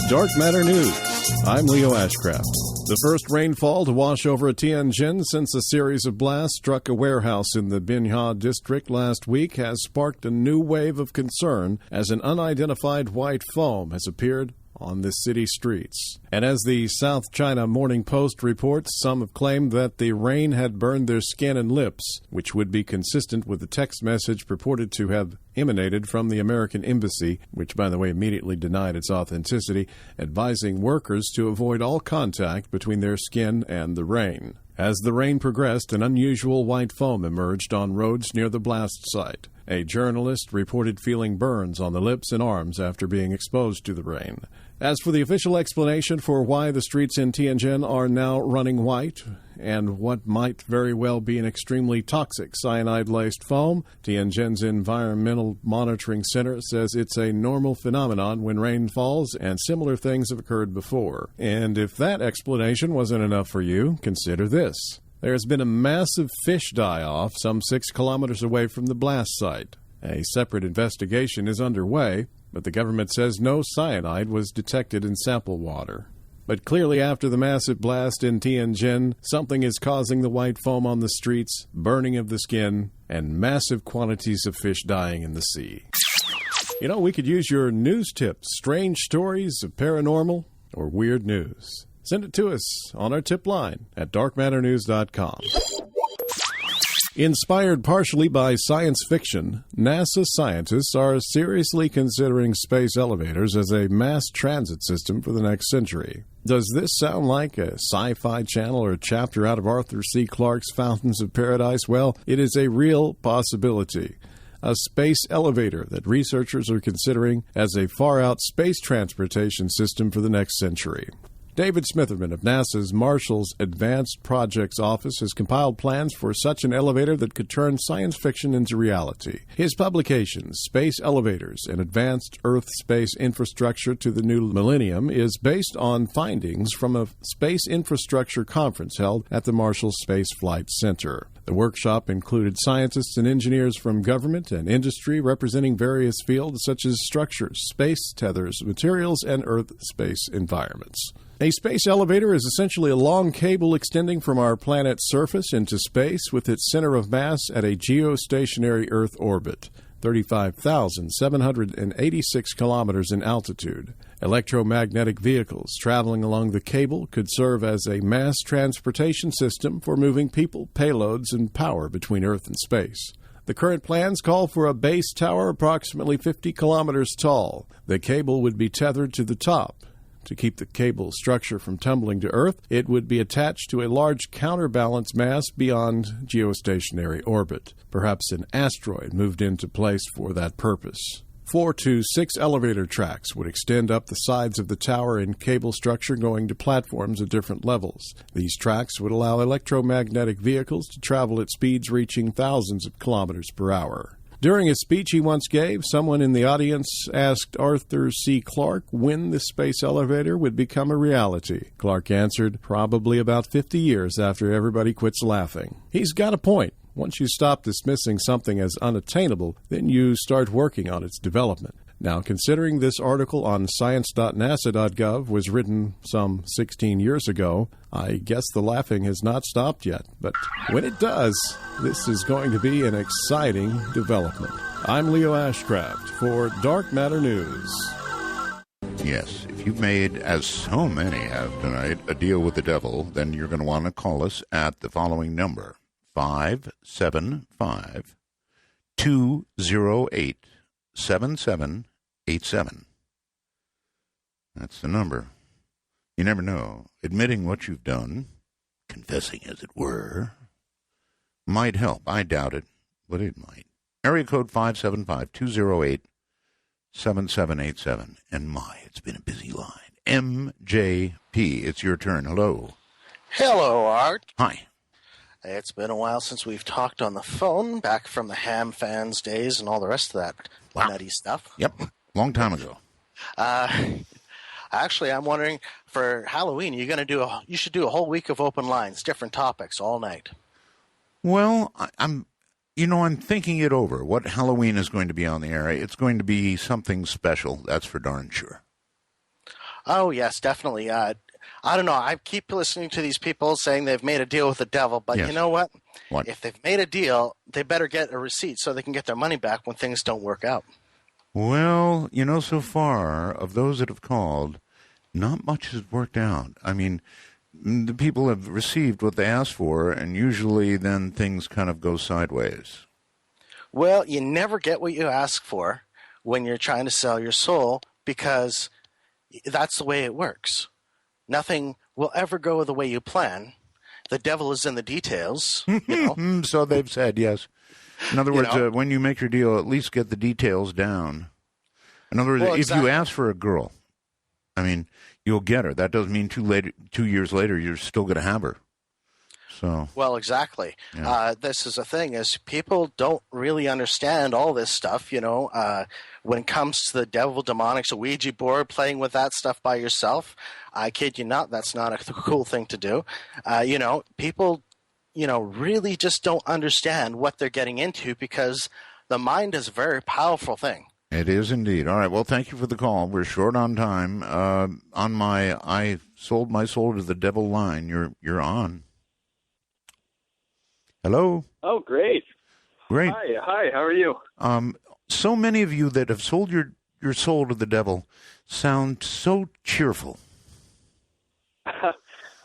Dark Matter News. I'm Leo Ashcraft. The first rainfall to wash over Tianjin since a series of blasts struck a warehouse in the Binhua district last week has sparked a new wave of concern as an unidentified white foam has appeared on the city streets. And as the South China Morning Post reports, some have claimed that the rain had burned their skin and lips, which would be consistent with the text message purported to have emanated from the American embassy, which, by the way, immediately denied its authenticity, advising workers to avoid all contact between their skin and the rain. As the rain progressed, an unusual white foam emerged on roads near the blast site. A journalist reported feeling burns on the lips and arms after being exposed to the rain. As for the official explanation for why the streets in Tianjin are now running white and what might very well be an extremely toxic cyanide-laced foam, Tianjin's Environmental Monitoring Center says it's a normal phenomenon when rain falls and similar things have occurred before. And if that explanation wasn't enough for you, consider this. There has been a massive fish die-off some 6 kilometers away from the blast site. A separate investigation is underway, but the government says no cyanide was detected in sample water. But clearly after the massive blast in Tianjin, something is causing the white foam on the streets, burning of the skin, and massive quantities of fish dying in the sea. We could use your news tips, strange stories of paranormal or weird news. Send it to us on our tip line at darkmatternews.com. Inspired partially by science fiction, NASA scientists are seriously considering space elevators as a mass transit system for the next century. Does this sound like a sci-fi channel or a chapter out of Arthur C. Clarke's Fountains of Paradise? Well, it is a real possibility. A space elevator that researchers are considering as a far-out space transportation system for the next century. David Smitherman of NASA's Marshall's Advanced Projects Office has compiled plans for such an elevator that could turn science fiction into reality. His publication, Space Elevators and Advanced Earth-Space Infrastructure to the New Millennium, is based on findings from a space infrastructure conference held at the Marshall Space Flight Center. The workshop included scientists and engineers from government and industry representing various fields such as structures, space tethers, materials, and Earth-space environments. A space elevator is essentially a long cable extending from our planet's surface into space with its center of mass at a geostationary Earth orbit, 35,786 kilometers in altitude. Electromagnetic vehicles traveling along the cable could serve as a mass transportation system for moving people, payloads, and power between Earth and space. The current plans call for a base tower approximately 50 kilometers tall. The cable would be tethered to the top. To keep the cable structure from tumbling to Earth, it would be attached to a large counterbalance mass beyond geostationary orbit. Perhaps an asteroid moved into place for that purpose. 4 to 6 elevator tracks would extend up the sides of the tower in cable structure going to platforms at different levels. These tracks would allow electromagnetic vehicles to travel at speeds reaching thousands of kilometers per hour. During a speech he once gave, someone in the audience asked Arthur C. Clarke when the space elevator would become a reality. Clarke answered, probably about 50 years after everybody quits laughing. He's got a point. Once you stop dismissing something as unattainable, then you start working on its development. Now, considering this article on science.nasa.gov was written some 16 years ago, I guess the laughing has not stopped yet. But when it does, this is going to be an exciting development. I'm Leo Ashcraft for Dark Matter News. Yes, if you've made, as so many have tonight, a deal with the devil, then you're going to want to call us at the following number, 575-208-7787. That's the number. You never know. Admitting what you've done, confessing as it were, might help. I doubt it, but it might. Area code 575-208-7787. And my, it's been a busy line. MJP, it's your turn. Hello. Hello, Art. Hi. It's been a while since we've talked on the phone, back from the Ham Fans days and all the rest of that nutty stuff. Yep, long time ago. Actually, I'm wondering, for Halloween, you should do a whole week of open lines, different topics, all night. Well, I'm thinking it over. What Halloween is going to be on the air? It's going to be something special. That's for darn sure. Oh, yes, definitely. I don't know. I keep listening to these people saying they've made a deal with the devil, but Yes. You know what? What? If they've made a deal, they better get a receipt so they can get their money back when things don't work out. Well, so far, of those that have called, not much has worked out. I mean, the people have received what they asked for, and usually then things kind of go sideways. Well, you never get what you ask for when you're trying to sell your soul, because that's the way it works. Nothing will ever go the way you plan. The devil is in the details. So they've said, yes. In other words, when you make your deal, at least get the details down. In other words, if you ask for a girl, I mean, you'll get her. That doesn't mean 2 years later you're still going to have her. So. Well, exactly. Yeah. This is the thing, is people don't really understand all this stuff, when it comes to the devil, demonics, a Ouija board, playing with that stuff by yourself. I kid you not, that's not a cool thing to do. People, really just don't understand what they're getting into, because the mind is a very powerful thing. It is indeed. All right. Well, thank you for the call. We're short on time. On my I sold my soul to the devil line, you're on. Hello. Oh, great. Great. Hi. How are you? So many of you that have sold your soul to the devil sound so cheerful.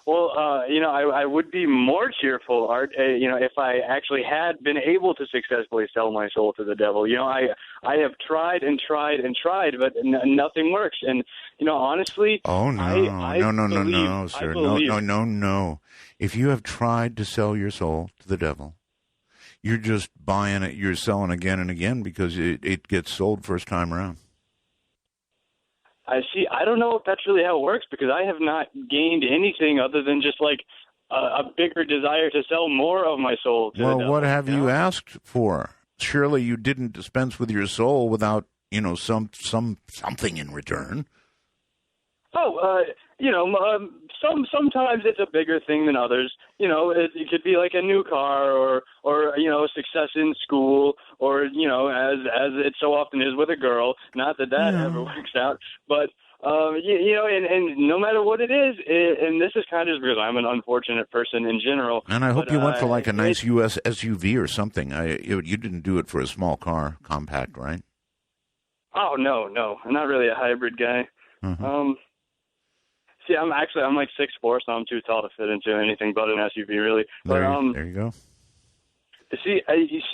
Well, I would be more cheerful, Art, if I actually had been able to successfully sell my soul to the devil. I have tried and tried and tried, but nothing works. And, honestly. Oh, no. No, sir. No. If you have tried to sell your soul to the devil, you're just buying it, you're selling again and again because it gets sold first time around. I don't know if that's really how it works, because I have not gained anything other than just like a bigger desire to sell more of my soul to the devil. Well, what have you asked for? Surely you didn't dispense with your soul without, something in return. Oh, sometimes it's a bigger thing than others. It could be like a new car or success in school, or as it so often is with a girl. Not that ever works out, but and no matter what it is, and this is kind of because I'm an unfortunate person in general. And I hope you went for like a nice U.S. SUV or something. You didn't do it for a small car, compact, right? Oh no, I'm not really a hybrid guy. Mm-hmm. See, I'm like 6'4", so I'm too tall to fit into anything but an SUV, really. But there you go.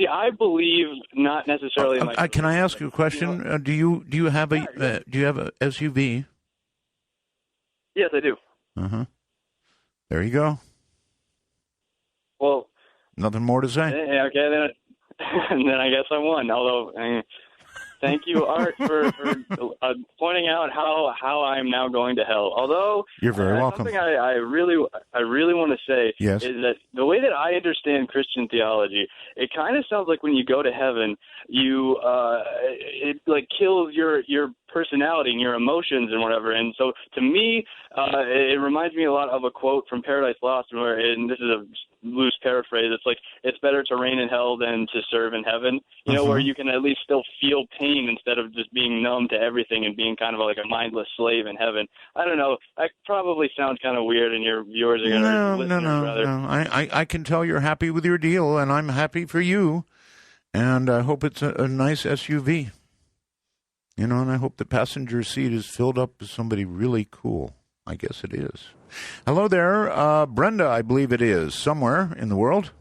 I believe not necessarily. Can I ask you a question? Do you have a SUV? Yes, I do. There you go. Well, nothing more to say. Okay, then I guess I won. Although. Thank you, Art, for pointing out how I'm now going to hell. Although you're very welcome. Something I really want to say is that the way that I understand Christian theology, it kind of sounds like when you go to heaven, it like kills your personality and your emotions and whatever. And so to me, it reminds me a lot of a quote from Paradise Lost, and this is a loose paraphrase. It's like, it's better to reign in hell than to serve in heaven, where you can at least still feel pain instead of just being numb to everything and being kind of like a mindless slave in heaven. I don't know. That probably sounds kind of weird, and your viewers are going to listen to brother. No. I can tell you're happy with your deal, and I'm happy for you, and I hope it's a nice SUV. And I hope the passenger seat is filled up with somebody really cool. I guess it is. Hello there, Brenda, I believe it is, somewhere in the world.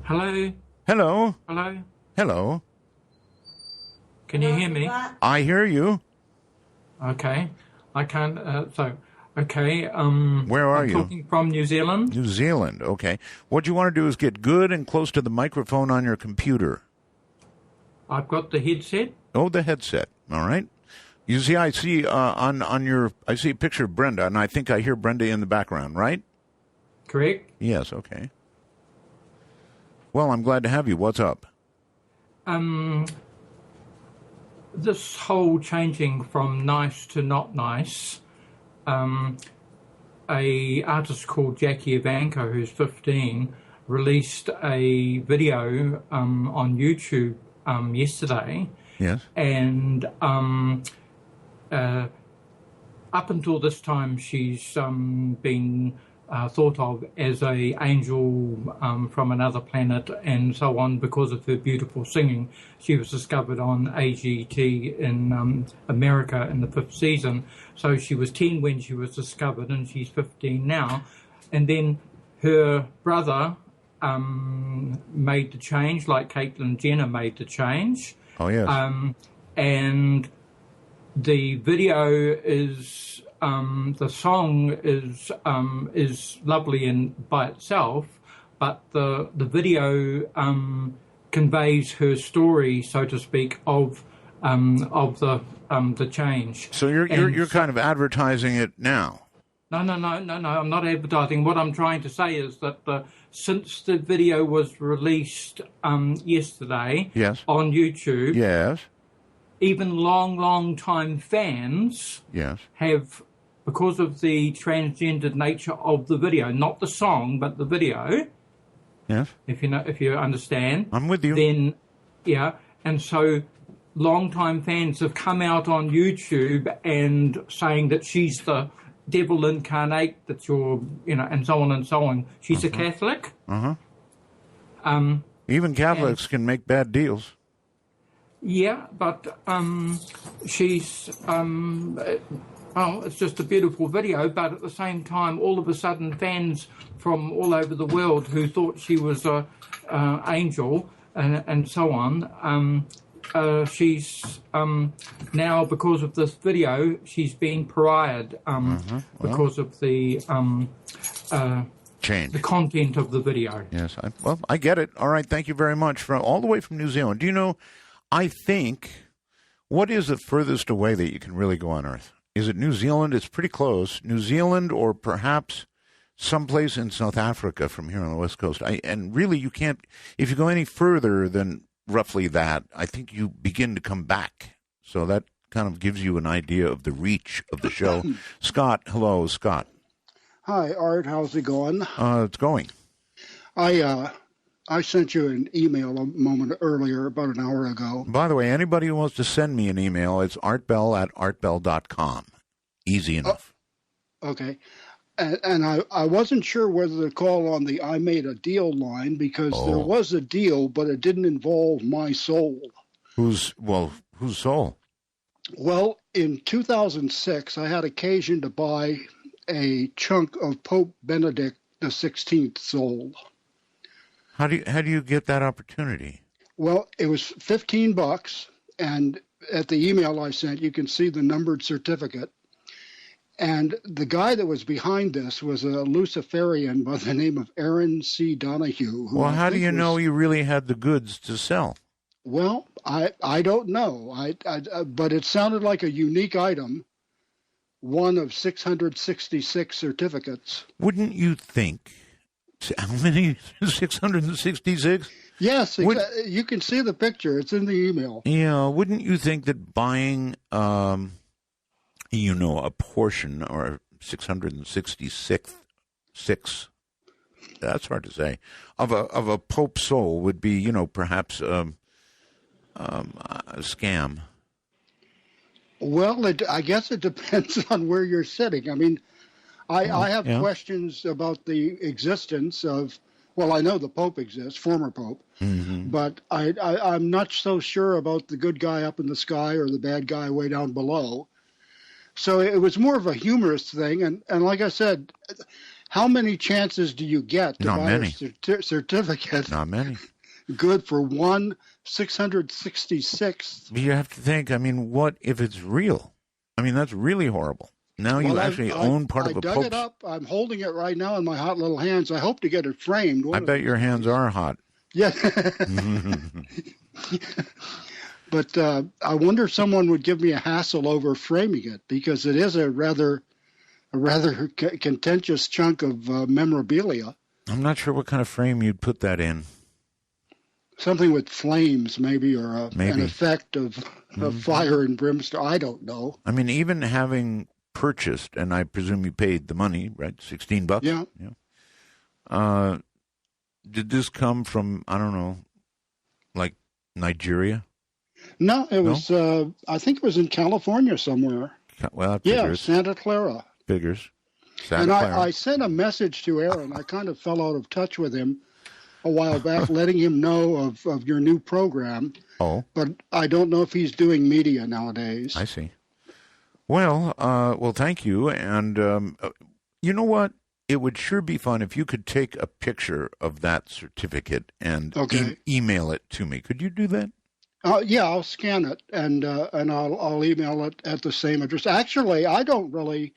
Hello. Hello. Hello. Hello. Can you hear me? I hear you. Okay. I can. Okay. Where are I'm you? Talking from New Zealand. New Zealand, okay. What you want to do is get good and close to the microphone on your computer. I've got the headset. Oh, the headset. All right. You see, I see I see a picture of Brenda, and I think I hear Brenda in the background, right? Correct. Yes, okay. Well, I'm glad to have you. What's up? This whole changing from nice to not nice, a artist called Jackie Ivanko, who's 15, released a video on YouTube yesterday. Yes. And up until this time, she's been thought of as a angel from another planet and so on because of her beautiful singing. She was discovered on AGT in America in the 5th season. So she was 10 when she was discovered, and she's 15 now. And then her brother made the change, like Caitlyn Jenner made the change. Oh, yes. And the video is, the song is lovely by itself, but the video conveys her story, so to speak, of the change. So you're kind of advertising it now. No, I'm not advertising. What I'm trying to say is that since the video was released yesterday Yes. on YouTube, Yes. even long time fans Yes. have, because of the transgendered nature of the video, not the song, but the video, Yes. if you understand. I'm with you. Then, yeah, and so long-time fans have come out on YouTube and saying that she's the devil incarnate, that you're, and so on and so on. She's a Catholic. Even Catholics can make bad deals. Yeah, but she's well, it's just a beautiful video, but at the same time, all of a sudden, fans from all over the world who thought she was a angel and so on, she's now, because of this video, she's being pariahed because of the change, the content of the video. Yes, I get it. All right, thank you very much. All the way from New Zealand. Do you know, I think, what is the furthest away that you can really go on Earth? Is it New Zealand? It's pretty close. New Zealand, or perhaps someplace in South Africa from here on the West Coast. And really, you can't, if you go any further than roughly that, I think you begin to come back. So that kind of gives you an idea of the reach of the show. Scott, hello, Scott. Hi, Art. How's it going? It's going. I sent you an email a moment earlier, about an hour ago. By the way, anybody who wants to send me an email, it's artbell@artbell.com. Easy enough. Okay. And I wasn't sure whether to call on the I Made a Deal line, because there was a deal, but it didn't involve my soul. Whose soul? Well, in 2006, I had occasion to buy a chunk of Pope Benedict XVI soul. How do you get that opportunity? Well, it was $15, and at the email I sent, you can see the numbered certificate. And the guy that was behind this was a Luciferian by the name of Aaron C. Donahue. Well, how do you know you really had the goods to sell? Well, I don't know. But it sounded like a unique item, one of 666 certificates. Wouldn't you think? How many? 666? Yes, you can see the picture. It's in the email. Yeah, wouldn't you think that buying, a portion, or 666, that's hard to say, of a Pope soul would be, perhaps a scam? Well, I guess it depends on where you're sitting. I mean, I have questions about the existence of, well, I know the Pope exists, former Pope, but I'm not so sure about the good guy up in the sky or the bad guy way down below. So it was more of a humorous thing. And like I said, how many chances do you get to buy a certificate? Not many. Good for one 666. You have to think, what if it's real? That's really horrible. Now you actually own part of a I dug Pope's. it up. I'm holding it right now in my hot little hands. I hope to get it framed. I bet your hands are hot. Yeah. But I wonder if someone would give me a hassle over framing it, because it is a rather contentious chunk of memorabilia. I'm not sure what kind of frame you'd put that in. Something with flames, maybe, or an effect of fire and brimstone. I don't know. I mean, even having purchased, and I presume you paid the money, right? $16. Yeah. Did this come from, I don't know, like Nigeria? No, it was. I think it was in California somewhere. Well, that figures. Santa Clara. Figures. And I sent a message to Aaron. I kind of fell out of touch with him a while back, letting him know of your new program. Oh. But I don't know if he's doing media nowadays. I see. Well, thank you. And you know what? It would sure be fun if you could take a picture of that certificate and email it to me. Could you do that? Yeah, I'll scan it and I'll email it at the same address. Actually, I don't really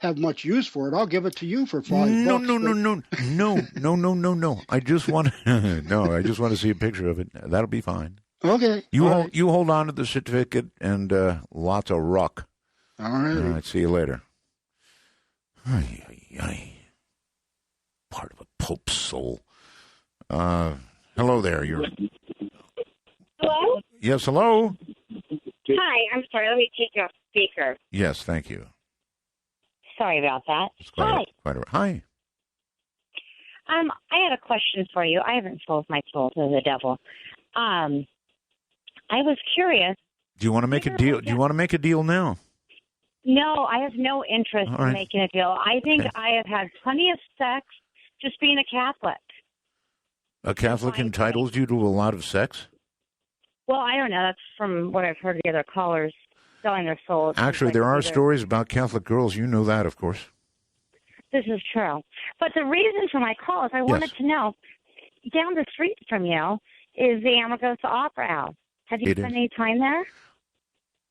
have much use for it. I'll give it to you for $5. No. I just want I just want to see a picture of it. That'll be fine. Okay. You hold on to the certificate and lots of rock. All right. All right. See you later. Part of a Pope's soul. Hello there. Hello? Yes, hello? Hi, I'm sorry. Let me take you off speaker. Yes, thank you. Sorry about that. Hi. Hi. I had a question for you. I haven't sold my soul to the devil. I was curious. Do you want to make a deal? Do you want to make a deal now? No, I have no interest All right. in making a deal. I think I have had plenty of sex just being a Catholic. A Catholic entitles you to a lot of sex? Well, I don't know. That's from what I've heard the other callers selling their souls. Actually, there are stories about Catholic girls. You know that, of course. This is true. But the reason for my call is I wanted to know, down the street from you is the Amargosa Opera House. Have you spent any time there?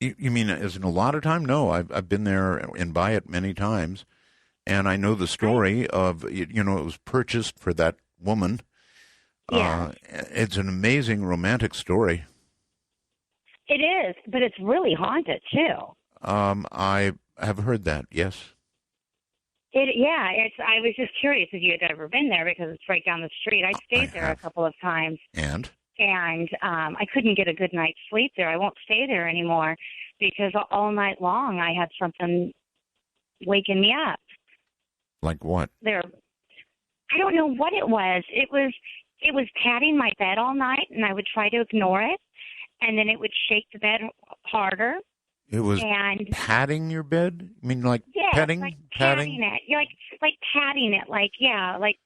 You mean as in a lot of time? No, I've been there and by it many times. And I know the story of, it was purchased for that woman. Yeah. It's an amazing romantic story. It is, but it's really haunted, too. I have heard that, yes. I was just curious if you had ever been there because it's right down the street. I stayed there a couple of times. And I couldn't get a good night's sleep there. I won't stay there anymore because all night long I had something waking me up. Like what? I don't know what it was. It was patting my bed all night, and I would try to ignore it, and then it would shake the bed harder. It was patting your bed? I mean, like petting? Like patting it. You're like patting it, like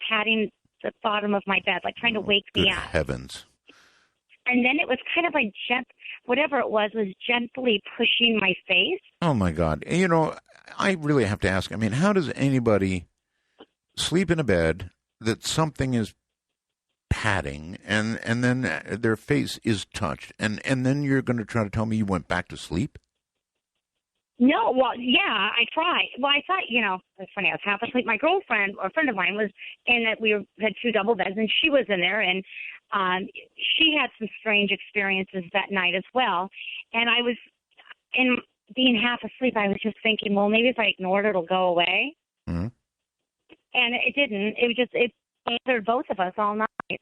patting the bottom of my bed, like trying to wake me up. Heavens. And then it was kind of like whatever it was gently pushing my face. Oh, my God. I really have to ask, I mean, how does anybody sleep in a bed that something is patting and then their face is touched and then you're going to try to tell me you went back to sleep? No, well, yeah, I tried. Well, I thought, it's funny. I was half asleep. My girlfriend, or a friend of mine, was in that we had two double beds, and she was in there, and she had some strange experiences that night as well. And I was, in being half asleep, I was just thinking, well, maybe if I ignore it, it'll go away. Mm-hmm. And it didn't. It bothered both of us all night.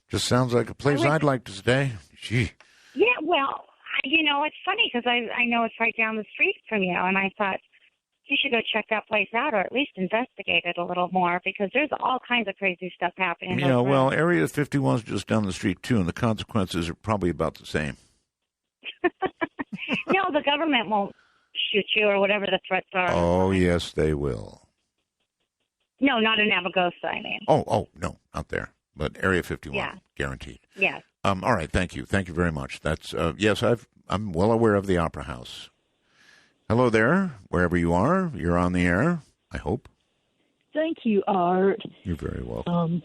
Just sounds like a place I'd like to stay. Gee. Yeah, well, it's funny because I know it's right down the street from you, and I thought you should go check that place out or at least investigate it a little more because there's all kinds of crazy stuff happening. Yeah, well, Area 51 is just down the street, too, and the consequences are probably about the same. No, the government won't shoot you or whatever the threats are. Oh, yes, they will. No, not in Amargosa, I mean. Oh, no, not there. But Area 51, guaranteed. Yes. All right, thank you. Thank you very much. That's yes, I'm well aware of the Opera House. Hello there, wherever you are. You're on the air, I hope. Thank you, Art. You're very welcome.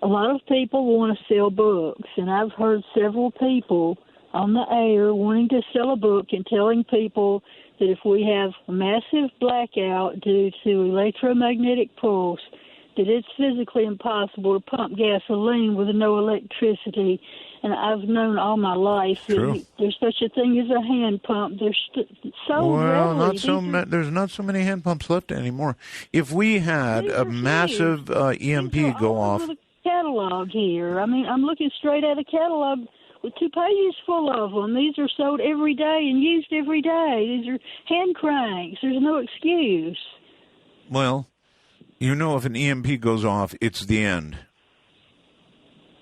A lot of people want to sell books, and I've heard several people on the air wanting to sell a book and telling people that if we have a massive blackout due to electromagnetic pulse, that it's physically impossible to pump gasoline with no electricity. And I've known all my life that there's such a thing as a hand pump. There's there's not so many hand pumps left anymore. If we had a massive EMP go off, the catalog here. I mean, I'm looking straight at a catalog with 2 pages full of them. These are sold every day and used every day. These are hand cranks. There's no excuse. Well, you know, if an EMP goes off, it's the end.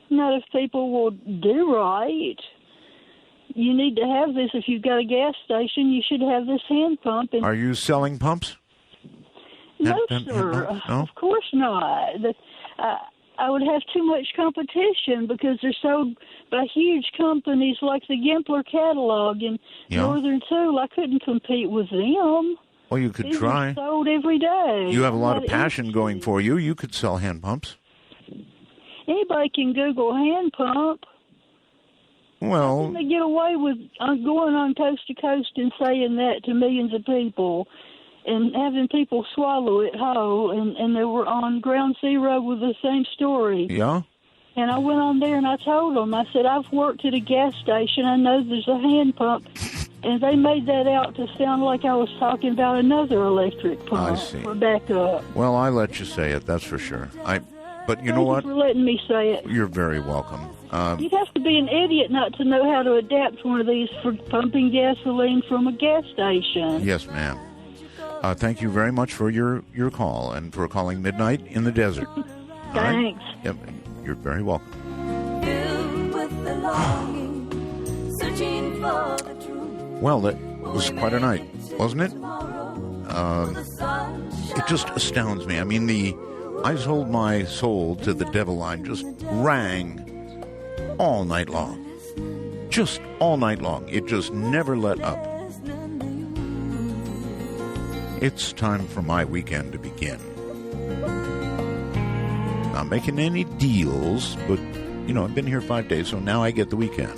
Not if people will do right. You need to have this. If you've got a gas station, you should have this hand pump. Are you selling pumps? No, sir. No? Of course not. I would have too much competition because they're sold by huge companies like the Gimpler catalog and Northern Tool. I couldn't compete with them. Well, you could These try. are sold every day. You have a lot of passion going for you. You could sell hand pumps. Anybody can Google hand pump. Well, how can they get away with going on coast to coast and saying that to millions of people and having people swallow it whole? And they were on Ground Zero with the same story. Yeah? And I went on there and I told them, I said, I've worked at a gas station. I know there's a hand pump. And they made that out to sound like I was talking about another electric pump. I see. For backup. Well, I let you say it, that's for sure. But you know what? Thank you for letting me say it. You're very welcome. You'd have to be an idiot not to know how to adapt one of these for pumping gasoline from a gas station. Yes, ma'am. Thank you very much for your call and for calling Midnight in the Desert. Thanks. Right? Yep, you're very welcome. Well, that was quite a night, wasn't it? It just astounds me. I mean, I sold my soul to the devil line just rang all night long. Just all night long. It just never let up. It's time for my weekend to begin. Not making any deals, but, I've been here 5 days, so now I get the weekend.